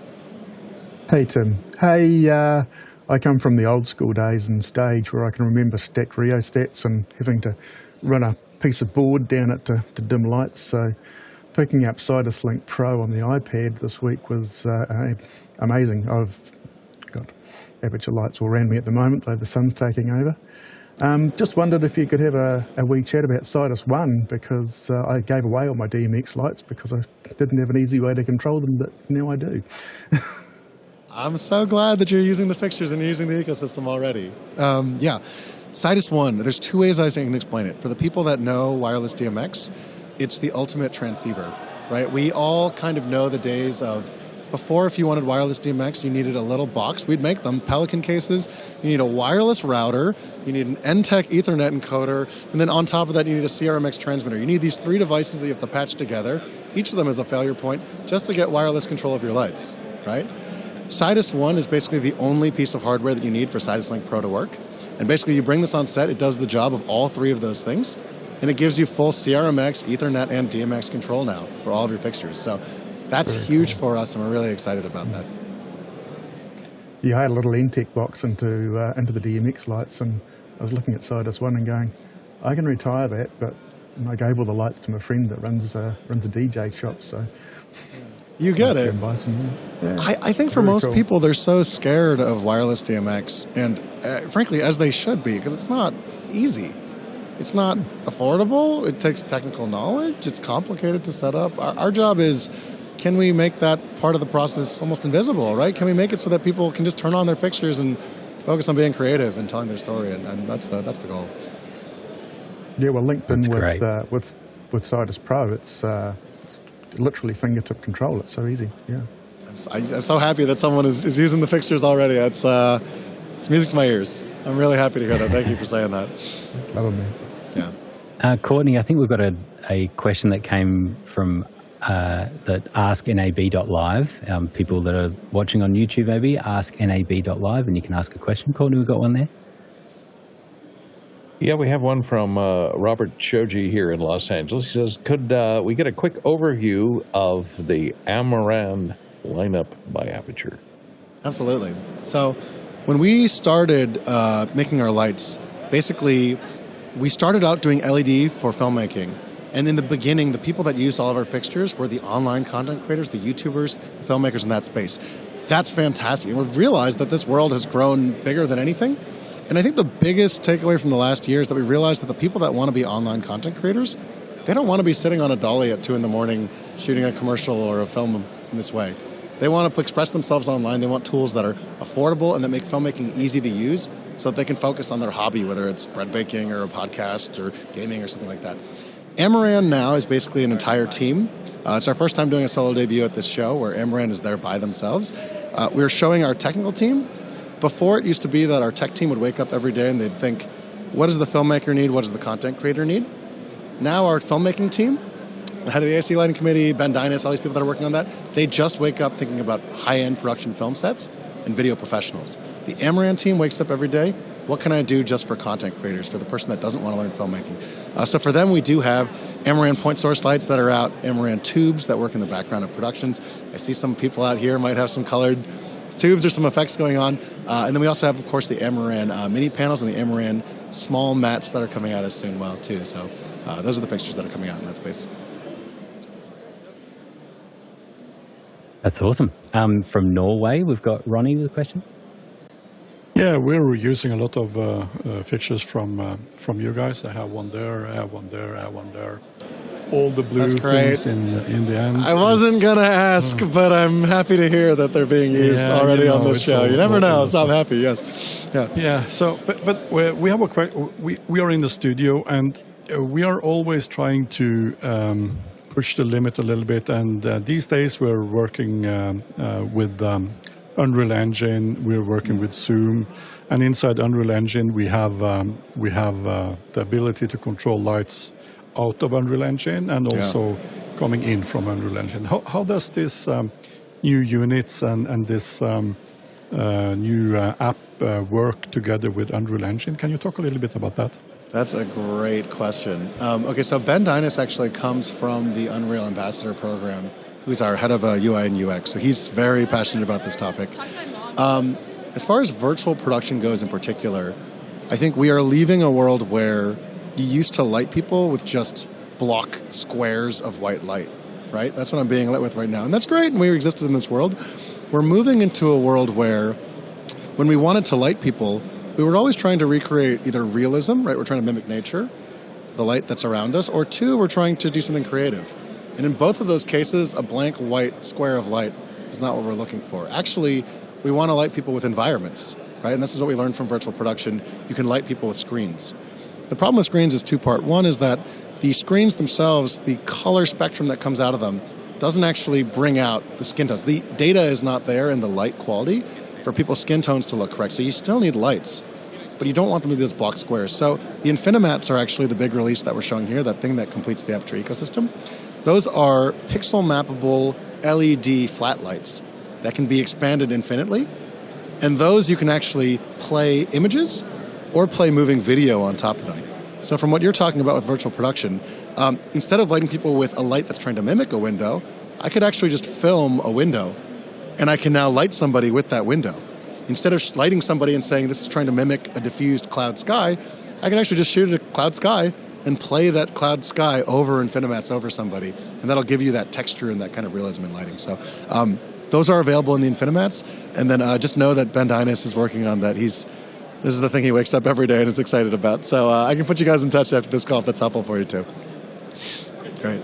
Hey Tim. Hey. I come from the old school days in stage where I can remember stacked rheostats and having to run a piece of board down it to dim lights. So picking up Sidus Link Pro on the iPad this week was amazing. I've got Aputure lights all around me at the moment, though the sun's taking over. Just wondered if you could have a wee chat about Sidus One, because I gave away all my DMX lights because I didn't have an easy way to control them, but now I do. I'm so glad that you're using the fixtures and you're using the ecosystem already. Sidus One, there's two ways I can explain it. For the people that know wireless DMX, it's the ultimate transceiver, right? We all kind of know the days of before, if you wanted wireless DMX, you needed a little box. We'd make them, Pelican cases. You need a wireless router, you need an NTEC Ethernet encoder, and then on top of that, you need a CRMX transmitter. You need these three devices that you have to patch together. Each of them is a failure point just to get wireless control of your lights, right? Sidus One is basically the only piece of hardware that you need for Sidus Link Pro to work. And basically you bring this on set, it does the job of all three of those things, and it gives you full CRMX, Ethernet, and DMX control now for all of your fixtures. So that's huge for us, and we're really excited about that. Yeah, I had a little NTEC box into the DMX lights, and I was looking at Sidus One and going, I can retire that, but I gave all the lights to my friend that runs a DJ shop, so... You get it. Yeah. I think for most people, they're so scared of wireless DMX, and frankly, as they should be, because it's not easy. It's not affordable. It takes technical knowledge. It's complicated to set up. Our job is, can we make that part of the process almost invisible, right? Can we make it so that people can just turn on their fixtures and focus on being creative and telling their story, and that's the goal. Yeah, well, linked in with Sidus Pro, it's literally fingertip control. It's so easy. Yeah, I'm so happy that someone is using the fixtures already. It's music to my ears. I'm really happy to hear that. Thank you for saying that. Love it, man. Yeah. Courtney, I think we've got a question that came from that asknab.live. People that are watching on YouTube, maybe asknab.live, and you can ask a question. Courtney, we've got one there. Yeah, we have one from Robert Shoji here in Los Angeles. He says, could we get a quick overview of the Amaran lineup by Aputure? Absolutely. So when we started making our lights, basically we started out doing LED for filmmaking. And in the beginning, the people that used all of our fixtures were the online content creators, the YouTubers, the filmmakers in that space. That's fantastic. And we've realized that this world has grown bigger than anything. And I think the biggest takeaway from the last year is that we realized that the people that want to be online content creators, they don't want to be sitting on a dolly at 2 a.m. shooting a commercial or a film in this way. They want to express themselves online. They want tools that are affordable and that make filmmaking easy to use so that they can focus on their hobby, whether it's bread baking or a podcast or gaming or something like that. Amaran now is basically an entire team. It's our first time doing a solo debut at this show where Amaran is there by themselves. We're showing our technical team. Before, it used to be that our tech team would wake up every day and they'd think, what does the filmmaker need? What does the content creator need? Now our filmmaking team, the head of the AC Lighting Committee, Ben Dynas, all these people that are working on that, they just wake up thinking about high-end production film sets and video professionals. The Amaran team wakes up every day, what can I do just for content creators, for the person that doesn't want to learn filmmaking? So for them, we do have Amaran point source lights that are out, Amaran tubes that work in the background of productions. I see some people out here might have some colored tubes or some effects going on. And then we also have, of course, the Amaran mini panels and the Amaran small mats that are coming out as soon well, too. So those are the fixtures that are coming out in that space. That's awesome. From Norway, we've got Ronnie with a question. Yeah, we're using a lot of fixtures from you guys. I have one there, I have one there, I have one there. All the blue things in the end. I wasn't going to ask, but I'm happy to hear that they're being used already on this show. You never know, so I'm happy, yes. Yeah, so, but we have we are in the studio, and we are always trying to push the limit a little bit, and these days we're working with Unreal Engine, we're working with Zoom, and inside Unreal Engine we have the ability to control lights out of Unreal Engine and also coming in from Unreal Engine. How does this new units and this new app work together with Unreal Engine? Can you talk a little bit about that? That's a great question. Okay, so Ben Dynas actually comes from the Unreal Ambassador program, who's our head of UI and UX. So he's very passionate about this topic. As far as virtual production goes in particular, I think we are leaving a world where you used to light people with just block squares of white light, right? That's what I'm being lit with right now. And that's great, and we existed in this world. We're moving into a world where when we wanted to light people, we were always trying to recreate either realism, right? We're trying to mimic nature, the light that's around us, or two, we're trying to do something creative. And in both of those cases, a blank white square of light is not what we're looking for. Actually, we want to light people with environments, right? And this is what we learned from virtual production. You can light people with screens. The problem with screens is two-part. One is that the screens themselves, the color spectrum that comes out of them, doesn't actually bring out the skin tones. The data is not there in the light quality for people's skin tones to look correct. So you still need lights, but you don't want them to be those block squares. So the Infinimats are actually the big release that we're showing here, that thing that completes the Aputure ecosystem. Those are pixel mappable LED flat lights that can be expanded infinitely. And those you can actually play images or play moving video on top of them. So from what you're talking about with virtual production, instead of lighting people with a light that's trying to mimic a window, I could actually just film a window, and I can now light somebody with that window. Instead of lighting somebody and saying this is trying to mimic a diffused cloud sky, I can actually just shoot a cloud sky and play that cloud sky over Infinimats over somebody, and that'll give you that texture and that kind of realism in lighting. So those are available in the Infinimats, and then just know that Ben Dynas is working on that. This is the thing he wakes up every day and is excited about. So I can put you guys in touch after this call if that's helpful for you too. Great.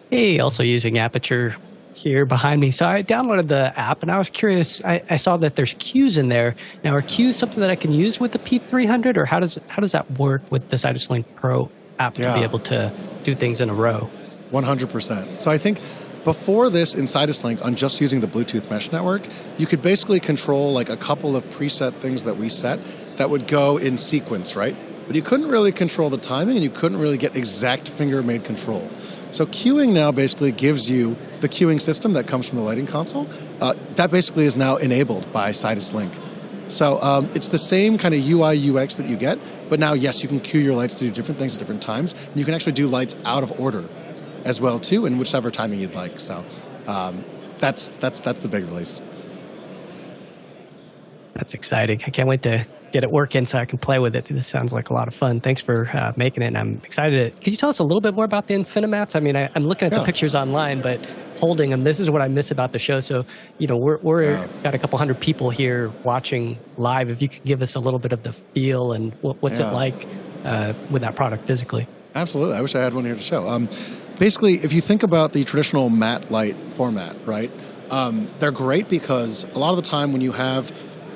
Hey, also using Aputure here behind me. So I downloaded the app and I was curious. I saw that there's cues in there. Now, are cues something that I can use with the P300, or how does that work with the Sidus Link Pro app to be able to do things in a row? 100%. So I think before this in Sidus Link, on just using the Bluetooth mesh network, you could basically control like a couple of preset things that we set that would go in sequence, right? But you couldn't really control the timing, and you couldn't really get exact finger-made control. So queuing now basically gives you the queuing system that comes from the lighting console. That basically is now enabled by Sidus Link. So it's the same kind of UI UX that you get, but now yes, you can queue your lights to do different things at different times, and you can actually do lights out of order as well too, in whichever timing you'd like. So that's the big release. That's exciting. I can't wait to get it working so I can play with it. This sounds like a lot of fun. Thanks for making it, and I'm excited. Could you tell us a little bit more about the Infinimats? I mean, I'm looking at the pictures online, but holding them, this is what I miss about the show. So, we're got a couple hundred people here watching live. If you could give us a little bit of the feel and what's it like with that product physically. Absolutely. I wish I had one here to show. Basically, if you think about the traditional matte light format, right, they're great because a lot of the time when you have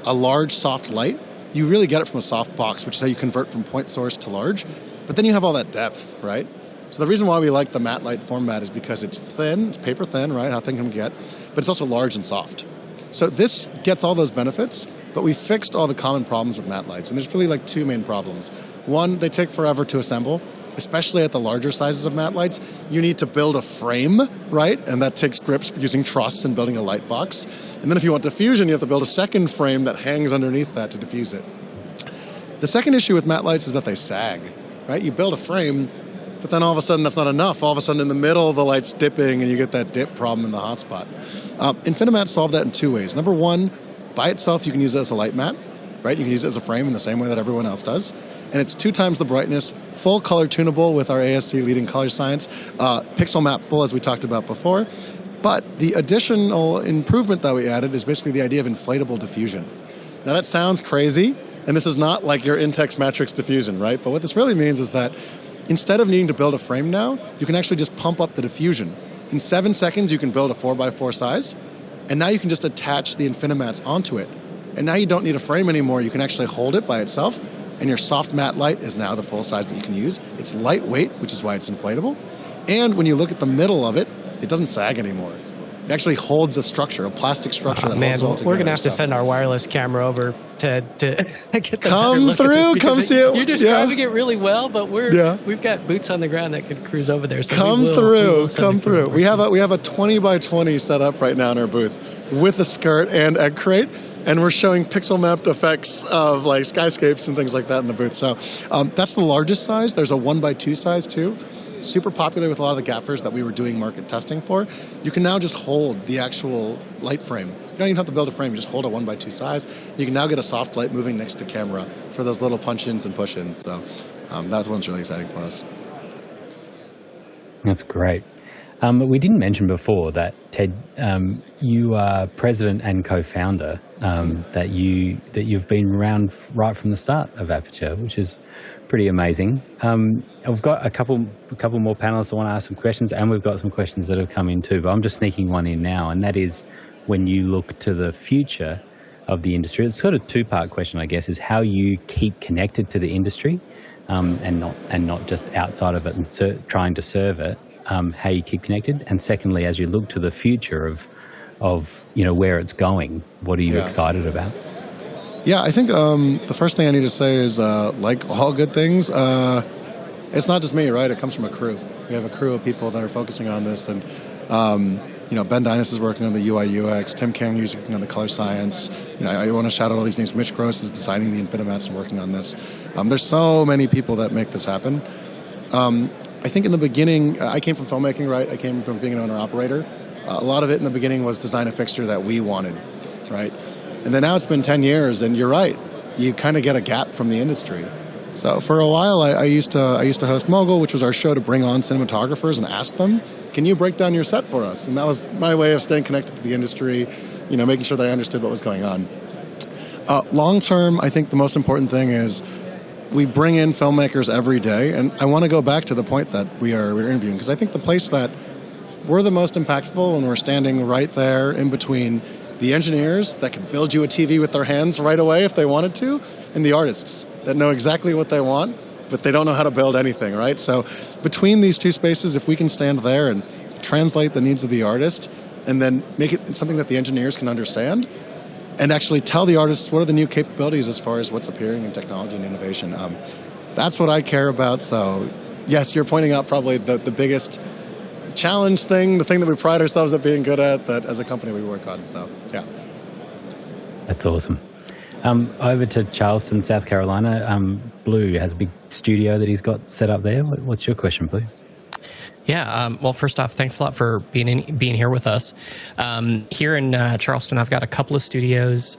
a large soft light, you really get it from a soft box, which is how you convert from point source to large. But then you have all that depth, right? So the reason why we like the matte light format is because it's thin, it's paper thin, right? How thin can it get? But it's also large and soft. So this gets all those benefits, but we fixed all the common problems with matte lights. And there's really like two main problems. One, they take forever to assemble, especially at the larger sizes of matte lights. You need to build a frame, right? And that takes grips using truss and building a light box. And then if you want diffusion, you have to build a second frame that hangs underneath that to diffuse it. The second issue with matte lights is that they sag, right? You build a frame, but then all of a sudden that's not enough. All of a sudden in the middle, the light's dipping and you get that dip problem in the hotspot. Infinimats solve that in two ways. Number one, by itself, you can use it as a light mat, right? You can use it as a frame in the same way that everyone else does. And it's 2 times the brightness, full color tunable with our ASC leading color science, pixel mappable as we talked about before. But the additional improvement that we added is basically the idea of inflatable diffusion. Now that sounds crazy, and this is not like your Intex matrix diffusion, right? But what this really means is that instead of needing to build a frame now, you can actually just pump up the diffusion. In 7 seconds, you can build a 4x4 size, and now you can just attach the Infinimats onto it. And now you don't need a frame anymore. You can actually hold it by itself, and your soft matte light is now the full size that you can use. It's lightweight, which is why it's inflatable. And when you look at the middle of it, it doesn't sag anymore. It actually holds a structure, a plastic structure that holds it all together. We're going to have to send our wireless camera over to get the come through, come see it. You're describing it really well, but we've got boots on the ground that could cruise over there. So come through. We have a 20 by 20 set up right now in our booth with a skirt and egg crate. And we're showing pixel mapped effects of like skyscapes and things like that in the booth. So that's the largest size. There's a 1x2 size too. Super popular with a lot of the gaffers that we were doing market testing for. You can now just hold the actual light frame. You don't even have to build a frame. You just hold a 1x2 size. You can now get a soft light moving next to camera for those little punch-ins and push-ins. So that one's really exciting for us. That's great. We didn't mention before that, Ted, you are president and co-founder, that you've been around right from the start of Aputure, which is pretty amazing. I've got a couple more panelists I want to ask some questions, and we've got some questions that have come in too, but I'm just sneaking one in now, and that is when you look to the future of the industry, it's sort of a two-part question, I guess, is how you keep connected to the industry and not just outside of it and trying to serve it. How you keep connected, and secondly, as you look to the future of where it's going, what are you excited about? Yeah, I think the first thing I need to say is like all good things, it's not just me, right? It comes from a crew. We have a crew of people that are focusing on this, and Ben Dynas is working on the UI UX, Tim Kang is working on the color science. I want to shout out all these names. Mitch Gross is designing the Infinimats and working on this. There's so many people that make this happen. I think in the beginning, I came from filmmaking, right? I came from being an owner-operator. A lot of it in the beginning was design a fixture that we wanted, right? And then now it's been 10 years, and you're right. You kind of get a gap from the industry. So for a while, I used to host Mogul, which was our show to bring on cinematographers and ask them, can you break down your set for us? And that was my way of staying connected to the industry, making sure that I understood what was going on. Long term, I think the most important thing is we bring in filmmakers every day, and I want to go back to the point that we're interviewing, because I think the place that we're the most impactful when we're standing right there in between the engineers that can build you a TV with their hands right away if they wanted to, and the artists that know exactly what they want, but they don't know how to build anything, right? So between these two spaces, if we can stand there and translate the needs of the artist and then make it something that the engineers can understand, and actually tell the artists what are the new capabilities as far as what's appearing in technology and innovation. That's what I care about. So yes, you're pointing out probably the biggest challenge thing, the thing that we pride ourselves at being good at, that as a company we work on. So, yeah. That's awesome. Over to Charleston, South Carolina. Blue has a big studio that he's got set up there. What's your question, Blue? Yeah. Well, first off, thanks a lot for being here with us. Here in Charleston, I've got a couple of studios.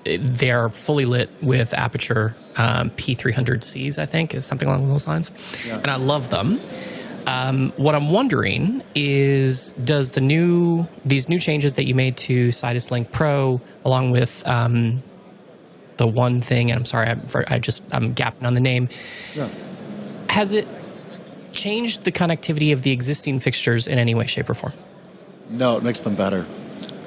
They are fully lit with Aputure P300Cs, I think, is something along those lines. Yeah. And I love them. What I'm wondering is, does these new changes that you made to Sidus Link Pro, along with the one thing, and I'm sorry, I'm gapping on the name. Yeah. Has it changed the connectivity of the existing fixtures in any way, shape, or form? No, it makes them better.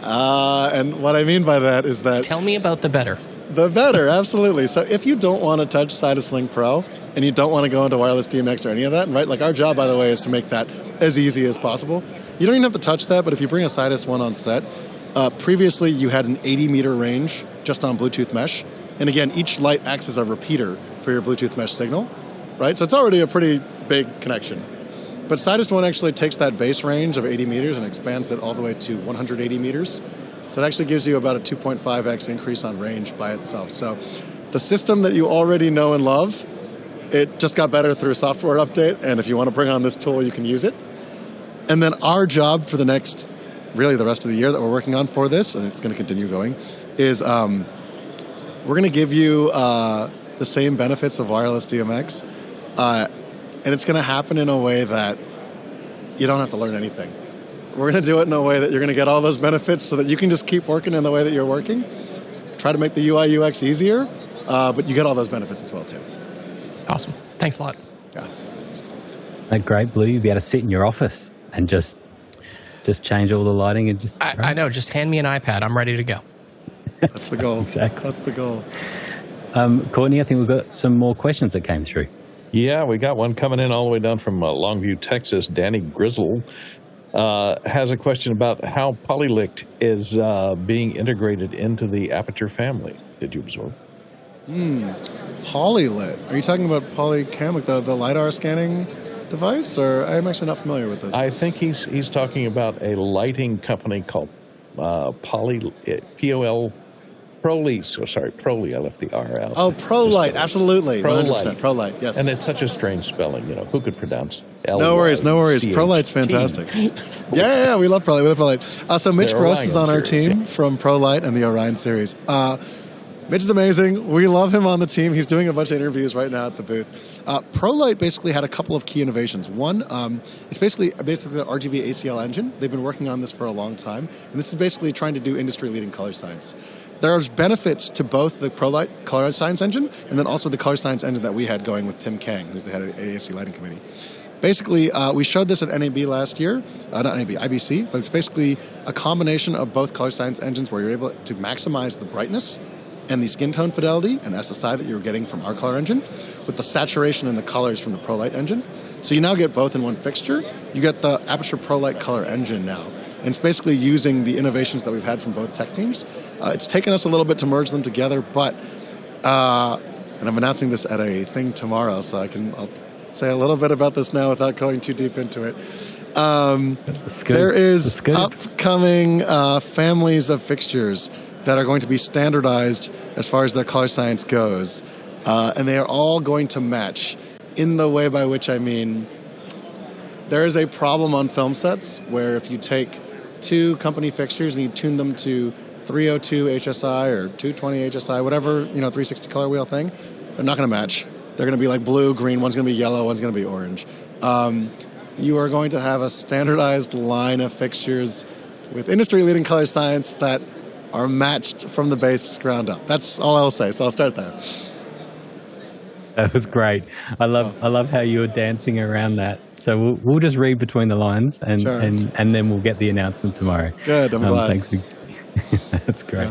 And what I mean by that is that... Tell me about the better. The better, absolutely. So if you don't want to touch Sidus Link Pro, and you don't want to go into wireless DMX or any of that, right? Like our job, by the way, is to make that as easy as possible. You don't even have to touch that, but if you bring a Sidus One on set, previously you had an 80-meter range just on Bluetooth mesh. And again, each light acts as a repeater for your Bluetooth mesh signal, right? So it's already a pretty big connection. But Sidus One actually takes that base range of 80 meters and expands it all the way to 180 meters. So it actually gives you about a 2.5x increase on range by itself. So the system that you already know and love, it just got better through a software update. And if you want to bring on this tool, you can use it. And then our job for the next, really the rest of the year that we're working on for this, and it's going to continue going, is we're going to give you the same benefits of wireless DMX. And it's going to happen in a way that you don't have to learn anything. We're going to do it in a way that you're going to get all those benefits so that you can just keep working in the way that you're working. Try to make the UI UX easier, but you get all those benefits as well, too. Awesome. Thanks a lot. Yeah. That great, Blue. You'd be able to sit in your office and just change all the lighting and just... I know. Just hand me an iPad. I'm ready to go. That's the goal. Exactly. That's the goal. Courtney, I think we've got some more questions that came through. Yeah, we got one coming in all the way down from Longview, Texas. Danny Grizzle has a question about how Polylicht is being integrated into the Aputure family. Did you absorb? Polylit. Are you talking about Polycam, like the LiDAR scanning device? Or I'm actually not familiar with this. I think he's talking about a lighting company called POL. Prolease. Oh, sorry, Proli. I left the R out. Oh, ProLight. Absolutely. ProLight. 100% ProLight, yes. And it's such a strange spelling. You know, who could pronounce L? No worries. ProLight's fantastic. yeah, we love ProLight. We love ProLight. So Mitch Gross is on our team from ProLight and the Orion series. Mitch is amazing. We love him on the team. He's doing a bunch of interviews right now at the booth. ProLight basically had a couple of key innovations. One, it's basically the RGB ACL engine. They've been working on this for a long time. And this is basically trying to do industry-leading color science. There's benefits to both the ProLight color science engine and then also the color science engine that we had going with Tim Kang, who's the head of the AAC Lighting Committee. Basically, we showed this at NAB last year, not NAB, IBC, but it's basically a combination of both color science engines where you're able to maximize the brightness and the skin tone fidelity and SSI that you were getting from our color engine with the saturation and the colors from the ProLight engine. So you now get both in one fixture. You get the Aputure ProLight color engine now. And it's basically using the innovations that we've had from both tech teams. It's taken us a little bit to merge them together, but, and I'm announcing this at a thing tomorrow, so I'll say a little bit about this now without going too deep into it. There is upcoming families of fixtures that are going to be standardized as far as their color science goes. And they are all going to match in the way by which I mean, there is a problem on film sets where if you take two company fixtures and you tune them to 302 HSI or 220 HSI, whatever, 360 color wheel thing, they're not going to match. They're going to be like blue, green, one's going to be yellow, one's going to be orange. You are going to have a standardized line of fixtures with industry-leading color science that are matched from the base ground up. That's all I'll say, so I'll start there. That was great. I love how you were dancing around that. So we'll just read between the lines and Sure. and then we'll get the announcement tomorrow. Good, I'm glad. Thanks. That's great.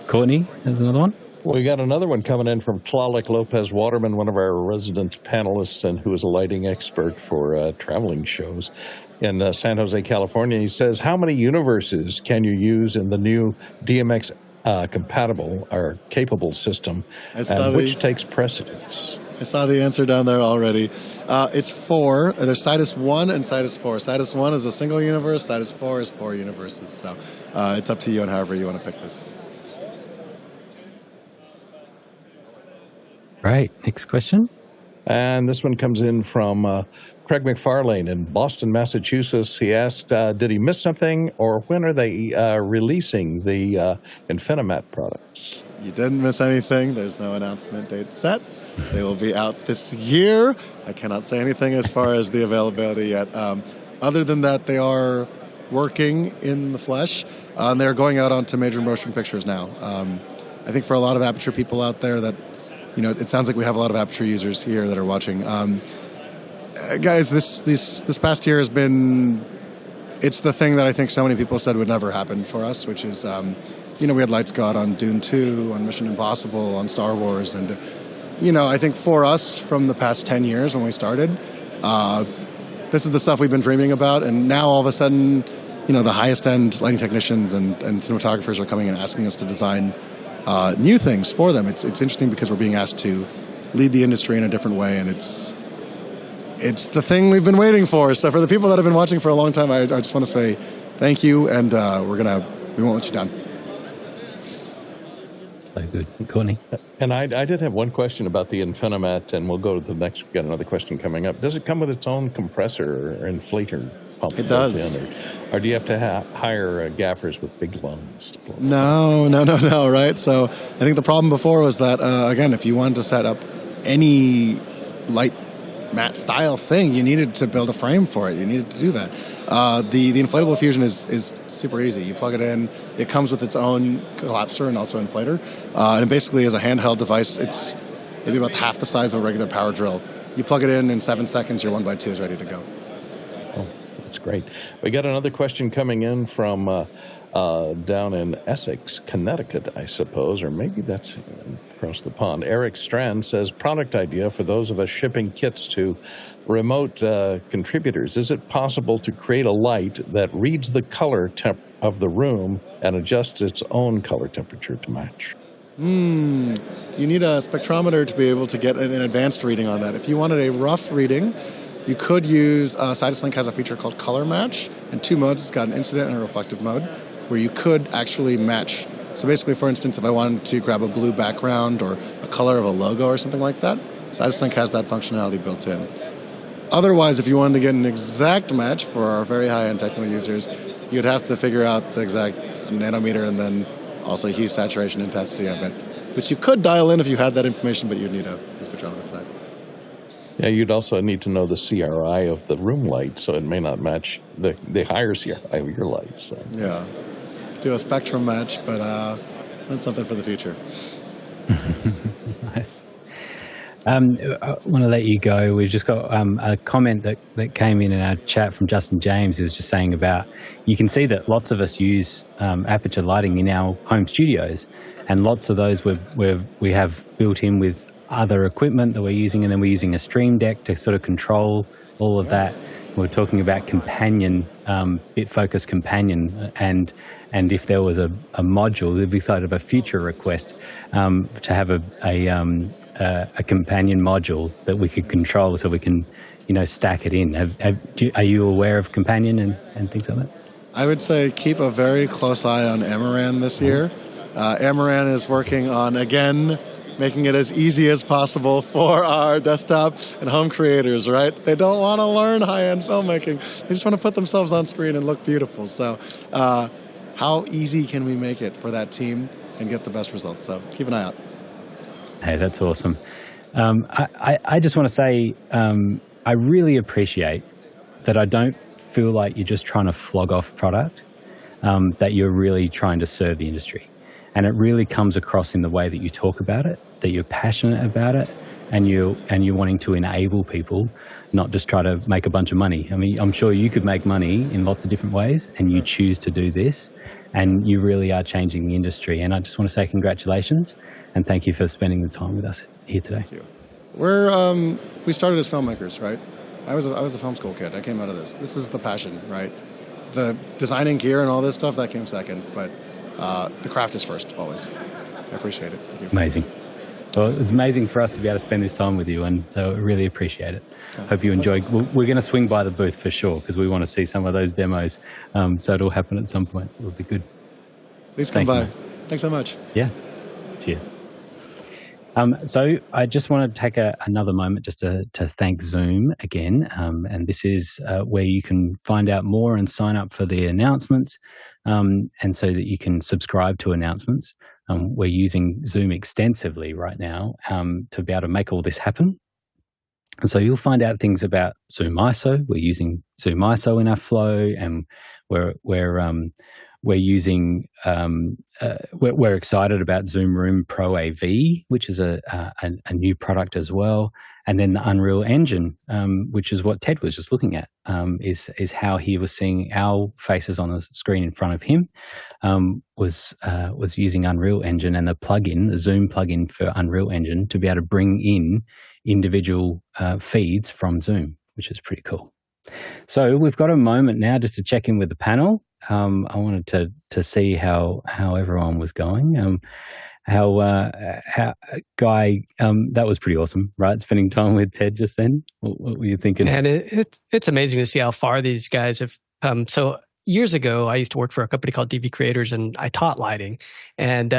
Courtney, there's another one. Well, we got another one coming in from Tlaloc Lopez Waterman, one of our resident panelists and who is a lighting expert for traveling shows in San Jose, California. He says, how many universes can you use in the new DMX compatible or capable system, and which takes precedence? I saw the answer down there already. It's 4. There's Sidus 1 and Sidus 4. Sidus 1 is a single universe. Sidus 4 is 4 universes. So it's up to you and however you want to pick this. Right. Next question. And this one comes in from Craig McFarlane in Boston, Massachusetts. He asked, did he miss something, or when are they releasing the Infinimat products? You didn't miss anything. There's no announcement date set. They will be out this year. I cannot say anything as far as the availability yet. Other than that, they are working in the flesh. And they're going out onto major motion pictures now. I think for a lot of Aputure people out there that, it sounds like we have a lot of Aputure users here that are watching. Guys, this past year has been, it's the thing that I think so many people said would never happen for us, which is, we had lights go out on Dune 2, on Mission Impossible, on Star Wars. And, I think for us from the past 10 years when we started, this is the stuff we've been dreaming about. And now all of a sudden, the highest end lighting technicians and cinematographers are coming and asking us to design new things for them. It's interesting because we're being asked to lead the industry in a different way, and it's the thing we've been waiting for. So for the people that have been watching for a long time, I just want to say thank you, and we won't let you down. So good. Courtney? And I did have one question about the Infinimat, and we'll go to the next. We've got another question coming up. Does it come with its own compressor or inflator pump? It does. Or do you have to hire gaffers with big lungs to blow? No, right? So I think the problem before was that, again, if you wanted to set up any light matte style thing, you needed to build a frame for it. You needed to do that. The inflatable fusion is super easy. You plug it in. It comes with its own collapser and also inflator. And it basically is a handheld device. It's maybe about half the size of a regular power drill. You plug it in 7 seconds, your 1x2 is ready to go. Oh, that's great. We got another question coming in from down in Essex, Connecticut, I suppose, or maybe that's across the pond. Eric Strand says, product idea for those of us shipping kits to remote contributors. Is it possible to create a light that reads the color temp of the room and adjusts its own color temperature to match? You need a spectrometer to be able to get an advanced reading on that. If you wanted a rough reading, you could use, Sidus Link has a feature called Color Match in 2 modes. It's got an incident and a reflective mode where you could actually match. So basically, for instance, if I wanted to grab a blue background or a color of a logo or something like that, Sidus Link has that functionality built in. Otherwise, if you wanted to get an exact match for our very high-end Techno users, you'd have to figure out the exact nanometer and then also hue, saturation, intensity of it, which you could dial in if you had that information, but you'd need a spectrometer for that. Yeah, you'd also need to know the CRI of the room light, so it may not match the higher CRI of your lights. So. Yeah, do a spectrum match, but that's something for the future. Nice. I want to let you go. We've just got a comment that came in our chat from Justin James. He was just saying about, you can see that lots of us use Aputure lighting in our home studios, and lots of those we have built in with other equipment that we're using, and then we're using a Stream Deck to sort of control all of that. We're talking about companion, bit-focused companion, and if there was a module, we'd be sort of a future request to have a companion module that we could control, so we can, stack it in. Are you aware of companion and things like that? I would say keep a very close eye on Amaran this year. Amaran is working on, again, making it as easy as possible for our desktop and home creators, right? They don't want to learn high-end filmmaking. They just want to put themselves on screen and look beautiful. So how easy can we make it for that team and get the best results? So keep an eye out. Hey, that's awesome. I just want to say I really appreciate that I don't feel like you're just trying to flog off product, that you're really trying to serve the industry. And it really comes across in the way that you talk about it, that you're passionate about it, and you're wanting to enable people, not just try to make a bunch of money. I mean, I'm sure you could make money in lots of different ways, and you choose to do this, and you really are changing the industry. And I just want to say congratulations, and thank you for spending the time with us here today. Thank you. We started as filmmakers, right? I was a film school kid. I came out of this. This is the passion, right? The designing gear and all this stuff, that came second, but the craft is first, always. I appreciate it. Thank you. Amazing. Well, it's amazing for us to be able to spend this time with you, and so I really appreciate it. Hope you enjoyed. We're going to swing by the booth for sure because we want to see some of those demos. So it'll happen at some point. It'll be good. Please come by. Thanks so much. Yeah. Cheers. So I just want to take another moment just to thank Zoom again. And this is where you can find out more and sign up for the announcements, and so that you can subscribe to announcements. We're using Zoom extensively right now to be able to make all this happen. And so you'll find out things about Zoom ISO. We're using Zoom ISO in our flow, and we're using we're excited about Zoom Room Pro AV, which is a new product as well. And then the Unreal Engine, which is what Ted was just looking at, is how he was seeing our faces on the screen in front of him. Was using Unreal Engine and the Zoom plugin for Unreal Engine to be able to bring in individual feeds from Zoom, which is pretty cool. So we've got a moment now just to check in with the panel. I wanted to see how everyone was going. How Guy, that was pretty awesome, right? Spending time with Ted just then. What were you thinking? And it's amazing to see how far these guys have come. So years ago, I used to work for a company called DV Creators, and I taught lighting. And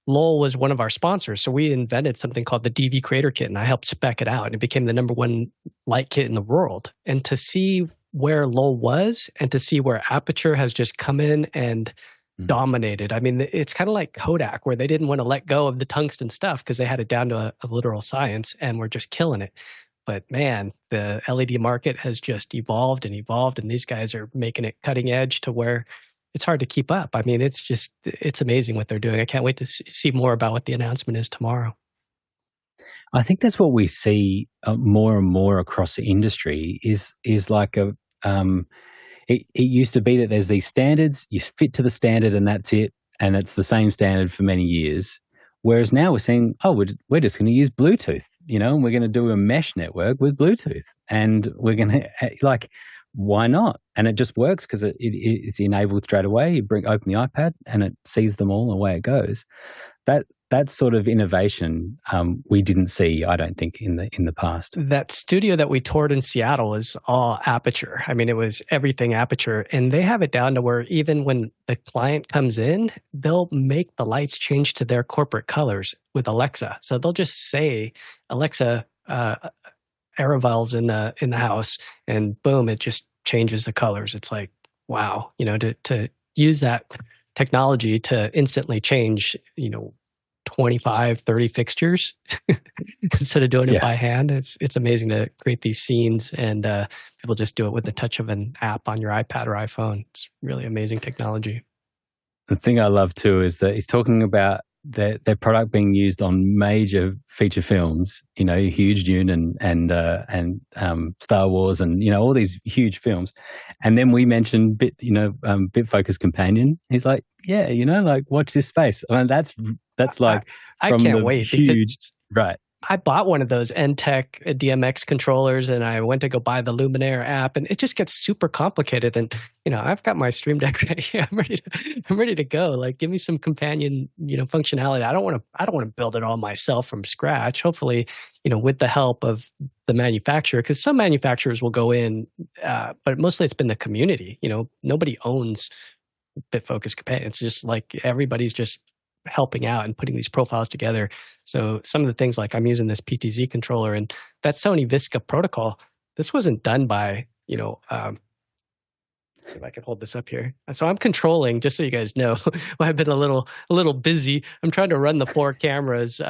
Lowell was one of our sponsors. So we invented something called the DV Creator Kit, and I helped spec it out. And it became the #1 light kit in the world. And to see where Lowell was and to see where Aputure has just come in and dominated. I mean, it's kind of like Kodak, where they didn't want to let go of the tungsten stuff because they had it down to a literal science, and we're just killing it. But man, the LED market has just evolved, and these guys are making it cutting edge to where it's hard to keep up. I mean, it's amazing what they're doing. I can't wait to see more about what the announcement is tomorrow. I think that's what we see more and more across the industry is like it used to be that there's these standards, you fit to the standard and that's it, and it's the same standard for many years. Whereas now we're saying, we're just going to use Bluetooth, and we're going to do a mesh network with Bluetooth, and we're going to why not? And it just works because it's enabled straight away. You open the iPad and it sees them all, and away it goes. That sort of innovation we didn't see, I don't think, in the past. That studio that we toured in Seattle is all Aputure. I mean, it was everything Aputure, and they have it down to where even when the client comes in, they'll make the lights change to their corporate colors with Alexa. So they'll just say, Alexa, Aravel's in the house, and boom, it just changes the colors. It's like, wow, to use that technology to instantly change, 25, 30 fixtures instead of doing it by hand. It's amazing to create these scenes, and people just do it with the touch of an app on your iPad or iPhone. It's really amazing technology. The thing I love too is that he's talking about their product being used on major feature films, Huge Dune and Star Wars and all these huge films, and then we mentioned BitFocus Companion. He's like, watch this space. I mean, that's like I can't wait. Huge, right? I bought one of those NTech DMX controllers, and I went to go buy the Luminaire app, and it just gets super complicated. And I've got my Stream Deck right here. I'm ready to go. Like, give me some companion, functionality. I don't want to build it all myself from scratch. Hopefully, with the help of the manufacturer, because some manufacturers will go in, but mostly it's been the community. Nobody owns BitFocus Companion. It's just like everybody's just helping out and putting these profiles together. So some of the things, like I'm using this PTZ controller, and that Sony Visca protocol, this wasn't done by, see if I can hold this up here. So I'm controlling, just so you guys know, I've been a little busy. I'm trying to run the 4 cameras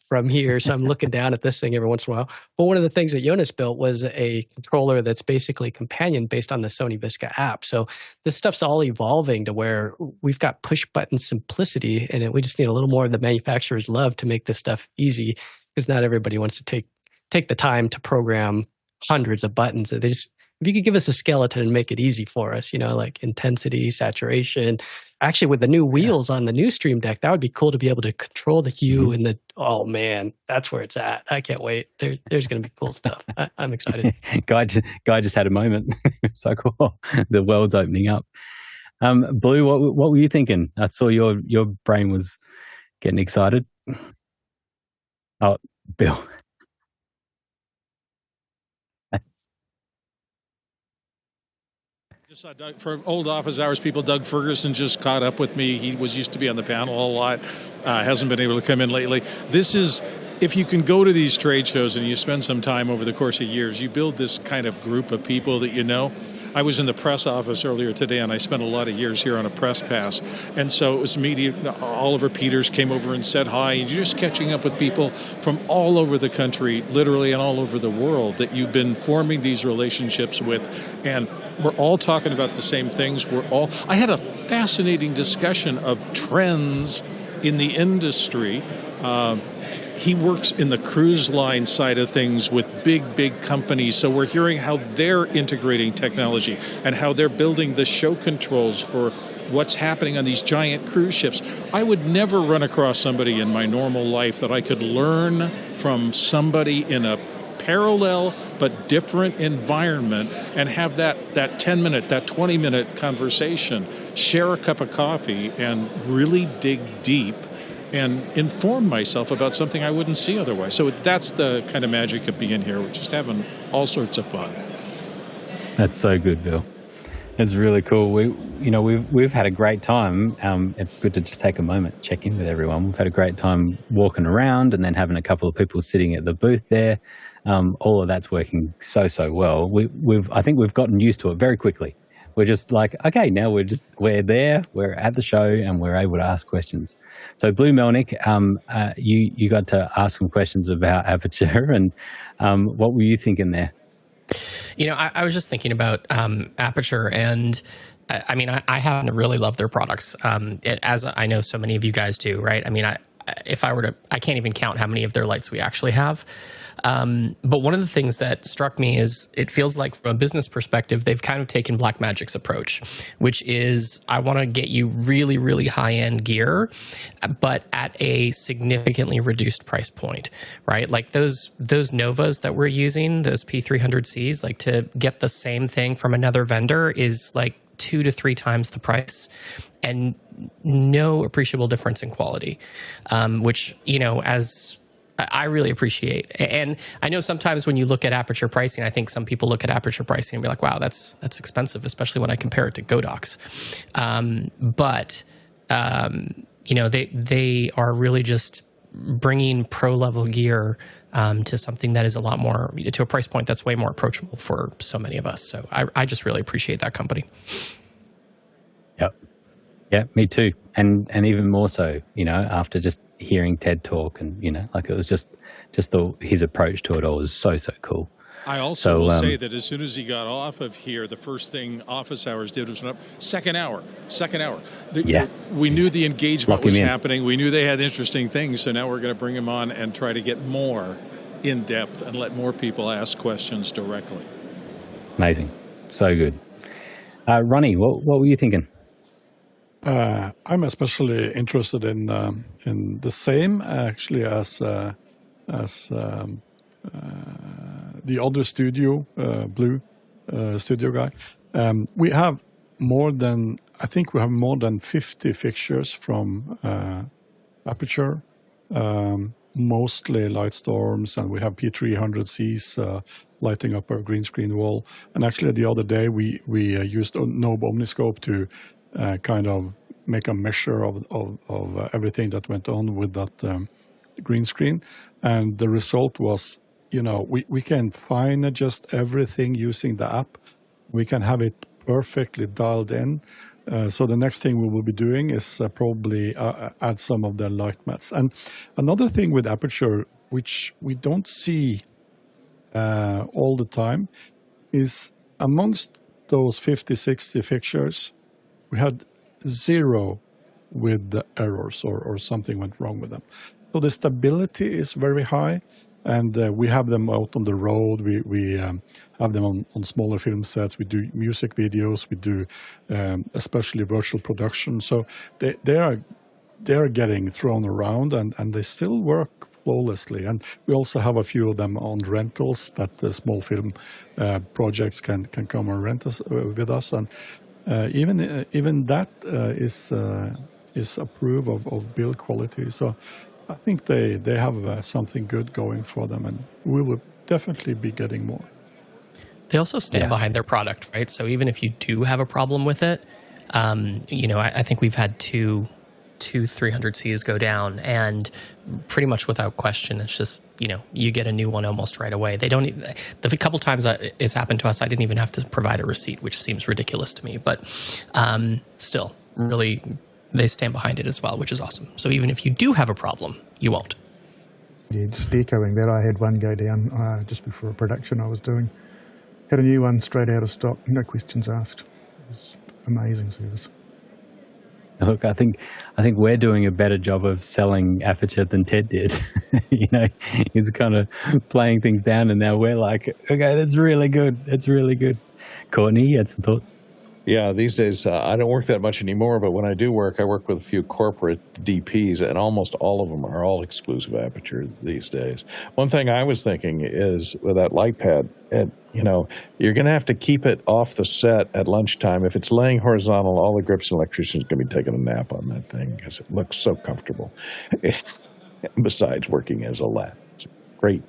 from here, so I'm looking down at this thing every once in a while. But one of the things that Jonas built was a controller that's basically companion based on the Sony Visca app. So this stuff's all evolving to where we've got push button simplicity, and we just need a little more of the manufacturer's love to make this stuff easy, because not everybody wants to take the time to program hundreds of buttons. If you could give us a skeleton and make it easy for us, like intensity, saturation. Actually, with the new wheels on the new Stream Deck, that would be cool to be able to control the hue and oh man, that's where it's at. I can't wait. There's going to be cool stuff. I'm excited. Guy just had a moment. So cool. The world's opening up. Blue, what were you thinking? I saw your brain was getting excited. Oh, Bill. Just saw Doug, for old office hours people, Doug Ferguson just caught up with me. He used to be on the panel a lot, hasn't been able to come in lately. This is, if you can go to these trade shows and you spend some time over the course of years, you build this kind of group of people that you know. I was in the press office earlier today, and I spent a lot of years here on a press pass. And so it was media. Oliver Peters came over and said hi. And you're just catching up with people from all over the country, literally, and all over the world that you've been forming these relationships with. And we're all talking about the same things. I had a fascinating discussion of trends in the industry. He works in the cruise line side of things with big companies. So we're hearing how they're integrating technology and how they're building the show controls for what's happening on these giant cruise ships. I would never run across somebody in my normal life that I could learn from somebody in a parallel but different environment and have that 10-minute, that 20-minute conversation, share a cup of coffee and really dig deep and inform myself about something I wouldn't see otherwise. So that's the kind of magic of being here. We're just having all sorts of fun. That's so good, Bill. It's really cool. We've had a great time. It's good to just take a moment, check in with everyone. We've had a great time walking around and then having a couple of people sitting at the booth there. All of that's working so well. I think we've gotten used to it very quickly. We're just like, okay, now we're there, we're at the show, and we're able to ask questions. So, Blue Melnick, you got to ask some questions about Aputure, and what were you thinking there? I was just thinking about Aputure, and I happen to really love their products, as I know so many of you guys do, right? I can't even count how many of their lights we actually have. But one of the things that struck me is it feels like from a business perspective, they've kind of taken Blackmagic's approach, which is I want to get you really, really high-end gear, but at a significantly reduced price point, right? Like those Novas that we're using, those P300Cs, like to get the same thing from another vendor is like 2 to 3 times the price and no appreciable difference in quality, which, as I really appreciate. And I know sometimes when you look at Aputure pricing, I think some people look at Aputure pricing and be like, wow, that's expensive, especially when I compare it to Godox. They are really just bringing pro-level gear to something that is to a price point that's way more approachable for so many of us. So I just really appreciate that company. Yep. Yeah, me too. And even more so, after just hearing TED Talk and, it was just his approach to it all was so cool. I also will say that as soon as he got off of here, the first thing Office Hours did was second hour. We knew the engagement was happening. We knew they had interesting things. So now we're going to bring him on and try to get more in depth and let more people ask questions directly. Amazing. So good. Ronnie, what were you thinking? I'm especially interested in the same actually as the other studio, Blue studio guy. We have more than 50 fixtures from Aputure, mostly Lightstorms, and we have P300Cs lighting up our green screen wall. And actually the other day we used a NAB Omniscope to kind of make a measure of everything that went on with that green screen. And the result was, we can fine adjust everything using the app. We can have it perfectly dialed in. So the next thing we will be doing is probably add some of the light mats. And another thing with Aputure, which we don't see all the time, is amongst those 50, 60 fixtures, we had 0 with the errors or something went wrong with them. So the stability is very high, and we have them out on the road. We have them on smaller film sets. We do music videos. We do especially virtual production. So they are getting thrown around, and they still work flawlessly. And we also have a few of them on rentals that the small film projects can come and rent us with us. And even that is a proof of build quality. So I think they have something good going for them, and we will definitely be getting more. They also stand behind their product, right? So even if you do have a problem with it, I think we've had two 300Cs go down, and pretty much without question, it's just, you get a new one almost right away. They don't, the couple times it's happened to us, I didn't even have to provide a receipt, which seems ridiculous to me, but still, really, they stand behind it as well, which is awesome. So even if you do have a problem, you won't. Yeah, just echoing that, I had one go down just before a production I was doing. Had a new one straight out of stock, no questions asked. It was amazing service. Look, I think we're doing a better job of selling Aputure than Ted did. He's kind of playing things down, and now we're like, okay, that's really good. It's really good. Courtney, you had some thoughts? Yeah, these days I don't work that much anymore, but when I do work, I work with a few corporate DPs, and almost all of them are all exclusive Aputure these days. One thing I was thinking is with that light pad, you're going to have to keep it off the set at lunchtime. If it's laying horizontal, all the grips and electricians are going to be taking a nap on that thing because it looks so comfortable. Besides working as a lab, it's a great,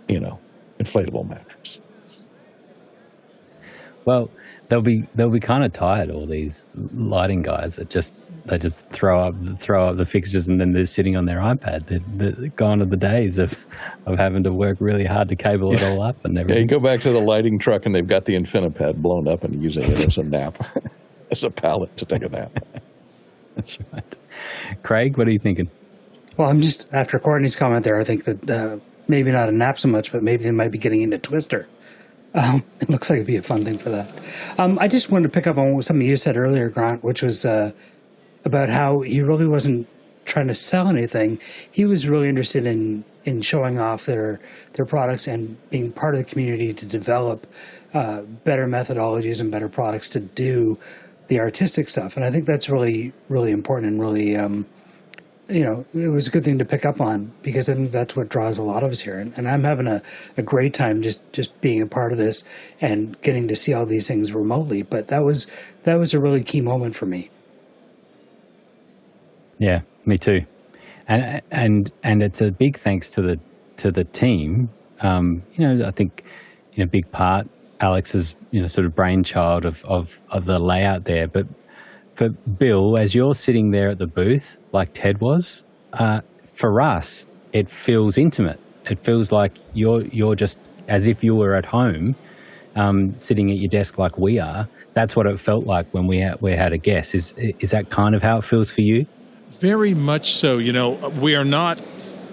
inflatable mattress. Well, they'll be kind of tired, all these lighting guys that they just throw up the fixtures and then they're sitting on their iPad. They're gone are the days of having to work really hard to cable it all up and everything. Yeah, you go back to the lighting truck and they've got the InfiniPad blown up and using it as a nap, as a pallet to take a nap. That's right. Craig, what are you thinking? Well, I'm just, after Courtney's comment there, I think that maybe not a nap so much, but maybe they might be getting into Twister. It looks like it'd be a fun thing for that. I just wanted to pick up on something you said earlier, Grant, which was about how he really wasn't trying to sell anything. He was really interested in showing off their products and being part of the community to develop better methodologies and better products to do the artistic stuff. And I think that's really, really important and really, it was a good thing to pick up on, because I think that's what draws a lot of us here. And I'm having a great time just being a part of this and getting to see all these things remotely. But that was a really key moment for me. Yeah, me too. And it's a big thanks to the team. I think big part Alex's sort of brainchild of the layout there, but for Bill, as you're sitting there at the booth, like Ted was, for us, it feels intimate. It feels like you're just as if you were at home, sitting at your desk like we are. That's what it felt like when we had a guest. Is that kind of how it feels for you? Very much so. We are not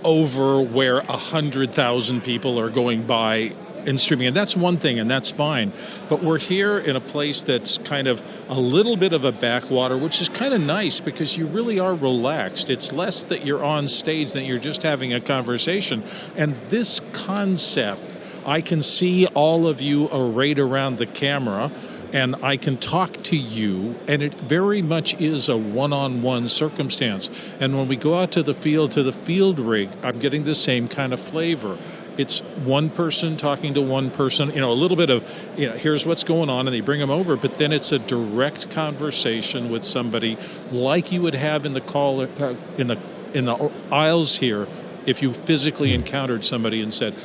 over where 100,000 people are going by and streaming, and that's one thing, and that's fine. But we're here in a place that's kind of a little bit of a backwater, which is kind of nice because you really are relaxed. It's less that you're on stage than you're just having a conversation. And this concept, I can see all of you arrayed around the camera, and I can talk to you, and it very much is a one-on-one circumstance. And when we go out to the field rig, I'm getting the same kind of flavor. It's one person talking to one person, a little bit of, here's what's going on, and they bring them over, but then it's a direct conversation with somebody like you would have in the call, in the aisles here, if you physically encountered somebody and said,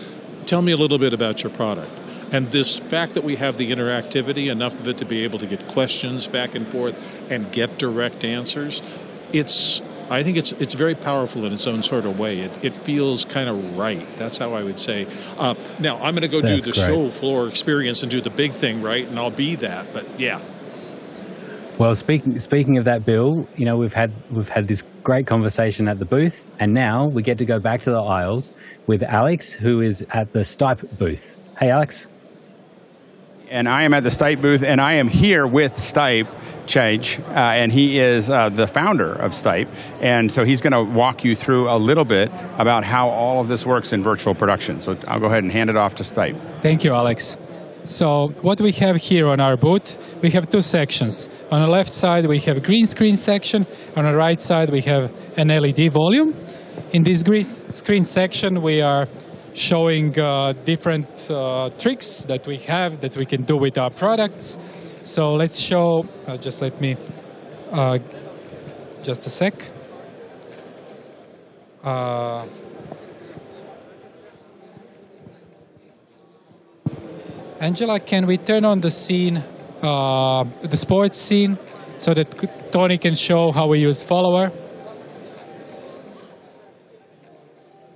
tell me a little bit about your product. And this fact that we have the interactivity, enough of it to be able to get questions back and forth and get direct answers, I think it's very powerful in its own sort of way. It feels kind of right. That's how I would say. Now, I'm going to go do the show floor experience and do the big thing, right? And I'll be that. But yeah. Well, speaking of that, Bill, we've had this great conversation at the booth, and now we get to go back to the aisles with Alex, who is at the Stype booth. Hey, Alex. And I am at the Stype booth, and I am here with Stype Chage, and he is the founder of Stype. And so he's going to walk you through a little bit about how all of this works in virtual production. So I'll go ahead and hand it off to Stype. Thank you, Alex. So what we have here on our booth, we have two sections. On the left side, we have a green screen section. On the right side, we have an LED volume. In this green screen section, we are showing different tricks that we have that we can do with our products. So let's show, just let me, just a sec. Angela, can we turn on the scene, the sports scene, so that Tony can show how we use follower?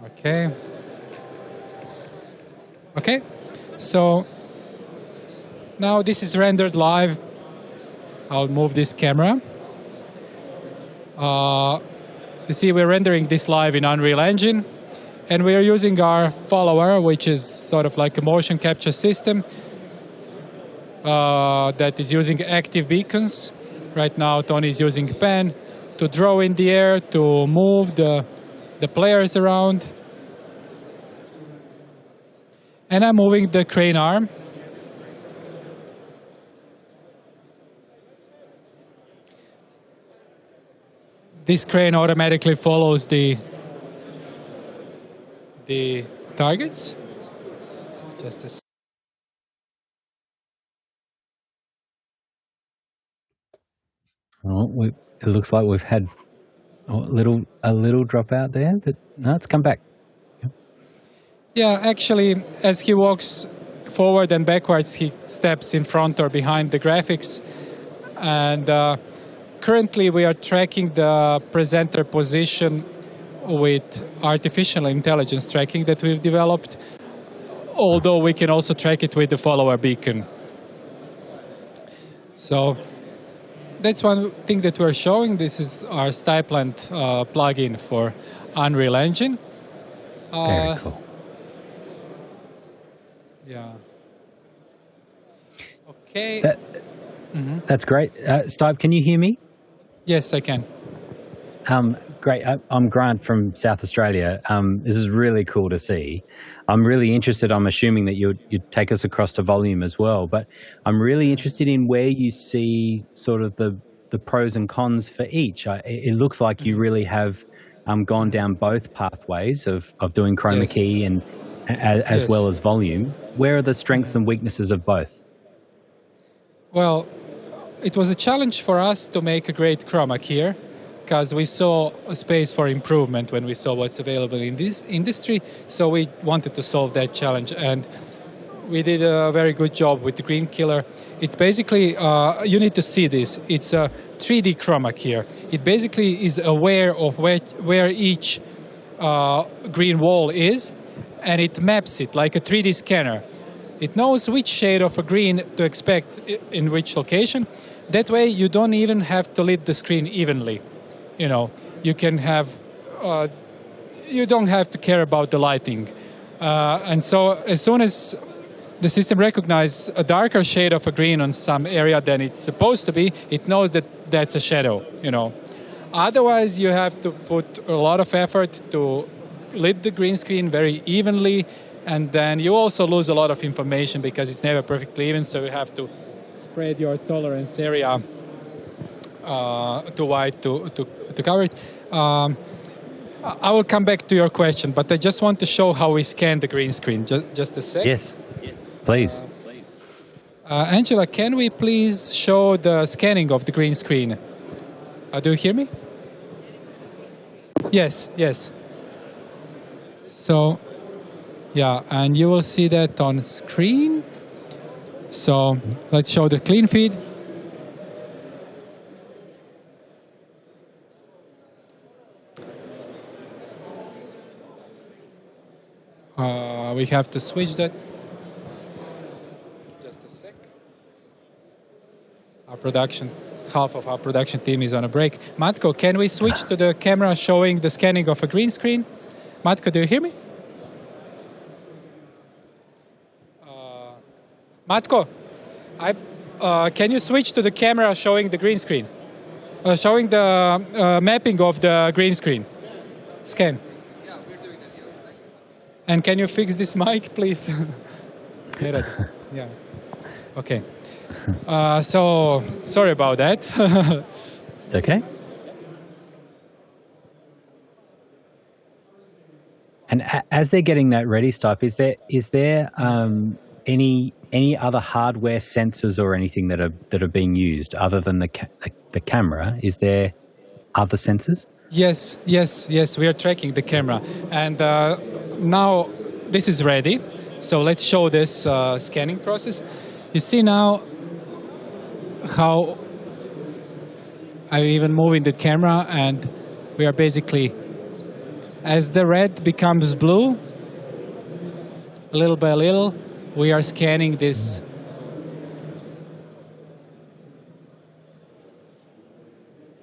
Okay. Okay. So now this is rendered live. I'll move this camera. You see, we're rendering this live in Unreal Engine, and we're using our follower, which is sort of like a motion capture system that is using active beacons. Right now, Tony is using a pen to draw in the air, to move the players around. And I'm moving the crane arm. This crane automatically follows the targets. Just a second. Oh, it looks like we've had a little dropout there. But no, it's come back. Yeah, actually, as he walks forward and backwards, he steps in front or behind the graphics. And currently, we are tracking the presenter position with artificial intelligence tracking that we've developed, although we can also track it with the follower beacon. So that's one thing that we're showing. This is our Stype plugin for Unreal Engine. Very cool. Yeah. Okay. That's great. Stype, can you hear me? Yes, I can. Great. I'm Grant from South Australia. This is really cool to see. I'm really interested. I'm assuming that you'd take us across to volume as well, but I'm really interested in where you see sort of the pros and cons for each. It looks like you really have gone down both pathways of doing chroma key and as well as volume. Where are the strengths and weaknesses of both? Well, it was a challenge for us to make a great chroma key, because we saw a space for improvement when we saw what's available in this industry. So we wanted to solve that challenge, and we did a very good job with the Green Killer. It's basically, you need to see this. It's a 3D chroma key. It basically is aware of where each green wall is, and it maps it like a 3D scanner. It knows which shade of a green to expect in which location. That way, you don't even have to lit the screen evenly. You know, you can have, you don't have to care about the lighting. And so as soon as the system recognizes a darker shade of a green on some area than it's supposed to be, it knows that that's a shadow, you know. Otherwise, you have to put a lot of effort to lit the green screen very evenly, and then you also lose a lot of information because it's never perfectly even, so you have to spread your tolerance area too wide to cover it. I will come back to your question, but I just want to show how we scan the green screen. Just a sec. Yes, please. Angela, can we please show the scanning of the green screen? Do you hear me? Yes, yes. So, yeah, and you will see that on screen. So let's show the clean feed. We have to switch that. Just a sec. Half of our production team is on a break. Matko, can we switch to the camera showing the scanning of a green screen? Matko, do you hear me? Matko, can you switch to the camera showing the green screen? Showing the mapping of the green screen. Scan. And can you fix this mic, please? Yeah. Okay. So, sorry about that. It's okay. And as they're getting that ready, Stype, is there any other hardware sensors or anything that are being used other than the camera? Is there other sensors? Yes. We are tracking the camera, and now this is ready. So let's show this scanning process. You see now how I'm even moving the camera, and we are basically, as the red becomes blue, little by little, we are scanning this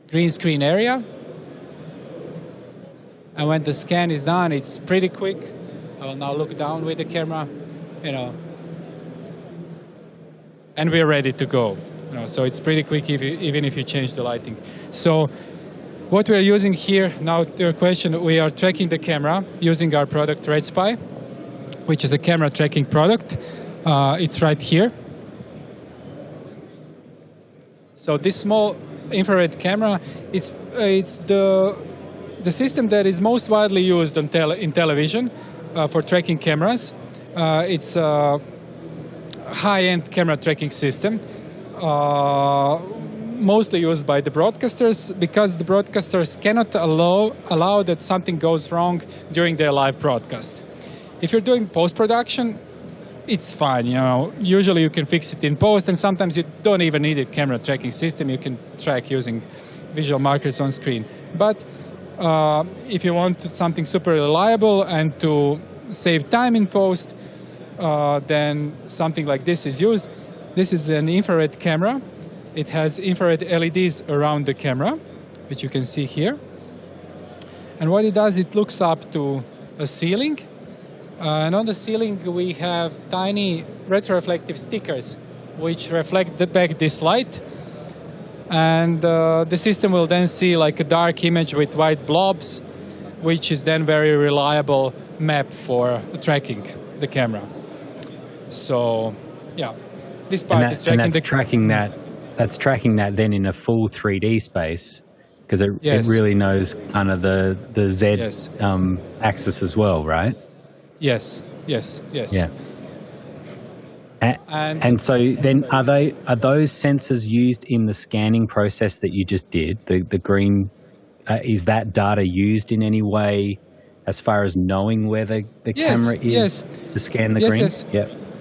green screen area. And when the scan is done, it's pretty quick. I will now look down with the camera, and we're ready to go. So it's pretty quick even if you change the lighting. So what we're using here, now to your question, we are tracking the camera using our product RedSpy, which is a camera tracking product. It's right here. So this small infrared camera, it's the system that is most widely used in television for tracking cameras. It's a high-end camera tracking system, mostly used by the broadcasters because the broadcasters cannot allow that something goes wrong during their live broadcast. If you're doing post-production, it's fine. Usually you can fix it in post, and sometimes you don't even need a camera tracking system. You can track using visual markers on screen. But if you want something super reliable and to save time in post, then something like this is used. This is an infrared camera. It has infrared LEDs around the camera, which you can see here. And what it does, it looks up to a ceiling. And on the ceiling, we have tiny retroreflective stickers, which reflect back this light. And the system will then see like a dark image with white blobs, which is then very reliable map for tracking the camera. So, yeah, this part is tracking That's tracking that then in a full 3D space, because it really knows kind of the Z axis as well, right? Yes. Yeah. And so then are those sensors used in the scanning process that you just did? The green, is that data used in any way as far as knowing where the camera is to scan the green?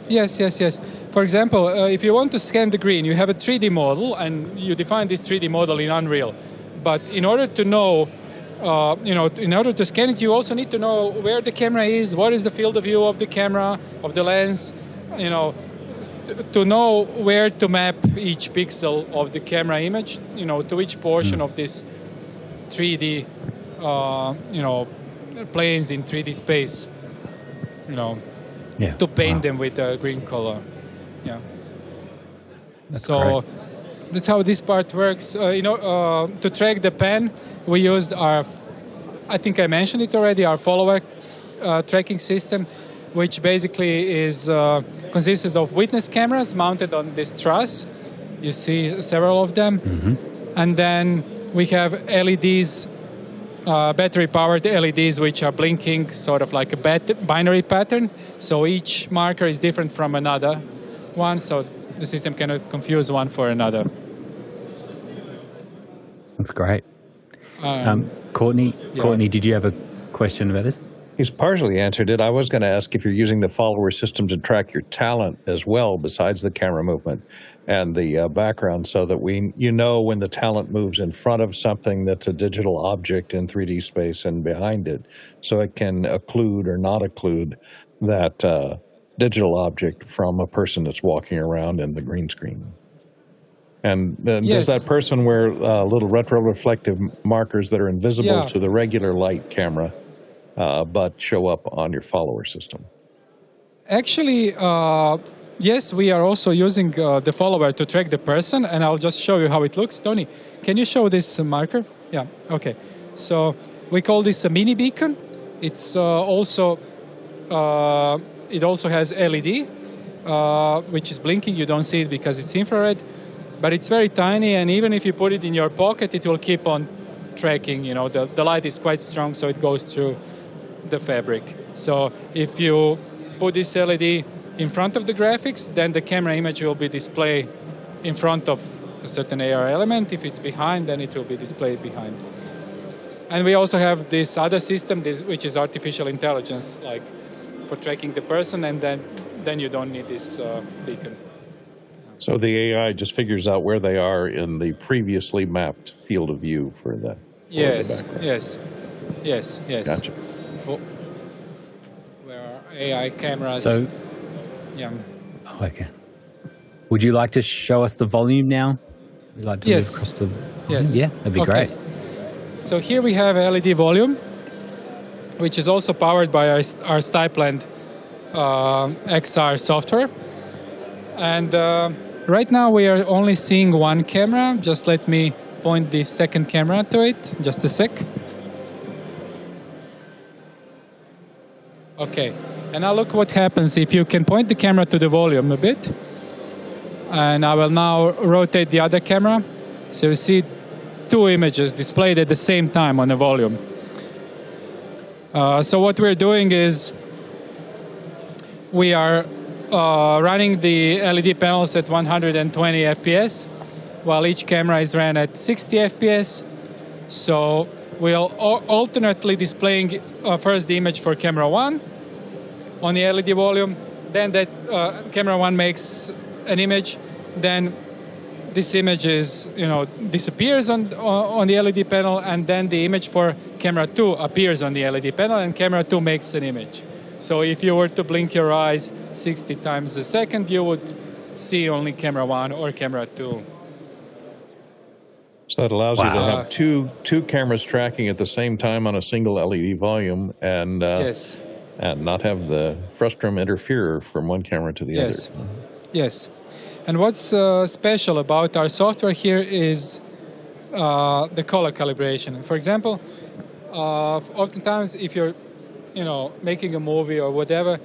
Yes. For example, if you want to scan the green, you have a 3D model and you define this 3D model in Unreal. But in order to know, in order to scan it, you also need to know where the camera is, what is the field of view of the camera, of the lens, to know where to map each pixel of the camera image, to which portion of this 3D, planes in 3D space, to paint them with a green color. Yeah. That's how this part works. To track the pen, we used I think I mentioned it already, our follower tracking system, which basically consists of witness cameras mounted on this truss. You see several of them. Mm-hmm. And then we have LEDs, battery-powered LEDs, which are blinking sort of like a binary pattern. So each marker is different from another one, so the system cannot confuse one for another. That's great. Courtney, did you have a question about this? He's partially answered it. I was going to ask if you're using the follower system to track your talent as well, besides the camera movement and the background, so that when the talent moves in front of something that's a digital object in 3D space and behind it, so it can occlude or not occlude that digital object from a person that's walking around in the green screen. And does that person wear little retroreflective markers that are invisible to the regular light camera, but show up on your follower system? Actually, yes, we are also using the follower to track the person, and I'll just show you how it looks. Tony, can you show this marker? Yeah, okay. So we call this a mini beacon. It's it also has LED, which is blinking. You don't see it because it's infrared. But it's very tiny, and even if you put it in your pocket, it will keep on tracking. The light is quite strong, so it goes through the fabric. So if you put this LED in front of the graphics, then the camera image will be displayed in front of a certain AR element. If it's behind, then it will be displayed behind. And we also have this other system, which is artificial intelligence, like for tracking the person, and then you don't need this beacon. So the AI just figures out where they are in the previously mapped field of view for the Yes. Gotcha. Where are AI cameras? So, yeah. Oh, okay. Would you like to show us the volume now? Would you like to move across to? Yes. Yeah, that'd be great. So here we have LED volume, which is also powered by our Stype XR software. And right now we are only seeing one camera. Just let me point the second camera to it. Just a sec. Okay. And now look what happens if you can point the camera to the volume a bit. And I will now rotate the other camera. So you see two images displayed at the same time on the volume. So what we're doing is we are running the LED panels at 120 FPS, while each camera is ran at 60 FPS. So we'll alternately displaying first the image for camera 1 on the LED volume, then that camera 1 makes an image, then this image disappears on the LED panel, and then the image for camera 2 appears on the LED panel, and camera 2 makes an image. So if you were to blink your eyes 60 times a second, you would see only camera 1 or camera 2. So that allows you to have two cameras tracking at the same time on a single LED volume, and and not have the frustum interfere from one camera to the other. Yes. And what's special about our software here is the color calibration. For example, oftentimes if you're making a movie or whatever,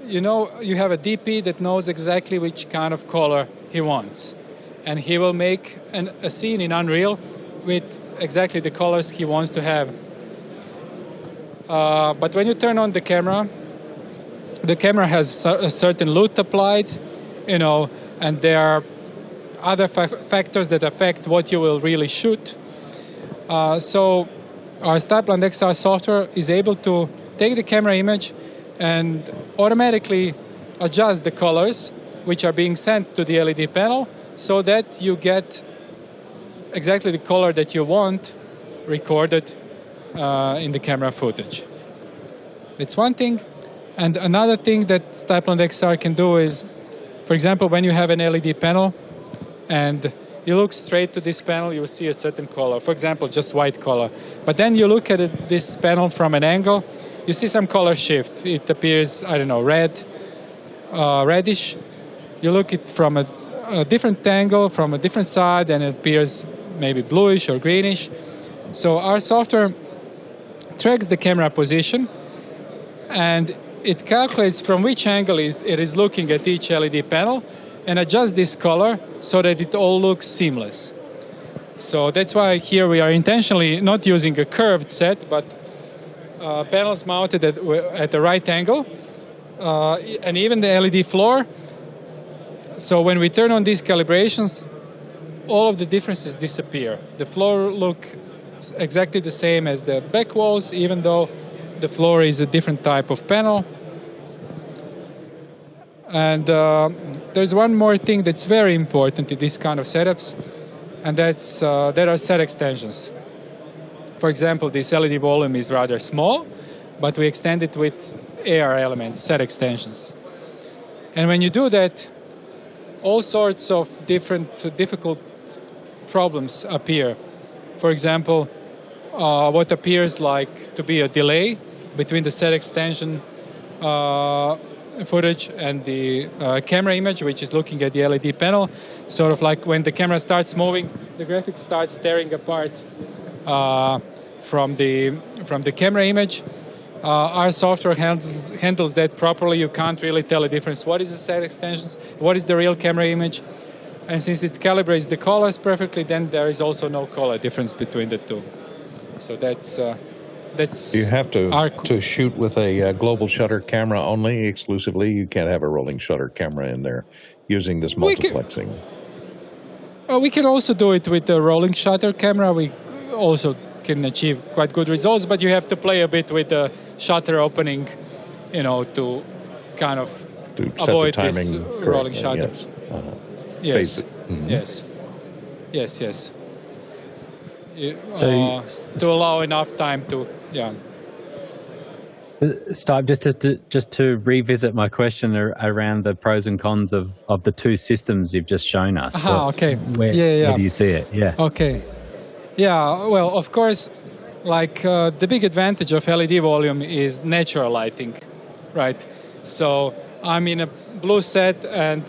you have a DP that knows exactly which kind of color he wants. And he will make a scene in Unreal with exactly the colors he wants to have. But when you turn on the camera has a certain LUT applied, and there are other factors that affect what you will really shoot. So our Stype XR software is able to take the camera image and automatically adjust the colors which are being sent to the LED panel so that you get exactly the color that you want recorded in the camera footage. That's one thing. And another thing that Stype XR can do is, for example, when you have an LED panel and you look straight to this panel, you will see a certain color. For example, just white color. But then you look at this panel from an angle, you see some color shift. It appears, I don't know, red, reddish. You look at it from a different angle, from a different side, and it appears maybe bluish or greenish. So our software tracks the camera position, and it calculates from which angle it is looking at each LED panel and adjusts this color so that it all looks seamless. So that's why here we are intentionally not using a curved set, but panels mounted at the right angle, and even the LED floor. So when we turn on these calibrations, all of the differences disappear. The floor look exactly the same as the back walls, even though the floor is a different type of panel. And there's one more thing that's very important in these kind of setups, and that's there are set extensions. For example, this LED volume is rather small, but we extend it with AR elements, set extensions. And when you do that, all sorts of different difficult problems appear. For example, what appears like to be a delay between the set extension footage and the camera image, which is looking at the LED panel. Sort of like when the camera starts moving, the graphics starts tearing apart from the camera image. Our software handles that properly. You can't really tell the difference. What is the set extensions? What is the real camera image? And since it calibrates the colors perfectly, then there is also no color difference between the two. So that's you have to shoot with a global shutter camera only exclusively. You can't have a rolling shutter camera in there using this multiplexing. We can also do it with the rolling shutter camera. We also can achieve quite good results, but you have to play a bit with the shutter opening, to kind of avoid this rolling shutter. Yes. Yes. Yes. So to allow enough time to, Stype, just to revisit my question around the pros and cons of the two systems you've just shown us. Okay. Where do you see it? Yeah. Okay. Yeah. Well, of course, the big advantage of LED volume is natural lighting, right? So I'm in a blue set, and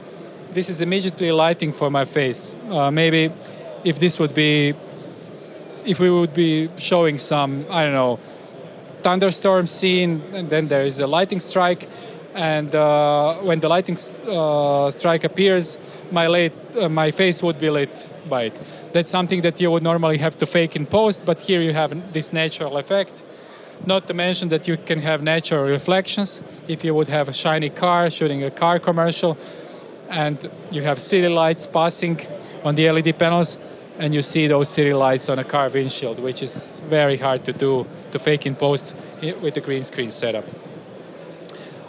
this is immediately lighting for my face. Maybe if we would be showing some, I don't know, thunderstorm scene, and then there is a lightning strike, and when the lightning strike appears, my face would be lit by it. That's something that you would normally have to fake in post, but here you have this natural effect. Not to mention that you can have natural reflections. If you would have a shiny car shooting a car commercial, and you have city lights passing on the LED panels, and you see those city lights on a car windshield, which is very hard to do, to fake in post with a green screen setup.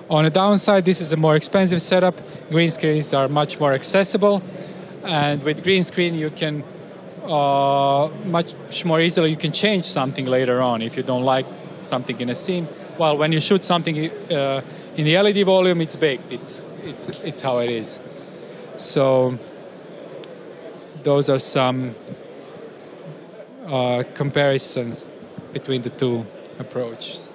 On the downside, this is a more expensive setup. Green screens are much more accessible, and with green screen you can much more easily, you can change something later on if you don't like something in a scene. While when you shoot something in the LED volume, it's baked. It's how it is. So those are some comparisons between the two approaches.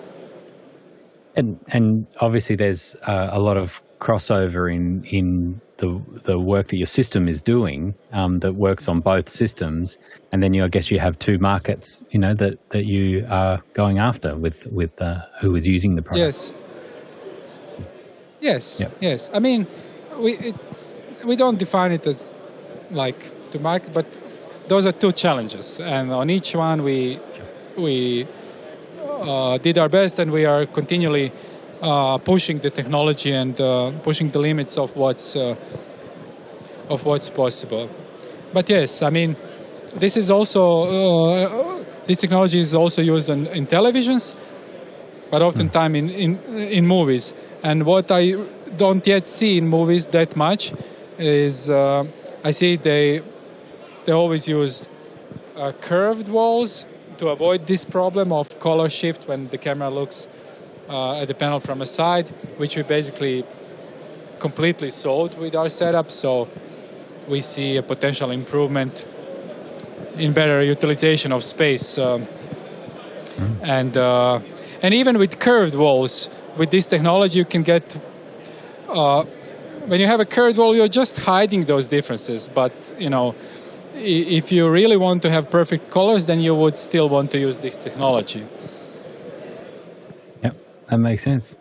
And obviously there's a lot of crossover in the work that your system is doing that works on both systems, and then I guess you have two markets, that you are going after with who is using the product. Yes. I mean, we don't define it as to market, but those are two challenges, and on each one we did our best, and we are continually pushing the technology and pushing the limits of what's possible. But yes, I mean, this is also this technology is also used in televisions, but oftentimes in movies. And what I don't yet see in movies that much is I see they always use curved walls to avoid this problem of color shift when the camera looks at the panel from a side, which we basically completely solved with our setup. So we see a potential improvement in better utilization of space. And even with curved walls, with this technology, you can get, when you have a curved wall, you're just hiding those differences. But, if you really want to have perfect colors, then you would still want to use this technology. Yep, that makes sense.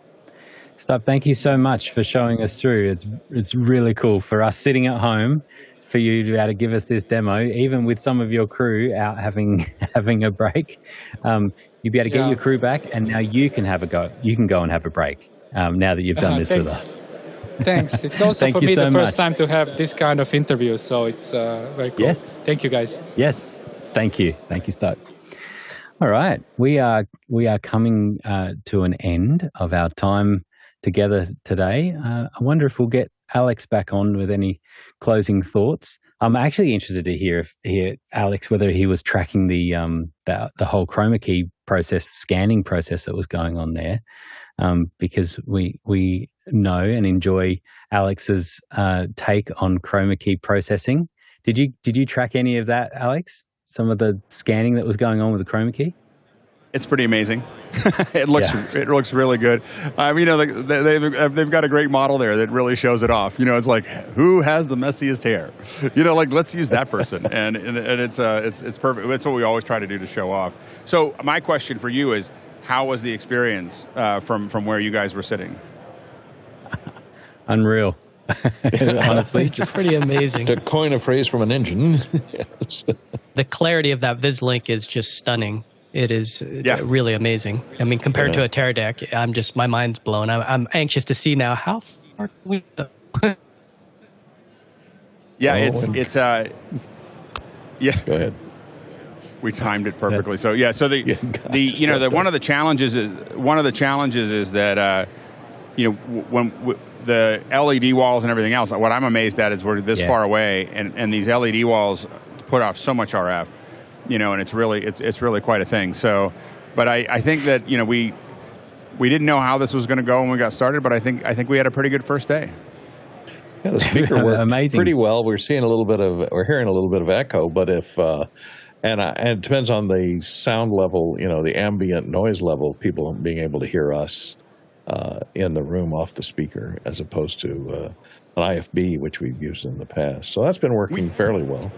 Stype, thank you so much for showing us through. It's really cool for us sitting at home, for you to be able to give us this demo, even with some of your crew out having a break. You'll be able to get your crew back, and now you can have a go. You can go and have a break now that you've done this with us. Thanks. It's also for me the first time to have this kind of interview, so it's very cool. Yes. Thank you, guys. Yes. Thank you, Stype. All right, we are coming to an end of our time together today. I wonder if we'll get Alex back on with any closing thoughts. I'm actually interested to hear Alex, whether he was tracking the whole chroma key process, scanning process that was going on there, because we know and enjoy Alex's take on chroma key processing. Did you track any of that, Alex? Some of the scanning that was going on with the chroma key? It's pretty amazing. It looks really good. They've got a great model there that really shows it off. It's like, who has the messiest hair? Let's use that person, and it's perfect. That's what we always try to do to show off. So my question for you is, how was the experience from where you guys were sitting? Unreal. Honestly, it's pretty amazing. To coin a phrase from an engine. Yes. The clarity of that VisLink is just stunning. It is really amazing. I mean, compared to a Teradek, my mind's blown. I'm anxious to see now how far we go. Yeah, it's Yeah. Go ahead. We timed it perfectly. So yeah. So one of the challenges is that when the LED walls and everything else. What I'm amazed at is we're this far away, and these LED walls put off so much RF. And it's really quite a thing. So, but I think that we didn't know how this was going to go when we got started, but I think we had a pretty good first day. Yeah, the speaker worked Amazing. pretty well. We're hearing a little bit of echo, but and it depends on the sound level, the ambient noise level, people being able to hear us in the room off the speaker, as opposed to an IFB, which we've used in the past. So that's been working fairly well.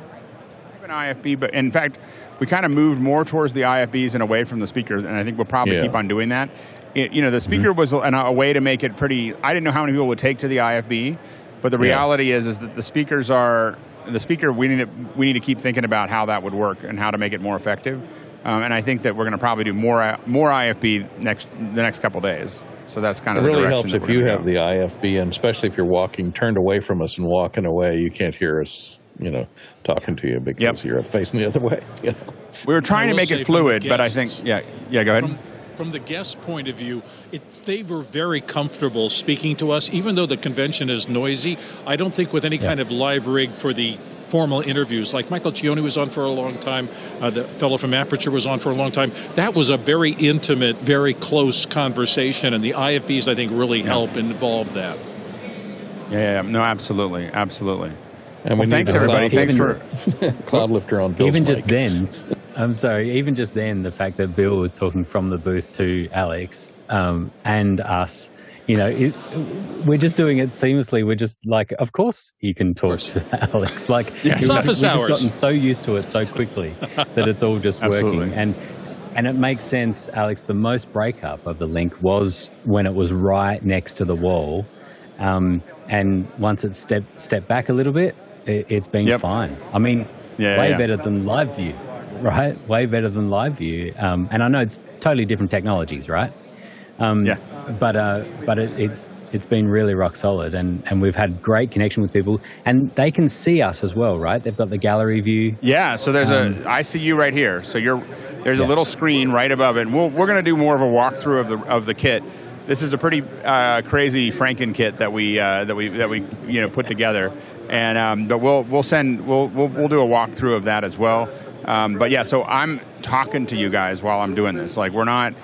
An IFB, but in fact, we kind of moved more towards the IFBs and away from the speakers, and I think we'll probably keep on doing that. The speaker was a way to make it pretty. I didn't know how many people would take to the IFB, but the reality is that the speaker. We need to keep thinking about how that would work and how to make it more effective. And I think that we're going to probably do more IFB the next couple days. So that's kind of the direction. It really helps if you have the IFB, and especially if you're turned away from us and walking away, you can't hear us, talking to you because you're facing the other way. We were trying to make it fluid, but I think, go ahead. From the guest point of view, they were very comfortable speaking to us, even though the convention is noisy. I don't think with any kind of live rig for the formal interviews, like Michael Cioni was on for a long time, the fellow from Aputure was on for a long time. That was a very intimate, very close conversation, and the IFBs, I think, really help involve that. Yeah, no, absolutely. And thanks everybody. Thanks for Cloud Lifter on Bill's Even mic. just then, the fact that Bill was talking from the booth to Alex and us, we're just doing it seamlessly. We're just like, of course you can talk to Alex. Like, it's office hours. We've just gotten so used to it so quickly that it's all just working. And it makes sense, Alex. The most breakup of the link was when it was right next to the wall. And once it stepped back a little bit, it's been fine. I mean, way better than live view, right? Way better than live view. And I know it's totally different technologies, right? But it's been really rock solid, and we've had great connection with people, and they can see us as well, right? They've got the gallery view. Yeah, so there's I see you right here. So there's a little screen right above it. And we're going to do more of a walkthrough of the kit. This is a pretty crazy Franken kit that we put together, and but we'll do a walkthrough of that as well. But yeah, so I'm talking to you guys while I'm doing this. Like, we're not.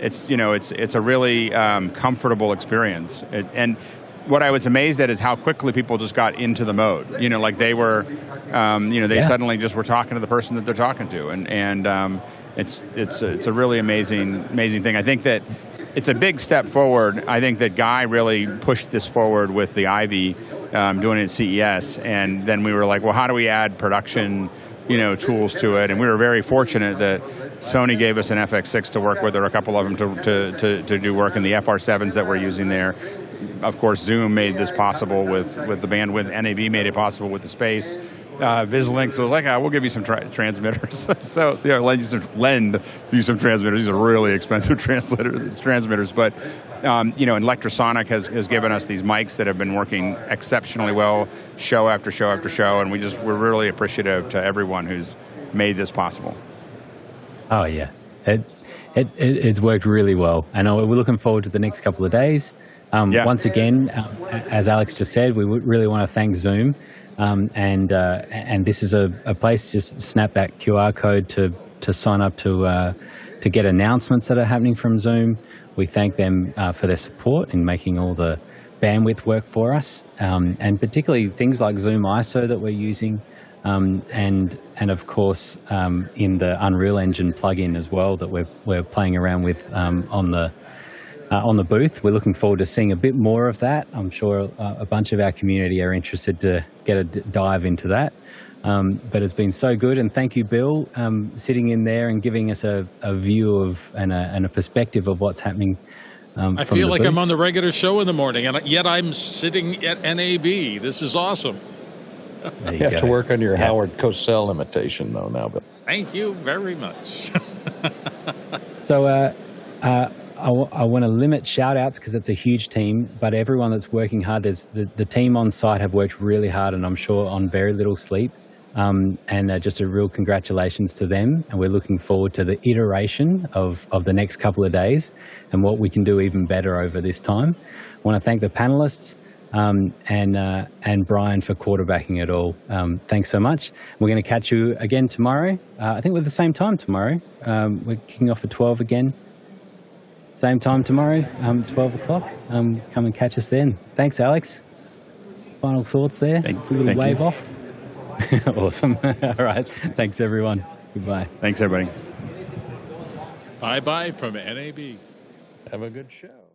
It's a really comfortable experience. And what I was amazed at is how quickly people just got into the mode. Like they were, they suddenly just were talking to the person that they're talking to, and it's a really amazing thing. I think that it's a big step forward. I think that Guy really pushed this forward with the Ivy doing it at CES, and then we were like, well, how do we add production tools to it? And we were very fortunate that Sony gave us an FX6 to work with, or a couple of them to do work in the FR7s that we're using there. Of course, Zoom made this possible with the bandwidth. NAB made it possible with the space. Vislink, so it was like, we'll give you some transmitters. So lend you some transmitters. These are really expensive transmitters. But and Electrosonic has given us these mics that have been working exceptionally well, show after show after show, and we're really appreciative to everyone who's made this possible. Oh yeah, it's worked really well, and we're looking forward to the next couple of days. Once again, as Alex just said, we really want to thank Zoom. And this is a place, just snap that QR code to sign up to get announcements that are happening from Zoom. We thank them for their support in making all the bandwidth work for us, and particularly things like Zoom ISO that we're using, and of course in the Unreal Engine plugin as well that we're playing around with on the booth. We're looking forward to seeing a bit more of that. I'm sure a bunch of our community are interested to get a dive into that. But it's been so good, and thank you, Bill, sitting in there and giving us a view of and a perspective of what's happening. I feel like I'm on the regular show in the morning, and yet I'm sitting at NAB. This is awesome. You have to work on your Howard Cosell imitation, though, now. But thank you very much. So I want to limit shout-outs because it's a huge team, but everyone that's working hard, the team on site have worked really hard, and I'm sure on very little sleep. And just a real congratulations to them. And we're looking forward to the iteration of the next couple of days and what we can do even better over this time. I want to thank the panelists and Brian for quarterbacking it all. Thanks so much. We're going to catch you again tomorrow. I think we're at the same time tomorrow. We're kicking off at 12 again. Same time tomorrow, 12 o'clock. Come and catch us then. Thanks, Alex. Final thoughts there? A little wave off. Awesome. All right. Thanks, everyone. Goodbye. Thanks, everybody. Bye-bye from NAB. Have a good show.